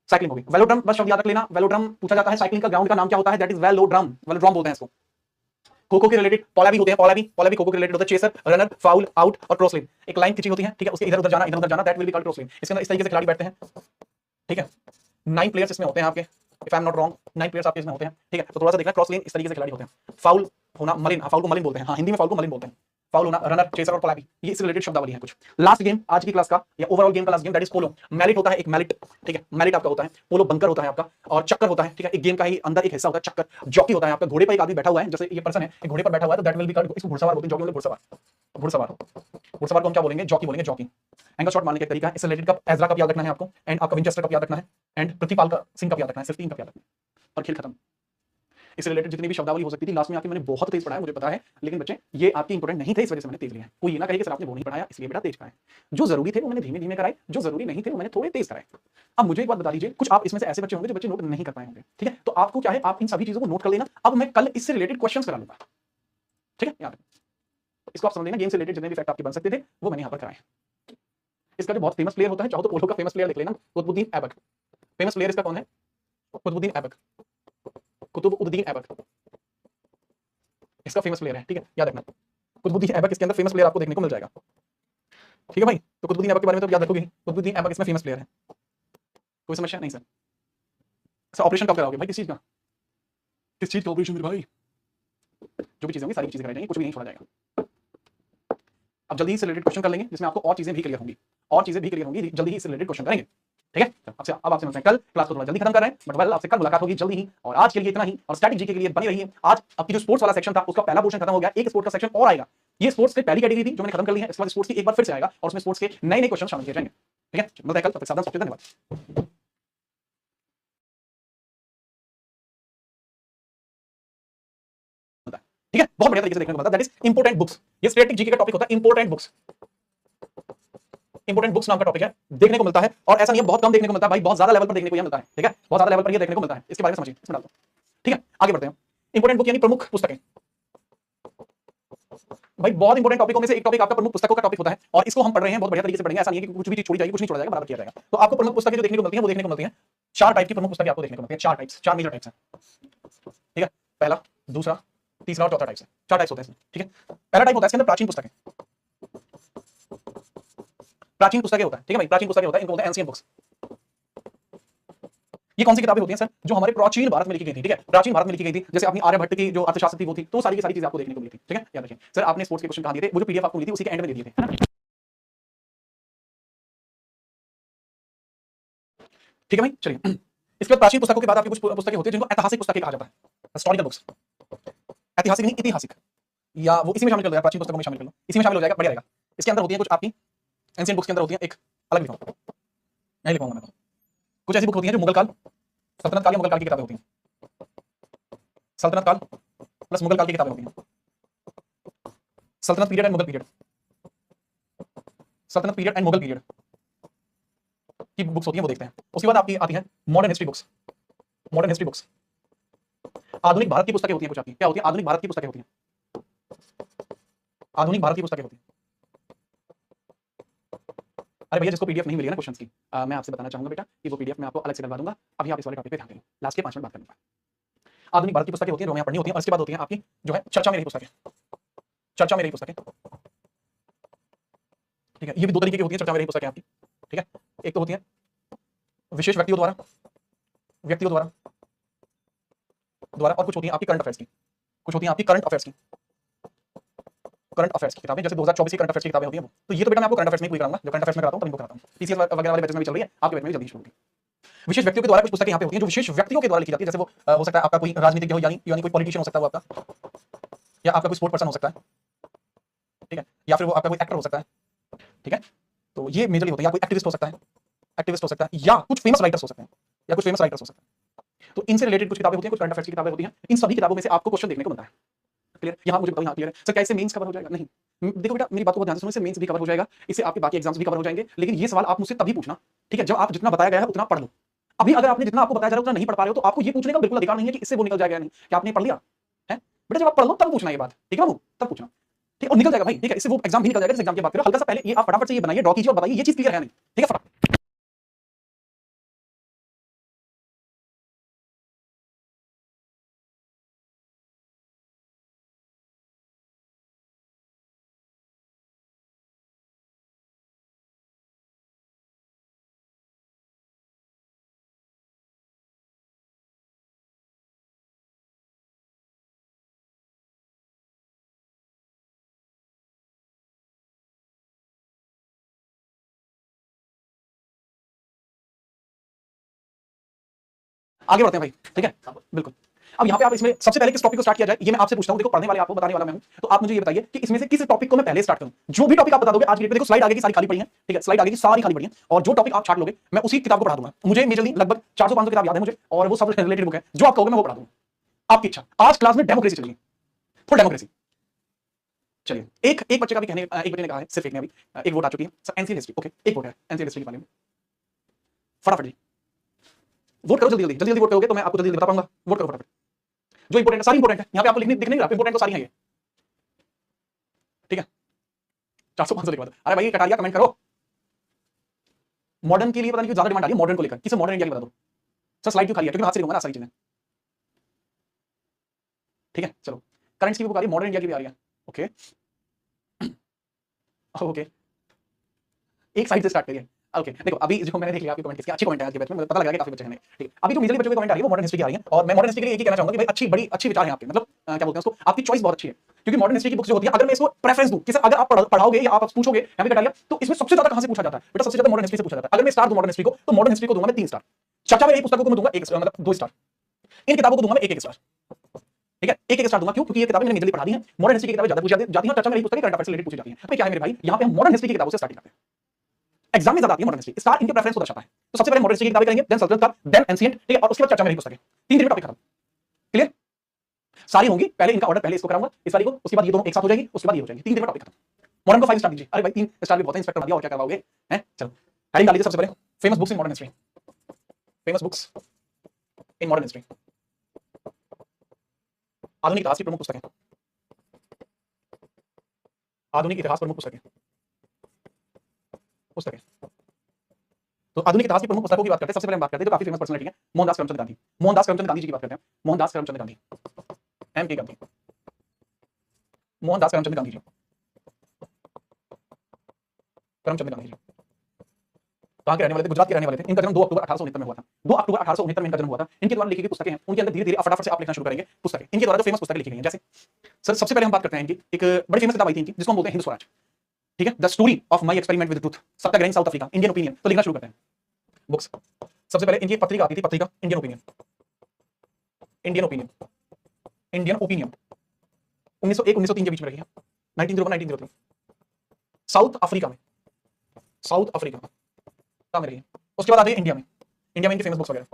साइक्लिंग होगी, वेलोड्रम बस शब्द याद रख लेना, वेलोड्रम पूछा जाता है साइक्लिंग का ग्राउंड का नाम क्या होता है? दैट इज वेलोड्रम, वेलोड्रम बोलते हैं इसको। खो-खो के रिलेटेड पॉला भी होते हैं, पॉला भी खो-खो के रिलेटेड होता है, चेसर, रनर, फाउल, आउट और क्रॉस लेन। एक लाइन खींची होती है, ठीक है, उसके इधर उधर जाना, that will be called cross lane. इसके अंदर इस तरीके से खिलाड़ी बैठते हैं, ठीक है। 9 प्लेयर्स इसमें होते हैं आपके, if I am not wrong, 9 players आपके इसमें होते हैं, ठीक है। तो थोड़ा सा देखना, क्रॉस लेन इस तरीके से खिलाड़ी होते हैं। फाउल होना, मलिन, फाउल को मलिन बोलते हैं, हाँ, हिंदी में फाउल को मलिन बोलते हैं। फाउल होना, रनर, चेसर और कोलैबी, ये इससे रिलेटेड शब्दावली है कुछ। लास्ट गेम आज की क्लास का या ओवरऑल गेम का लास्ट गेम दैट इज पोलो। मैलिट होता है एक मैलिट, ठीक है, मैलिट आपका होता है, पोलो बंकर होता है आपका, और चक्कर होता है, ठीक है, एक गेम का ही अंदर एक हिस्सा होता है चक्कर। जॉकी होता है आपका, घोड़े पर एक आदमी बैठा हुआ है, जैसे ये पर्सन है एक घोड़े पर बैठा हुआ है तो दैट विल बी कॉल्ड, इसको घुड़सवार बोलते हैं, जॉकी मतलब घुड़सवार, घुड़सवार, घुड़सवार को हम क्या बोलेंगे, जॉकी बोलेंगे, जॉकी। एंगल शॉट मारने का तरीका है, इससे रिलेटेड कप एजरा का याद रखना है आपको, एंड आपका विंचेस्टर का याद रखना है, एंड पृथ्वीपाल का सिंह का याद रखना है, सिर्फ 3 का याद रखना है और खेल खत्म। इससे रिलेटेड जितनी भी शब्दावली हो सकती थी लास्ट में आके मैंने बहुत तेज पढ़ाया, मुझे पता है, लेकिन बच्चे ये आपकी इंपॉर्टेंट नहीं थे, इस वजह से मैंने तेज लिया है। कोई ये ना कहे कि सर आपने वो नहीं पढ़ाया इसलिए बेटा तेज कराए। जो जरूरी थे वो मैंने धीमे धीमे कराए, जो जरूरी नहीं थे वो मैंने थोड़े तेज कराए। अब मुझे एक बात बता दीजिए, कुछ आप इसमें से ऐसे बच्चे होंगे जो बच्चे नोट नहीं कर पाए होंगे, ठीक है, तो आपको क्या है, आप इन सभी चीजों को नोट कर लेना। अब मैं कल इससे रिलेटेड क्वेश्चन करा लूंगा, ठीक है, याद इसको आप समझ लेना। गेम से रिलेटेड जितने भी फैक्ट आपके बन सकते थे वो मैंने यहाँ पर कराए। इसका जो बहुत फेमस प्लेयर होता है, चाहो तो पोलो का फेमस प्लेयर देख लेना, कुतुबुद्दीन ऐबक। फेमस प्लेयर इसका कौन है, कुतुबुद्दीन ऐबक, कुतुबुद्दीन ऐबक इसका फेमस प्लेयर है, ठीक है, याद रखना। कुतुबुद्दीन ऐबक इसके अंदर फेमस प्लेयर आपको देखने को मिल जाएगा, ठीक है भाई। तो कुतुबुद्दीन ऐबक के बारे में तो याद रखोगे, कुतुबुद्दीन ऐबक इसमें फेमस प्लेयर है। कोई समस्या नहीं सर? सर ऑपरेशन कब कराओगे भाई, किस चीज का, किस चीज का ऑपरेशन मेरे भाई? जो भी चीजें होंगी सारी चीजें कराई जाएंगी, कुछ भी नहीं छोड़ा जाएगा। अब जल्दी ही से रिलेटेड क्वेश्चन कर लेंगे जिसमें आपको और चीजें भी क्लियर होंगी, और चीजें भी क्लियर होंगी, जल्दी ही इससे रिलेटेड क्वेश्चन करेंगे, ठीक है। अब आपसे मिलते हैं कल, क्लास को थोड़ा जल्दी खत्म कर रहे हैं, बट वेल आपसे कल मुलाकात होगी जल्दी ही। और आज के लिए इतना ही, और स्टैटिक जीके के लिए बनी रहिए। आज आपकी जो स्पोर्ट्स वाला सेक्शन था उसका पहला पोर्शन खत्म हो गया, एक स्पोर्ट्स का सेक्शन और आएगा। ये स्पोर्ट्स की पहली कैटेगरी थी जो मैंने खत्म कर ली है, इसके बाद स्पोर्ट्स की एक बार फिर से आएगा और उसमें स्पोर्ट्स के नए नए क्वेश्चन शामिल किए जाएंगे, ठीक है। मिलते हैं कल, तब तक सावधान, धन्यवाद। ठीक है, बहुत बढ़िया तरीके से देखने को मिलता है, दैट इज इंपोर्टेंट बुक्स। ये स्टैटिक जीके का टॉपिक होता है इंपोर्टेंट बुक्स, इंपोर्टेंट बुक्स नाम का टॉपिक है, देखने को मिलता है। और ऐसा नहीं है बहुत कम देखने को मिलता है भाई, बहुत ज्यादा लेवल पर देखने को यह मिलता है, ठीक है, बहुत ज्यादा लेवल पर यह देखने को मिलता है। इसके बारे में समझिए, इसमें डाल दो, ठीक है। आगे बढ़ते हैं। इंपोर्टेंट बुक यानी प्रमुख पुस्तकें। भाई बहुत इंपोर्टेंट टॉपिकों में से एक टॉपिक आपका प्रमुख पुस्तकों का टॉपिक होता है, और इसको हम पढ़ रहे हैं, बहुत बढ़िया तरीके से पढ़ेंगे। ऐसा नहीं है कि कुछ भी चीज छोड़ी जाएगी, कुछ नहीं छोड़ा जाएगा, बराबर किया जाएगा। तो आपको प्रमुख पुस्तकें जो देखने को मिलती है वो देखने को मिलती है, 4 टाइप की प्रमुख पुस्तकें आपको देखने को मिलती है, 4 टाइप्स, 4 मेजर टाइप्स हैं, ठीक है। पहला, दूसरा, तीसरा और चौथा टाइप्स है, 4 टाइप्स होते हैं इसमें, ठीक है। पहला टाइप होता है इसके अंदर प्राचीन पुस्तकें, प्राचीन पुस्तकें होता है, ठीक है भाई, प्राचीन पुस्तकें होता है, इनको बोलते हैं एंशिएंट बुक्स। ये कौन सी किताबें होती हैं सर, जो हमारे प्राचीन भारत में लिखी गई थी, ठीक है, प्राचीन भारत में लिखी गई थी। जैसे अपनी आर्यभट्ट की जो अर्थशास्त्र थी वो थी, तो सारी की सारी चीजें आपको देखने को मिली थी, ठीक है, याद रखिए। सर आपने स्पोर्ट्स के क्वेश्चन कहां दिए थे, वो जो पीडीएफ आपको मिली थी उसी के एंड में दे दिए थे, है ना? ठीक है भाई, चलिए। इसके बाद प्राचीन पुस्तकों के बाद आपकी कुछ पुस्तकें होती है जिनको ऐतिहासिक पुस्तकें कहा जाता है, हिस्टोरिकल बुक्स। ऐतिहासिक नहीं, ऐतिहासिक, या वो इसी में शामिल कर लो, प्राचीन पुस्तकों में शामिल कर लो, इसी में शामिल हो जाएगा, बढ़िया रहेगा। इसके अंदर होती है कुछ आपकी एंशिएंट बुक्स के अंदर होती है, एक अलग लिखा नहीं लिखूंगा मैं, कुछ ऐसी बुक होती है जो मुगल काल, सल्तनत काल या मुगल काल की किताबें होती हैं, सल्तनत काल प्लस मुगल काल की किताबें होती हैं, सल्तनत पीरियड एंड मुगल पीरियड, सल्तनत पीरियड एंड मुगल पीरियड की बुक्स होती हैं, वो देखते हैं। उसके बाद आपकी आती है modern history books, modern history books, आधुनिक भारत की पुस्तकें होती हैं। कुछ आपकी क्या होती है, आधुनिक भारत की पुस्तकें होती हैं, आधुनिक भारत की पुस्तकें होती हैं। अरे भैया जिसको पीडीएफ नहीं मिली है ना क्वेश्चंस की, मैं आपसे बताना चाहूंगा बेटा कि वो पीडीएफ मैं आपको अलग से डलवा दूंगा। अभी आप इस वाले टॉपिक पे ध्यान दें, लास्ट के 5 मिनट बात करूंगा। आधुनिक भारत की पुस्तकें होती हैं जो हमें पढ़नी होती हैं, और इसके बाद होती हैं आपकी जो है चर्चा में रही पुस्तकें, चर्चा में रही पुस्तकें, ठीक है। ये भी 2 तरीके की होती है चर्चा में रही पुस्तकें आपकी, ठीक है। एक तो होती है विशेष व्यक्तियों द्वारा, व्यक्तियों द्वारा द्वारा और कुछ होती है आपकी करंट अफेयर्स की, कुछ होती है आपकी करंट अफेयर्स की, करंट अफेयर्स की किताबें, जैसे 2024 की करंट अफेयर्स की किताबें होती हैं वो। तो ये तो बेटा मैं आपको करंट अफेयर्स में पूरी कराऊंगा, जो करंट अफेयर्स में कराता हूं तब इनको कराता हूं। पीसीएस वगैरह वाले बैचेस में भी चल रही है, आपके बैच में भी जल्दी शुरू होगी। विशेष व्यक्तियों के द्वारा कुछ पुस्तकें यहाँ पे होती हैं जो विशेष व्यक्तियों के द्वारा लिखी जाती है, जैसे वो हो सकता है आपका कोई राजनीतिज्ञ हो, यानी कोई पॉलिटिशियन हो सकता है वो आपका, या आपका कोई स्पोर्ट पर्सन हो सकता है, ठीक है, या फिर वो आपका कोई एक्टर हो सकता है, ठीक है। तो ये मेजरली होता है, या कोई एक्टिविस्ट हो सकता है, एक्टिविस्ट हो सकता है, या कुछ फेमस राइटर्स हो सकते हैं, या कुछ फेमस राइटर्स हो सकते हैं। तो इनसे रिलेटेड कुछ किताबें होती हैं, कुछ करंट अफेयर्स की किताबें होती हैं। इन सभी किताबों में से आपको क्वेश्चन देखने को मिलता है, क्लियर? यहाँ मुझे बताओ, यहाँ क्लियर है सर? क्या इससे मेंस कवर हो जाएगा? नहीं, देखो बेटा मेरी बात को ध्यान से सुनो, इससे मेंस भी कवर हो जाएगा, इससे आपके बाकी एग्जाम्स भी कवर हो जाएंगे, लेकिन ये सवाल आप मुझसे तभी पूछना, ठीक है, जब आप जितना बताया गया है उतना पढ़ लो। अभी अगर आपने जितना आपको बताया जा रहा है उतना नहीं पढ़ पा रहे हो, तो आपको ये पूछने का बिल्कुल अधिकार नहीं है कि इससे वो निकल जाएगा नहीं, क्या आपने पढ़ लिया है बेटा? जब आप पढ़ लो तब पूछना ये बात, ठीक है बाबू, तब पूछना, ठीक, और निकल जाएगा भाई, ठीक है। इससे वो एग्जाम भी निकल जाएगा। इस एग्जाम की बात करो, हल्का सा पहले ये आप फटाफट से ये बनाइए, ड्रॉ कीजिए और बताइए ये चीज क्लियर है नहीं, ठीक है। आगे बढ़ते हैं भाई, ठीक है, बिल्कुल। अब यहाँ पे आप इसमें सबसे पहले किस टॉपिक को स्टार्ट किया जाए ये मैं आपसे पूछता हूँ। देखो पढ़ने वाले आपको, बताने वाला मैं हूँ, तो आप मुझे ये बताइए कि इसमें से किस टॉपिक को मैं पहले स्टार्ट करूँ। जो भी टॉपिक आप बता दोगे आज की डेट में, देखो स्लाइड आगे की सारी खाली पड़ी है, ठीक है, स्लाइड आगे की सारी खाली पड़ी है, और जो टॉपिक आप छाट लोगे मैं उसी किताब को पढ़ा दूंगा। मुझे मेजरली लगभग 400-500 किताब याद है मुझे, और वो सब रिलेटेड बुक है, जो आप कहोगे मैं वो पढ़ा दूंगा। आपकी इच्छा। आज क्लास में डेमोक्रेसी चलेगी, फुल डेमोक्रेसी। चलिए, एक एक बच्चे का भी कहने, एक बच्चे ने कहा है, सिर्फ एक ने, अभी एक वोट आ चुकी है सर, एनसीएल हिस्ट्री। ओके, एक वोट है एनसीएल हिस्ट्री के बारे में, फटाफट जी वोट करो, जल्दी जल्दी जल्दी जल्दी वोट करोगे तो मैं आपको जल्दी बता पाऊंगा। वोट करो फटाफट, जो इंपोर्टेंट है, सारी इंपोर्टेंट है, यहाँ पे आपको लिखने दिख नहीं रहा, इंपोर्टेंट तो सारी है ये, ठीक है। 400-500 लिखवा दो। अरे भाई कटारिया कमेंट करो। मॉडर्न के लिए पता नहीं क्यों ज्यादा डिमांड आ रही है, मॉडर्न को लेकर, किसे मॉडर्न इंडिया की बता दो सर। स्लाइड क्यों खाली है, क्योंकि मैं हाथ से लिखूंगा ना सारी चीजें, ठीक है। चलो, करंट्स की बुक आ रही है, मॉडर्न इंडिया की भी आ रही है। ओके ओके, एक साइड से स्टार्ट करिए। ओके देखो, अभी जो मैंने देख लिया आपके कमेंट, किसके अच्छी कमेंट है आज के बैच में, मुझे पता लगा कि काफी बच्चे हैं, ठीक है। अभी जो मेजरली बच्चों की कमेंट आ रही है वो मॉडर्न हिस्ट्री की आ रही है, और मैं मॉडर्न हिस्ट्री के लिए एक ही कहना चाहूंगा कि भाई अच्छी, बड़ी अच्छी विचार है आपके, मतलब क्या बोलते हैं उसको, आपकी चॉइस बहुत अच्छी है। क्योंकि मॉडर्न हिस्ट्री की बुक्स जो होती है, अगर मैं इसको प्रेफरेंस दूं कि सर अगर आप पढ़ाओगे या आप पूछोगे यहाँ पे कटारिया, तो इसमें सबसे ज्यादा कहां से पूछा जाता है बेटा, सबसे ज्यादा मॉडर्न हिस्ट्री से पूछा जाता है। अगर मैं स्टार दूं मॉडर्न हिस्ट्री को, तो मॉडर्न हिस्ट्री को दूंगा मैं 3 स्टार। चर्चा में पुस्तकों को मैं दूंगा एक, मतलब 2 स्टार। इन किताबों को दूंगा मैं एक स्टार, ठीक है, एक स्टार दूंगा। क्यों? क्योंकि ये किताबें मैंने मेजरली पढ़ा दी है, मॉडर्न हिस्ट्री की किताबें ज्यादा पूछी जाती हैं, चर्चा में पुस्तकें करंट अफेयर्स से रिलेटेड पूछी जाती हैं। तो क्या है मेरे भाई, यहाँ पे हम मॉडर्न हिस्ट्री की किताबों से स्टार्ट करते हैं। एग्जाम में ज्यादा आती है मॉडर्न हिस्ट्री, स्टार इनके प्रेफरेंस को दर्शाता है। तो सबसे पहले मॉडर्न हिस्ट्री की किताबें करेंगे, देन सल्तनत का, देन एंशिएंट, ठीक है, और उसके बाद चर्चा में रही पुस्तकें। 3 दिन में टॉपिक खत्म, क्लियर। सारी होंगी, पहले इनका ऑर्डर, पहले इसको कराऊंगा इस वाली को, उसके बाद ये दोनों एक साथ हो जाएगी, उसके बाद ये हो जाएगी, 3 दिन में टॉपिक खत्म। मॉडर्न को 5 स्टार दीजिए। अरे भाई 3 स्टार भी बहुत है, इंस्पेक्टर बना दिया, और क्या करवाओगे हैं। चलो हेडिंग डाल दीजिए सबसे पहले, famous books in modern history, famous books in modern history, आधुनिक इतिहास की प्रमुख पुस्तकें, आधुनिक इतिहास प्रमुख पुस्तकें, पुस्तकें। तो आधुनिक इतिहास की प्रमुख पुस्तकों की बात करते हैं, सबसे पहले हम बात करते हैं, तो काफी फेमस पर्सनालिटी है मोहनदास करमचंद गांधी। मोहनदास करमचंद गांधी जी की बात करते हैं, मोहनदास करमचंद गांधी, एम के गांधी, मोहनदास करमचंद गांधी जी, करमचंद गांधी जी कहाँ के रहने वाले थे, गुजरात के रहने वाले थे। इनका जन्म 2 अक्टूबर 1869 में हुआ था, 2 अक्टूबर 1869 में इनका जन्म हुआ था। इनके द्वारा लिखी गई पुस्तकें हैं, उनके अंदर धीरे धीरे फटाफट से आप लिखना शुरू करेंगे पुस्तकें। इनके द्वारा जो फेमस पुस्तकें लिखी गई हैं, जैसे सर सबसे पहले हम बात करते हैं इनकी, एक बड़ी फेमस किताब आई थी इनकी, जिसको हम बोलते हैं हिंद स्वराज, ठीक है, the story of my experiment with truth, Satyagraha in South Africa, Indian opinion. तो लिखना शुरू करते हैं बुक्स। सबसे पहले इनकी पत्रिका आती थी, पत्रिका Indian opinion, Indian opinion, Indian opinion 1901-1903 के बीच में रही है, 1901-1903 साउथ अफ्रीका में, साउथ अफ्रीका में रही है। उसके बाद आती है इंडिया में, इंडिया में इनकी फेमस बुक्स वगैरह,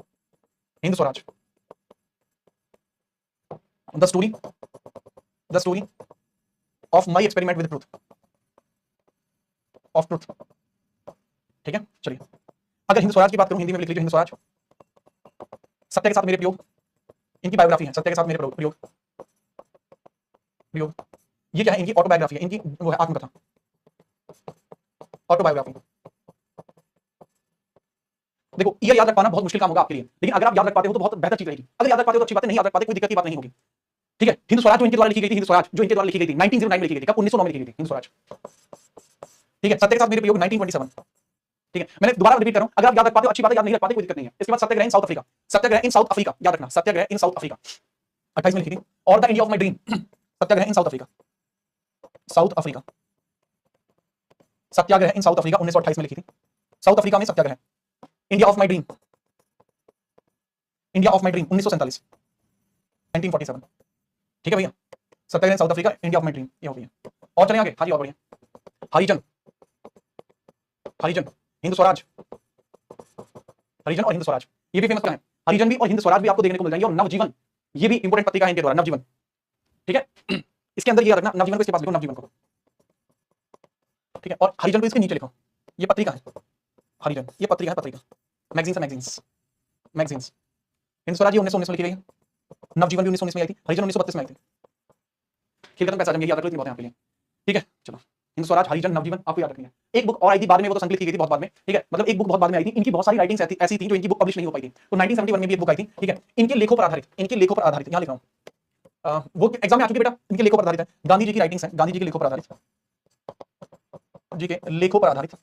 Hind Swaraj, the story of my experiment with truth, of truth, ठीक है। चलिए, अगर हिंद स्वराज की बात करूं, हिंदी में लिख लीजिए हिंद स्वराज, सत्य के साथ मेरे प्रयोग, इनकी बायोग्राफी है, सत्य के साथ मेरे प्रयोग, प्रयोग। ये क्या है, इनकी ऑटोबायोग्राफी है, इनकी वो है आत्मकथा, ऑटोबायोग्राफी। देखो ये याद रख पाना बहुत मुश्किल काम होगा आपके लिए, लेकिन अगर आप याद रख पाते हो तो बहुत बेहतर चीज रहेगी। अगर याद रख पाते हो तो अच्छी बात है, नहीं याद रख पाते कोई दिक्कत की बात नहीं होगी, ठीक है। हिंद स्वराज जो इनके द्वारा लिखी गई थी, हिंद स्वराज जो इनके द्वारा लिखी गई थी 1909 में लिखी गई थी, कब 1909 में लिखी गई थी हिंद स्वराज, ठीक है। सत्य के साथ मेरे प्रयोग 1927, ठीक है। मैंने दोबारा रिपीट कर रहा हूं, अगर आप याद रख पाते हो अच्छी बात है, याद नहीं रख पाते कोई दिक्कत नहीं है। इसके बाद सत्याग्रह in South Africa, Satyagraha in South Africa याद रखना, सत्याग्रह इन साउथ अफ्रीका 28 में लिखी थी। और the India of my dream, Satyagraha in South Africa, South Africa, Satyagraha in South Africa 1928 में लिखी थी, साउथ अफ्रीका में Satyagraha. India of my dream, India of my dream 1947, 1947, ठीक है भैया। Satyagraha in South Africa, India of my dream, ये हो गया। और चलें आगे, हाँ जी और बढ़िया, हरिजन, हरिजन, हिंद स्वराज, हरिजन और हिंद स्वराज ये भी फेमस है। हरिजन भी और हिंद स्वराज भी आपको देखने को मिल जाएंगे। और नवजीवन ये भी इंपोर्टेंट पत्रिका है इनके द्वारा, नवजीवन, ठीक है। इसके अंदर ये रखना, नवजीवन को इसके पास लिखो, नवजीवन को, ठीक है। और हरिजन को इसके नीचे लिखो, ये पत्रिका है, हरिजन ये पत्रिका है, पत्रिका, मैगजीन्स है, मैगजीन्स, मैगजीन्स। हिंद स्वराज ये 1919 में लिखी गई है, नवजीवन भी 1919 में आई थी, हरिजन 1932 में आई थी। खेल खत्म, पैसा जम, ये याद रखो, इतनी बहुत है आपके लिए, ठीक है। चलो, हिंद स्वराज, हरिजन, नवजीवन आपको याद रखनी है। एक बुक और आई थी बाद में, वो तो संकलित की गई थी बहुत बाद में, ठीक है। मतलब एक बुक बहुत बाद में आई थी, इनकी बहुत सारी राइटिंग्स ऐसी थी जो इनकी बुक पब्लिश नहीं हो पाई थी। तो 1971 में भी एक बुक आई थी, ठीक है, इनके लेखों पर आधारित, इनके लेखों पर आधारित, यहाँ लिख रहा हूँ, वो एग्जाम में आ चुकी बेटा, इनके लेखों पर आधारित है, गांधी जी की राइटिंग्स है, गांधी जी के लेखों पर आधारित, जी के लेखों पर आधारित,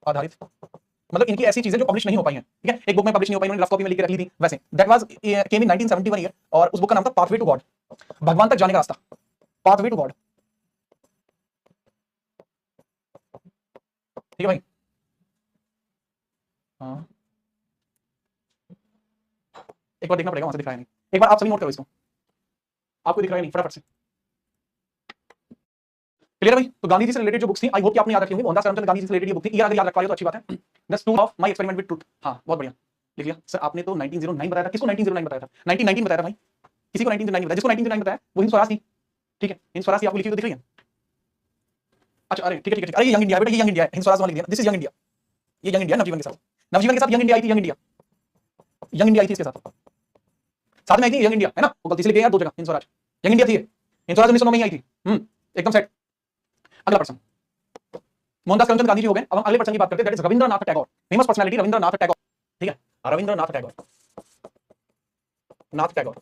आधारित मतलब इनकी ऐसी चीजें जो पब्लिश नहीं हो पाई हैं, ठीक है। एक बुक में पब्लिश नहीं हो पाई, उन्होंने रफ कॉपी में लिख के रख ली थी, वैसे that was came in 1971 year. और उस बुक का नाम था पाथवे टू गॉड, भगवान तक जाने का रास्ता, पाथवे टू गॉड, ठीक है भाई। हाँ एक बार देखना पड़ेगा, वहां से दिख रहा है नहीं। एक बार आप सभी नोट करो इसको, आपको दिख रहा है नहीं, फटाफट से। क्लियर है भाई? तो गांधी जी से रिलेटेड जो बुक्स थी, आई होप कि आपने याद रखी होंगी। मोहनदास करमचंद गांधी जी से रिलेटेड ये बुक थी, ये अगर याद रख पाए तो अच्छी बात है। The stood of my experiment with truth. हाँ बहुत बढ़िया लिख लिया सर। आपने तो 1909 बताया था, किसको 1909 बताया था? 1919 बताया था भाई, किसी को 1909 बताया? जिसको 1909 बताया वो हिंद स्वराज थी, ठीक है। हिंद स्वराज की आपको लिखी हुई तो दिख रही है? अच्छा अरे ठीक है ठीक है, अरे ये यंग इंडिया बेटा, ये यंग इंडिया है, हिंद स्वराज वाली लिख दिया, दिस इज यंग इंडिया। ये यंग इंडिया नवजीवन के साथ, नवजीवन के साथ यंग इंडिया आई थी, young India, young India I थी इसके साथ, साथ में आई थी यंग इंडिया, है ना? वो गलती से लिख दिया यार दो जगह, हिंद स्वराज यंग इंडिया थी, हिंद स्वराज 1909 में ही आई थी। एकदम सेट। अगला पर्सन मोहनदास करमचंद गांधी जी हो गए। अब हम अगले पर्सन की बात करते हैं, that is Rabindranath Tagore, famous personality Rabindranath Tagore, ठीक है। रविंद्रनाथ टैगोर, नाथ टैगोर।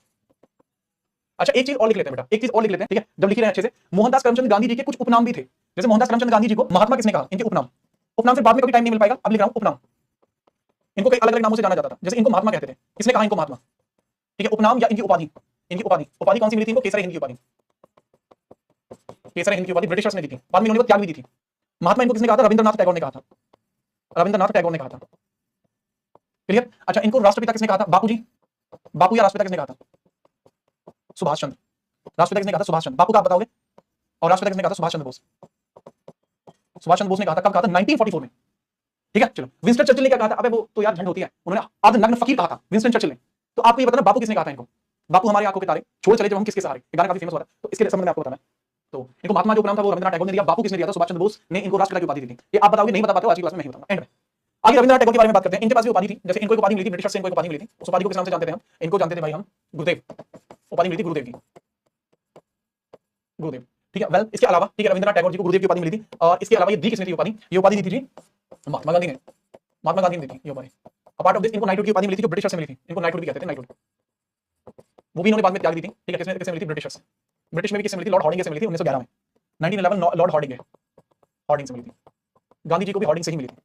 अच्छा एक चीज और लिख लेते हैं बेटा, एक चीज और लिख लेते हैं, ठीक है। जब लिख रहे हैं अच्छे से, मोहनदास करमचंद गांधी जी के कुछ उपनाम भी थे। जैसे मोहनदास करमचंद गांधी जी को महात्मा किसने कहा? इनके उपनाम, उपनाम से बाद में कभी टाइम नहीं मिल पाएगा, अब लिख रहा हूं उपनाम। इनको कई अलग अलग नामों से जाना जाता था, जैसे इनको महात्मा कहते थे, किसने कहा इनको महात्मा? ठीक है, उपनाम या इनकी उपाधि, इनकी उपाधि, उपाधि कौन सी मिली थी इनको? केसर हिंद की उपाधि, केसर हिंद की उपाधि ब्रिटिशर्स ने दी थी, बाद में इन्होंने त्याग भी दी थी। महात्मा इनको किसने कहा था? रविंद्रनाथ टैगोर ने कहा था, रविंद्रनाथ टैगोर ने कहा था। क्लियर? अच्छा इनको राष्ट्रपिता किसने कहा था? बापू जी, बापू या राष्ट्रपिता किसने कहा था? सुभाष चंद्र, राष्ट्रपिता किसने कहा था? सुभाष चंद्र। बापू का आप बताओगे? और राष्ट्रपिता किसने कहा था? सुभाष चंद्र बोस, सुभाष चंद्र बोस ने कहा था। कब कहा था? 1944 में, ठीक है। चलो विंस्टन चर्चिल ने क्या कहा था? अबे वो तो यार झंड होती है, उन्होंने अर्ध नग्न फकीर कहा था विंस्टन चर्चिल ने। तो आपको ये बताना बापू किसने कहा था इनको? बापू हमारी आंखों के तारे, छोड़ चले जब हम किसके सहारे, गाना काफी फेमस हो रहा है, तो इसके संबंध में आपको बताना है। तो इनको महात्मा जो उपनाम था वो रविंद्रनाथ टैगोर ने दिया, बापू किसने दिया था? सुभाष चंद्र बोस ने इनको राष्ट्रपिता की उपाधि दी थी। ये आप बताओगे? नहीं बता पाते हो, आज की क्लास में नहीं बताऊंगा, एंड में। आगे रविंद्रनाथ टैगोर के बारे में बात करते हैं। इनके पास भी उपाधि थी, जैसे इनको एक उपाधि मिली थी ब्रिटिशर्स से, इनको एक उपाधि मिली थी। उस उपाधि को किस नाम से जानते थे हम? इनको जानते थे भाई हम गुरुदेव, उपाधि मिली थी गुरुदेव की, गुरुदेव, ठीक है। वेल इसके अलावा, ठीक है, रविंद्रनाथ टैगोर जी को गुरुदेव की उपाधि मिली थी। और इसके अलावा ये दी किसने थी उपाधि? ये उपाधि दी थी जी महात्मा गांधी ने, महात्मा गांधी ने दी थी ये उपाधि। अपार्ट ऑफ दिस इनको नाइटहुड की उपाधि मिली थी, जो ब्रिटिशर्स से मिली थी, इनको नाइटहुड भी कहते थे, नाइटहुड। वो भी इन्होंने बाद में त्याग दी थी, ठीक है। किसने किससे मिली थी? ब्रिटिशर्स से। ब्रिटिश में भी किससे मिली थी? लॉर्ड हॉर्डिंग से मिली थी 1911 में, 1911 लॉर्ड हॉर्डिंग है, हॉर्डिंग से मिली थी। गांधी जी को भी हॉर्डिंग से ही मिली थी,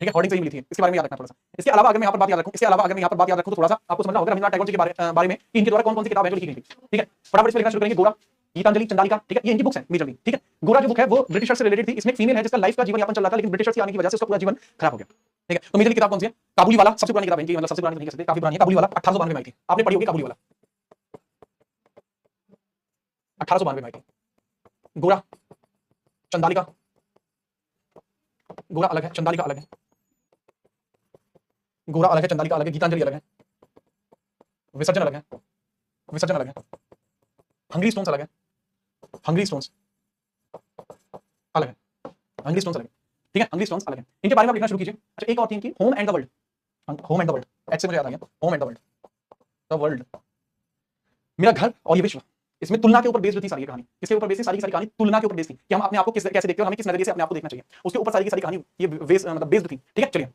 ठीक है, हॉर्डिंग से ही मिली थी। इसके बारे में याद रखना थोड़ा सा। इसके अलावा अगर मैं यहाँ पर बात याद रखूं, इसके अलावा अगर मैं यहाँ पर बात याद रखूं तो थोड़ा सा आपको समझना होगा रविंद्रनाथ टैगोर जी के बारे में कि इनके द्वारा कौन कौन सी किताब है जो लिखी गई थी, ठीक है। फटाफट इसमें लिखना शुरू करेंगे। गोरा, गीतांजलि, चंडालिका, ठीक है, ये इनकी बुक्स हैं मेजरली, ठीक है। गोरा जो बुक है वो ब्रिटिशर्स से रिलेटेड थी। इसमें फीमेल है जिसका लाइफ का जीवन यापन चल रहा था, लेकिन ब्रिटिशर्स के आने की वजह से उसका पूरा जीवन खराब हो गया, ठीक है। तो मेजरली किताब कौन सी है? काबुली वाला, सबसे पुरानी किताब है इनकी, मतलब सबसे पुरानी नहीं कह सकते, काफी पुरानी है। काबुली वाला 1892 में आई थी, आपने पढ़ी होगी काबुली वाला, 1892 में आई थी। गोरा, चंडालिका, गोरा अलग है, चंडालिका अलग है, गोरा अलग है, चंडालिका अलग है, गीतांजलि अलग है, विसर्जन अलग है, विसर्जन अलग है, हंगरी स्टोन्स अलग है, हंगरी स्टोन्स अलग है, हंगरी स्टोन्स अलग है, ठीक है, हंगरी स्टोन्स अलग है। इनके बारे में आप लिखना शुरू कीजिए। अच्छा एक और थी इनकी, home and the world, home and the world, ऐसे मुझे याद आ गया, home and the world, the world, मेरा घर और ये विश्व। इसमें तुलना के ऊपर बेस्ड थी सारी कहानी, इसके ऊपर बेस्ड सारी की सारी कहानी तुलना के ऊपर बेस्ड थी कि हम अपने आप को कैसे देखते हो, हमें किस नजरिए से अपने आप को देखना चाहिए, उसके ऊपर सारी की सारी कहानी ये मतलब बेस्ड थी, ठीक है। चलिए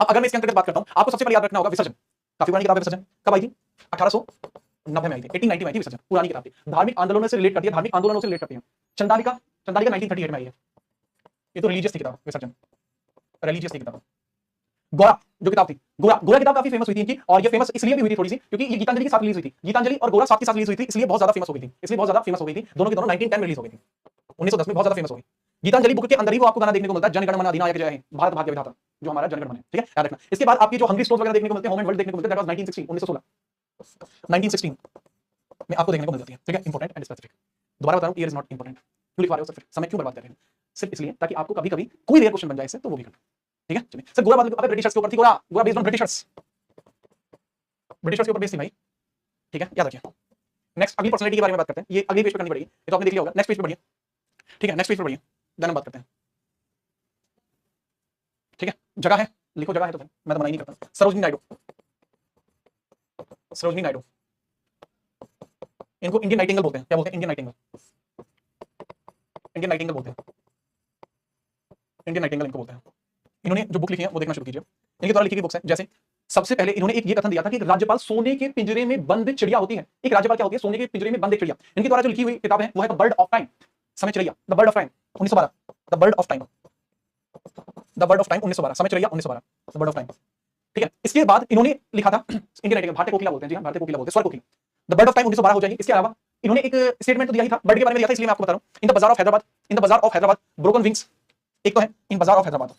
अब अगर मैं इसके अंतर्गत बात करता हूं, आपको सबसे पहले याद रखना होगा विसर्जन, काफी पुरानी किताब है विसर्जन। कब आई थी? 1890 में आई थी, 1890 में आई थी विसर्जन, पुरानी किताब थी, धार्मिक आंदोलनों से रिलेट करती है, धार्मिक आंदोलनों से रिलेट करती है। चंडालिका, चंडालिका 1938 में आई है, ये तो रिलीजियस थी किताब विसर्जन, रिलीजियस थी किताब। गोरा जो किताब थी, गोरा, गोरा किताब काफी फेमस हुई थी इनकी, और ये फेमस इसलिए भी हुई थी थोड़ी सी क्योंकि ये गीतांजलि के साथ रिलीज हुई थी, गीतांजलि और गोरा साथ के साथ रिलीज हुई थी, इसलिए बहुत ज्यादा फेमस हो गई थी, इसलिए बहुत ज्यादा फेमस हो गई थी। दोनों की दोनों 1910 में रिलीज हो गई थी, 1910 में बहुत ज्यादा फेमस हो गई। गीतांजलि बुक के अंदर ही वो आपको गाना देखने को मिलता है, जन गण मन अधिनायक जय हे, भारत भाग्य विधाता, जो हमारा जनगण मन है, ठीक है, याद रखना। इसके बाद आपकी जो हंगरी स्टोन्स वगैरह देखने को मिलते हैं, होम एंड वर्ल्ड देखने को मिलते हैं, दैट वाज 1916 1916 में आपको देखने को मिल जाती है, ठीक है। इंपॉर्टेंट एंड स्पेसिफिक, दोबारा बता रहा हूं, ईयर इज नॉट इंपॉर्टेंट। क्यों लिखवा रहे हो सर? फिर समय क्यों बर्बाद कर रहे हैं? सिर्फ इसलिए ताकि आपको कभी कभी कोई रेयर क्वेश्चन बन जाए इससे, तो वो भी करना, ठीक है। चलिए सर, गोरा बात अबे ब्रिटिशर्स के ऊपर थी, गोरा, गोरा बेस्ड ऑन ब्रिटिशर्स, ब्रिटिशर्स के ऊपर बेस्ड थी भाई, ठीक है, याद रखिए। नेक्स्ट अगली पर्सनालिटी के बारे में बात करते हैं, ये अगली पेज पे करनी पड़ेगी, ये तो आपने देख लिया होगा। नेक्स्ट पेज पे बढ़िए, ठीक है, नेक्स्ट पेज पे बढ़िए, देन हम बात करते हैं, ठीक है। जगह है, लिखो जगह है तो फिर मैं तो मना ही नहीं करता। सरोजनी नायडू, सरोजनी नायडू, इनको इंडियन नाइटिंगेल बोलते हैं, क्या बोलते हैं? इंडियन नाइटिंगेल, इंडियन नाइटिंगेल बोलते हैं, इंडियन नाइटिंगेल इनको बोलते हैं। इन्होंने जो बुक लिखी है वो देखना शुरू कीजिए, इनके द्वारा लिखी गई बुक्स हैं। जैसे सबसे पहले इन्होंने एक ये कथन दिया था कि राज्यपाल सोने के पिंजरे में बंद चिड़िया होती है। एक राज्यपाल क्या होती है? सोने के पिंजरे में बंद एक चिड़िया। इनके द्वारा जो लिखी हुई किताब है वो है द बर्ड ऑफ टाइम, समय चिड़िया, the bird of time 1912, the bird of time, the bird of time 1912, समय चिड़िया 1912, द बर्ड ऑफ टाइम, ठीक है। इसके बाद इन्होंने लिखा था इंडियन नाइटिंगेल, भारतीय कोकिला बोलते हैं, जी हाँ, भारतीय कोकिला बोलते हैं, स्वर कोकिला, द बर्ड ऑफ टाइम 1912 हो जाएगी। इसके अलावा इन्होंने एक स्टेटमेंट तो दिया ही था, बर्ड के बारे में दिया था, इसलिए मैं आपको बता रहा हूं। इन द बाजार ऑफ हैदराबाद, इन द बाजार ऑफ हैदराबाद, ब्रोकन विंग्स, एक तो है इन बाजार ऑफ हैदराबाद,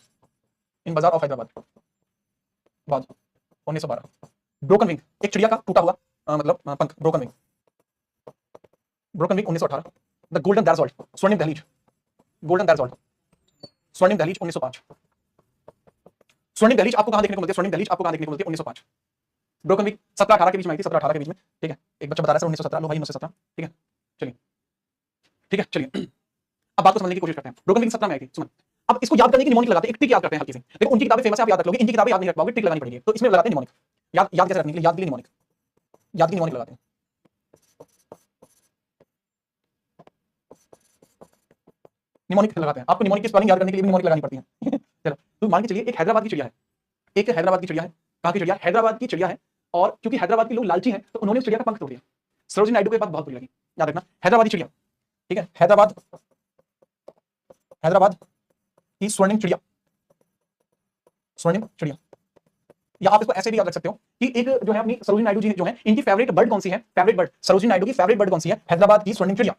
इन बाजार ऑफ हैदराबाद, बाद 1912, ब्रोकन विंग, एक चिड़िया का टूटा हुआ मतलब पंख, broken wing. Broken wing 1918। The golden threshold, स्वर्णिम दहलीज, गोल्डन दैरसॉल्ट, स्वर्णिम दहलीज 1905। स्वर्णिम दहलीज आपको कहां देखने को मिलती है? स्वर्णिम दहलीज आपको कहां देखने को मिलती है? 1905। ब्रोकन विंग 17-18 के बीच में आई थी, 17-18 के बीच में, ठीक है। एक बच्चा बता रहा है 1917, लो भाई 1917, ठीक है। चलिए ठीक है, चलिए अब बात को समझने की कोशिश करते हैं। ब्रोकन विंग 17 में आई थी, सुन। अब इसको याद करने की निमोनिक लगाते हैं, एक ट्रिक याद करते हैं हल्की सी। देखो उनकी किताबें फेमस है, आप याद रख लोगे, इनकी किताबें याद नहीं रख पाओगे, ट्रिक लगानी पड़ेगी। तो इसमें लगाते हैं निमोनिक। याद याद कैसे रखने के लिए? याद के लिए निमोनिक, याद की निमोनिक लगाते हैं। निमोनिक लगाते हैं, आपको निमोनिक की स्पेलिंग याद करने के लिए निमोनिक लगानी पड़ती है। चलो तो मान के चलिए एक हैदराबाद की चिड़िया है, एक हैदराबाद की चिड़िया है। कहां की चिड़िया? हैदराबाद की चिड़िया है। और क्योंकि हैदराबाद के लोग लालची हैं तो उन्होंने उस चिड़िया का पंख तोड़ दिया। सरोजिनी नायडू को बात बहुत बुरी लगी, याद रखना। हैदराबादी चिड़िया, ठीक है, हैदराबाद, हैदराबाद की स्वर्णिम चिड़िया, स्वर्णिम चिड़िया। या आप इसको ऐसे भी याद रख सकते हो कि एक जो है अपनी सरोजिनी नायडू जी जो है, इनकी फेवरेट बर्ड कौन सी है? फेवरेट बर्ड, सरोजिनी नायडू की फेवरेट बर्ड कौन सी है? हैदराबाद की स्वर्णिम चिड़िया।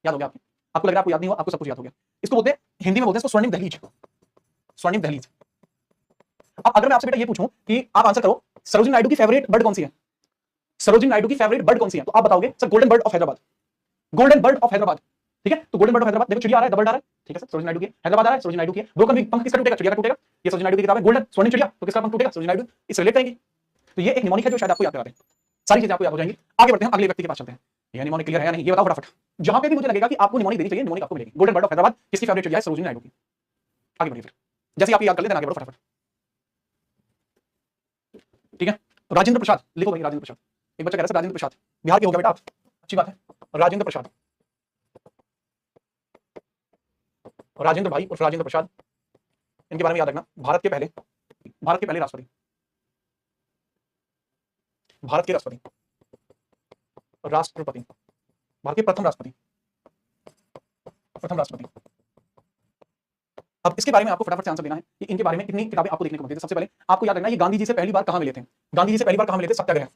याद हो गया आपको? आपको लग रहा है आपको याद नहीं हुआ, आपको सब कुछ याद हो गया। इसको बोलते हैं, हिंदी में बोलते हैं इसको स्वर्णिम दहलीज, स्वर्णिम दहलीज। अब अगर मैं आपसे बेटा ये पूछूं कि आप आंसर करो, सरोजिनी नायडू की फेवरेट बर्ड कौन सी है? सरोजिनी नायडू की फेवरेट बर्ड कौन सी है? तो आप बताओगे sir golden bird of Hyderabad, golden bird of Hyderabad, ठीक है। तो गोल्डन बर्ड ऑफ हैदराबाद, देखो चिड़िया आ रहा है, डबल आ रहा है, ठीक है सर, सरोजिनी नायडू की हैदराबाद आ रहा है, सरोजिनी नायडू की है। ब्रोकन विंग, पंख किसका टूटेगा? चिड़िया का टूटेगा। ये सरोजिनी नायडू की किताब है, गोल्डन स्वर्णिम चिड़िया, तो किसका पंख टूटेगा? सरोजिनी नायडू। इस रिलेट करेंगे। तो ये एक निमोनिक है जो शायद आपको याद कराते हैं, सारी चीजें आपको याद हो जाएंगी। आगे बढ़ते हैं, अगले व्यक्ति के पास चलते हैं। ये निमोनिक क्लियर है या नहीं ये बताओ फटाफट। जहां पे भी मुझे लगेगा कि आपको निमोनिक देनी चाहिए, निमोनिक आपको मिलेगी। गोल्डन बर्ड ऑफ हैदराबाद किसकी फेवरेट चिड़िया है? सरोजिनी नायडू की। आगे बढ़िए फिर, जैसे आप याद कर लेते हैं, आगे बढ़ो फटाफट, ठीक है। राजेंद्र प्रसाद लिखो भाई, राजेंद्र प्रसाद। एक बच्चा कह रहा है राजेंद्र प्रसाद, बिहार के हो गया बेटा आप, अच्छी बात है। राजेंद्र प्रसाद, राजेंद्र भाई और राजेंद्र प्रसाद, इनके बारे में याद रखना। भारत के पहले, भारत के पहले राष्ट्रपति, भारत के राष्ट्रपति, राष्ट्रपति, भारत के प्रथम राष्ट्रपति, प्रथम राष्ट्रपति। अब इसके बारे में आपको फटाफट से आंसर देना है कि इनके बारे में कितनी किताबें आपको देखने को मिलती है। सबसे पहले आपको याद रखना ये गांधी जी से पहली बार कहां मिले थे? गांधी जी से पहली बार कहां मिले थे? सत्याग्रह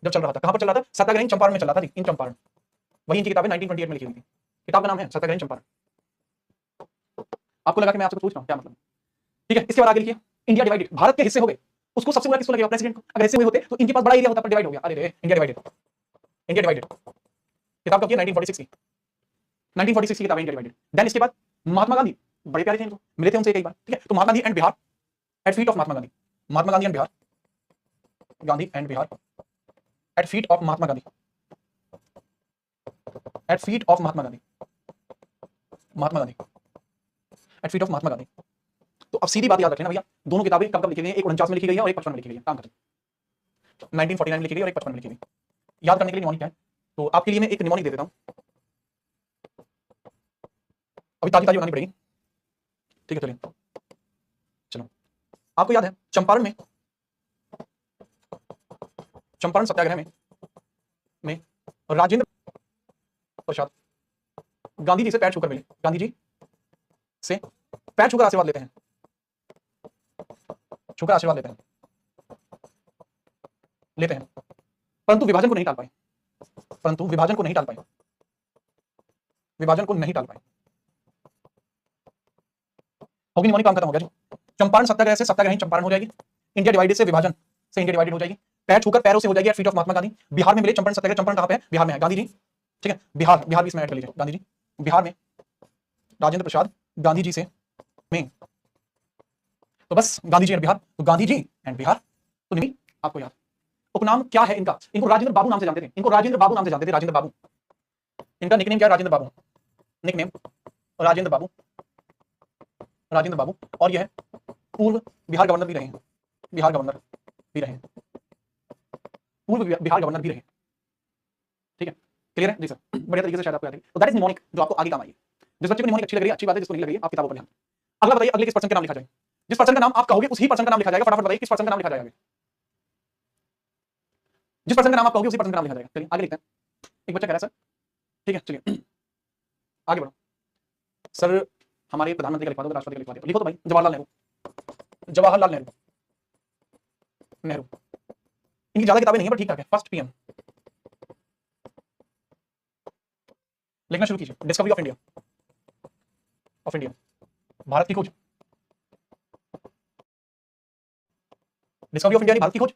जब चल रहा था। कहां पर चल रहा था? सत्याग्रह चंपारण में चल रहा था, इन चंपारण। वही इनकी किताबें 1928 में लिखी हुई थी। किताब का नाम है सत्याग्रह चंपारण। आपको लगा कि मैं आपसे कुछ पूछ रहा हूं, क्या मतलब? ठीक है, इसके बाद आगे लिखिए, इंडिया डिवाइडेड, भारत के हिस्से हो गए। उसको सबसे बुरा किसको लगेगा? प्रेसिडेंट को। अगर हिस्से हुए होते तो इनके पास बड़ा एरिया होता, पर डिवाइड हो गया। अरे रे, इंडिया डिवाइडेड, इंडिया डिवाइडेड। किताब कब की? 1946 की, 1946 की किताब इंडिया डिवाइडेड। देन इसके बाद महात्मा गांधी, बड़े प्यारे थे इनको, मिले थे उनसे कई बार, ठीक है। तो Mahatma Gandhi and Bihar, at feet of Mahatma Gandhi, Mahatma Gandhi and Bihar, Gandhi and Bihar, at feet of Mahatma Gandhi, at feet of Mahatma Gandhi, Mahatma Gandhi, at feet of Mahatma Gandhi. तो अब सीधी बात याद रखना भैया, दोनों किताबें कब कब लिखी गई हैं? एक 49 में लिखी गई है और एक 55 में लिखी गई है। काम करें, 1949 में लिखी गई और एक 55 में लिखी गई। याद करने के लिए निमोनिक क्या है? तो आपके लिए मैं एक निमोनिक दे देता हूं, अभी ताजी ताजी बनानी पड़ेगी, ठीक है। चलिए चलो, आपको याद है चंपारण में, चंपारण सत्याग्रह में राजेंद्र प्रसाद गांधी जी से पैर छूकर मिले, गांधी जी से पैर छूकर आशीर्वाद लेते हैं, छूकर आशीर्वाद लेते हैं, लेते हैं, परंतु विभाजन को नहीं टाल पाए, परंतु विभाजन को नहीं टाल पाए, विभाजन को नहीं टाल पाए। होगी निमोनिक, काम खत्म हो गया जी। चंपारण सत्याग्रह से सत्याग्रही चंपारण हो जाएगी, इंडिया डिवाइडेड से विभाजन से इंडिया डिवाइडेड हो जाएगी, पैर छूकर पैरों से हो जाएगी, eight feet of Mahatma Gandhi. Bihar में मिले चंपारण सत्याग्रह, चंपारण कहां पे है? बिहार में है, गांधी जी, ठीक है। बिहार, बिहार भी इसमें ऐड कर लीजिए, गांधी जी बिहार में, राजेंद्र प्रसाद गांधी जी से में, तो बस गांधी जी एंड बिहार, तो गांधी जी एंड बिहार। तो नहीं आपको याद, उपनाम क्या है इनका? इनको राजेंद्र बाबू नाम से जानते थे, इनको राजेंद्र बाबू नाम से जानते थे, राजेंद्र बाबू। इनका निकनेम क्या है? राजेंद्र बाबू, निकनेम राजेंद्र बाबू, राजेंद्र बाबू। और यह पूर्व बिहार गवर्नर भी रहे हैं, बिहार गवर्नर भी रहे, पूर्व बिहार गवर्नर भी रहे, ठीक है। क्लियर है जी सर, बढ़िया तरीके से शायद आपको याद है। तो दैट इज निमोनिक जो आपको आगे काम आएगी। जिस बच्चे को निमोनिक अच्छी लग रही है, अच्छी बात है, जिसको नहीं लग रही है आप किताबों पर ध्यान। अगला बताइए, अगले किस पर्सन का नाम लिखा जाए? जिस पर्सन का नाम आप कहोगे उसी पर्सन का नाम लिखा जाएगा। फटाफट बताइए किस पर्सन का नाम लिखा जाएगा? जिस पर्सन का नाम आप कहोगे उसी पर्सन का नाम लिखा जाएगा। चलिए आगे लिखते हैं। एक बच्चा कह रहा है सर, ठीक है चलिए आगे बढ़ो। सर हमारे प्रधानमंत्री का लिखवा दो, राष्ट्रपति का लिखवा दो। लिखो तो भाई, जवाहरलाल नेहरू, जवाहरलाल नेहरू, नेहरू। इनकी ज्यादा किताबें नहीं है पर ठीक ठाक है। फर्स्ट पीएम लिखना शुरू कीजिए। Discovery of India, of India, Bharat की खोज, डिस्कवरी ऑफ इंडिया भारत की खोज,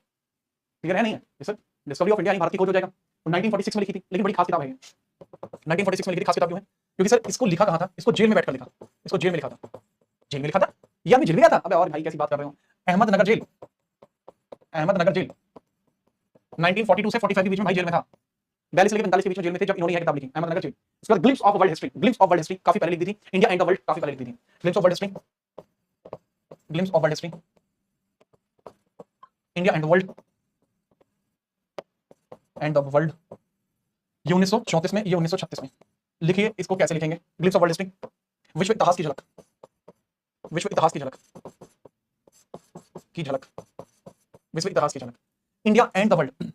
क्लियर है नहीं है ये sir? Discovery of India Bharat की खोज हो जाएगा। 1946 में लिखी थी, लेकिन बड़ी खास किताब है ये। 1946 में लिखी थी, खास किताब क्यों है? क्योंकि सर इसको लिखा कहाँ था? इसको जेल में बैठकर लिखा। इसको जेल में लिखा था। जेल में लिखा था? ये आदमी जेल में गया था? अबे और भाई कैसी बात कर रहे हो? अहमदनगर जेल, अहमदनगर जेल 1942 से 45 के बीच में भाई जेल में था। 42 से लेकर 45 के बीच में जेल में थे जब इन्होंने यह किताब लिखी, अहमदनगर जेल। उसके बाद glimpse of world history, glimpse of world history काफी पहले लिख दी थी। इंडिया एंड द वर्ल्ड काफी पहले लिख दी थी। Glimpse of world history, glimpse of world history, India and the world, and the world, ये 1934 में, ये 1936 में। लिखिए इसको कैसे लिखेंगे? ग्लिम्स ऑफ वर्ल्ड हिस्ट्री, विश्व इतिहास की झलक, विश्व इतिहास की झलक, की झलक, विश्व इतिहास की झलक, India and the world,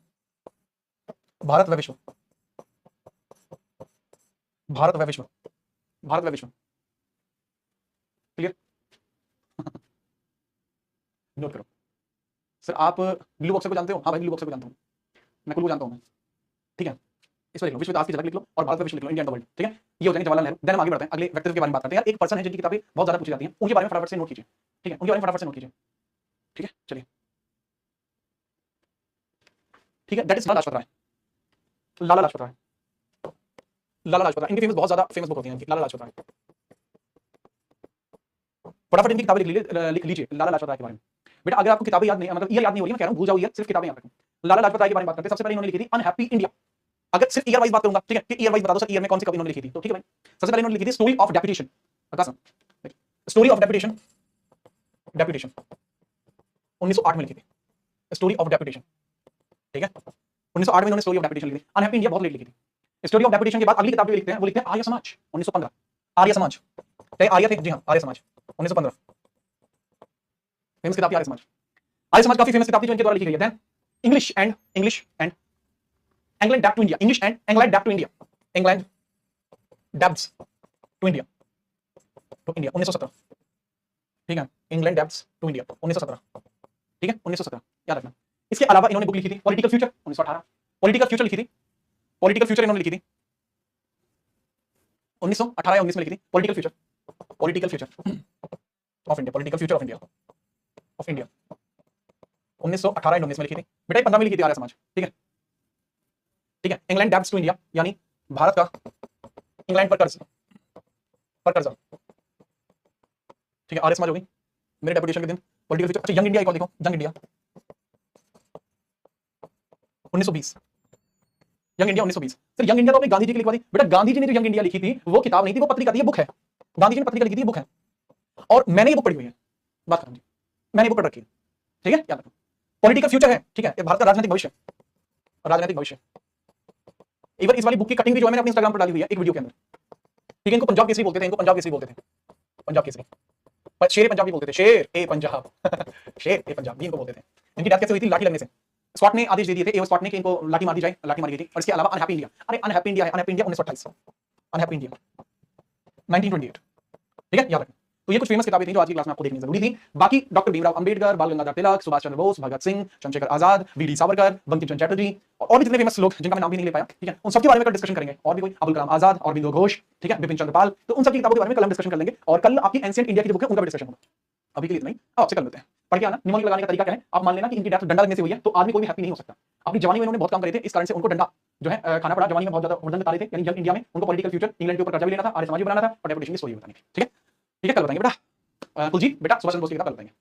Bharat व विश्व, भारत व विश्व, भारत व विश्व। क्लियर? नोट करो सर। आप ब्लू बॉक्स को जानते हो? हाँ भाई ब्लू बॉक्स को जानता हूँ मैं, कुल को जानता हूँ मैं। ठीक है, इसमें लिख लो विश्व इतिहास की झलक लिख लो और भारत व विश्व लिख लो, इंडिया एंड द वर्ल्ड। ठीक है, ये हो जाएंगे जवाहरलाल नेहरू। देन हम आगे बढ़ते हैं, अगले व्यक्तित्व के बारे में बात करते हैं। यार एक पर्सन है जिनकी किताबें बहुत ज्यादा पूछी जाती हैं, उनके बारे में फटाफट से नोट कीजिए। ठीक है, उनके बारे में फटाफट से नोट कीजिए। ठीक है चलिए, ठीक है, दैट इज लाला लाजपत राय। लाला लाजपत राय, लाला लाजपत राय, इनकी फेमस, बहुत ज्यादा फेमस बुक होती है इनकी, लाला लाजपत राय। फटाफट इनकी किताबें लिख लीजिए लाला लाजपत राय के बारे में। बेटा अगर आपको किताबें याद नहीं, मतलब ईयर याद नहीं हो रही, मैं कह रहा हूं भूल जाओ ईयर, सिर्फ किताबें याद रखो। लाला लाजपत राय के बारे में बात करते हैं। सबसे पहले इन्होंने लिखी थी अनहैप्पी इंडिया। अगर सिर्फ ईयर वाइज बात करूंगा, ठीक है, कि ईयर वाइज बता दो सर ईयर में कौन सी कभी इन्होंने लिखी थी, तो ठीक है भाई। सबसे पहले इन्होंने लिखी थी story of deputation. Story of deputation, deputation 1908 में लिखी थी, स्टोरी ऑफ डेपुटेशन। ठीक है, 1908 में इन्होंने स्टोरी ऑफ डेपुटेशन लिखी थी। अनहैप्पी इंडिया बहुत लेट लिखी थी। स्टोरी ऑफ डेपुटेशन के बाद अगली किताब जो लिखते हैं वो लिखते हैं आर्य समाज, 1915। आर्य समाज, आर्य थे जी हाँ, आर्य समाज 1915, फेमस किताब थी आर्य समाज। आर्य समाज काफी फेमस किताब थी जो इनके द्वारा लिखी गई है। देन इंग्लिश एंड इंग्लैंड डेब्ट to India, English and England डेब्ट to India, England debts to India, to India 1917। ठीक है, इंग्लैंड डेब्ट्स टू इंडिया 1917। ठीक है 1917 याद रखना। इसके अलावा इन्होंने बुक लिखी थी पॉलिटिकल फ्यूचर 1918, पॉलिटिकल फ्यूचर लिखी थी, पॉलिटिकल फ्यूचर इन्होंने लिखी थी 1918 या 19 में लिखी थी, political future, political future of India, political future of India, of India 1918 या 19 में लिखी थी। बेटा 15 में लिखी थी आर्य समाज। ठीक है, ठीक है, इंग्लैंड डेब्ट्स टू इंडिया यानी भारत का इंग्लैंड पर कर्ज, पर कर्जा। ठीक है, आर्य समाज हो गई मेरे डेपुटेशन के दिन। पॉलिटिकल फ्यूचर, अच्छा यंग इंडिया एक और देखो, young India 1920, young India 1920। Sir young India तो अपने गांधी जी की लिखवा दी। बेटा गांधी जी ने जो यंग इंडिया लिखी थी वो किताब नहीं थी, वो पत्रिका थी, ये बुक है। गांधी जी ने पत्रिका लिखी थी, बुक है, और मैंने ये बुक पढ़ी हुई है। बात करूं जी, मैंने बुक पढ़ रखी है। ठीक है, याद रखो पॉलिटिकल फ्यूचर है। ठीक है, ये भारत का राजनीतिक भविष्य, राजनीतिक भविष्य। इवन इस वाली बुक की कटिंग भी जो है मैंने अपने इंस्टाग्राम पर डाली हुई है एक वीडियो के अंदर। ठीक है, इनको पंजाब केसरी बोलते थे, इनको पंजाब केसरी बोलते थे, पंजाब केसरी, शेर ए पंजाब भी बोलते थे, शेर ए पंजाब शेर ए पंजाब भी इनको बोलते थे। इनकी डेथ कैसे हुई थी? लाठी लगने से। स्कॉट ने आदेश दे दिए थे, एओ स्कॉट ने कि इनको लाठी मार दी जाए, लाठी मारी गई थी। और इसके अलावा अनहैप्पी इंडिया, अरे अनहैप्पी इंडिया है, अनहैप्पी इंडिया 1928, अनहैप्पी इंडिया 1928। ठीक है, याद रखना। तो ये कुछ फेमस किताबें थी जो आज की क्लास में आपको देखनी जरूरी थी। बाकी डॉक्टर भीमराव अंबेडकर, बाल गंगाधर तिलक, सुभाष चंद्र बोस, भगत सिंह, चंद्रशेखर आजाद, वीडी सावरकर, बंकिम चंद्र चटर्जी और भी जितने फेमस लोग जिनका मैं नाम भी नहीं ले पाया, ठीक है, उन सबके बारे में कल डिस्कशन करेंगे। और भी कोई अबुल कलाम आजाद, अरविंदो घोष, ठीक है, बिपिन चंद्र पाल, तो उन सबकी किताबों के बारे में कल हम डिस्कशन कर लेंगे। और कल आपकी एंशिएंट इंडिया की जो बुक है उनका भी डिस्कशन होगा। अभी के लिए इतना ही, आपसे कल मिलते हैं। पढ़ के आना। निमोनिक लगाने का तरीका क्या है? आप मान लेना कि इनकी डेथ डंडा लगने से हुई है, तो आदमी कोई भी हैप्पी नहीं हो सकता। अपनी जवानी में इन्होंने बहुत काम करे थे, इस कारण से उनको डंडा जो है खाना पड़ा। जवानी में बहुत ज्यादा हुड़दंग ताले थे, यानी यंग इंडिया में उनको पॉलिटिकल फ्यूचर, इंग्लैंड के ऊपर कर्जा भी लेना था, आर्य समाज भी बनाना था और डेपुटेशन की स्टोरी बतानी थी। ठीक है, ठीक है, कल बताएंगे बेटा। कुलजीत बेटा सुभाष चंद्र बोस की किताब कल बताएंगे।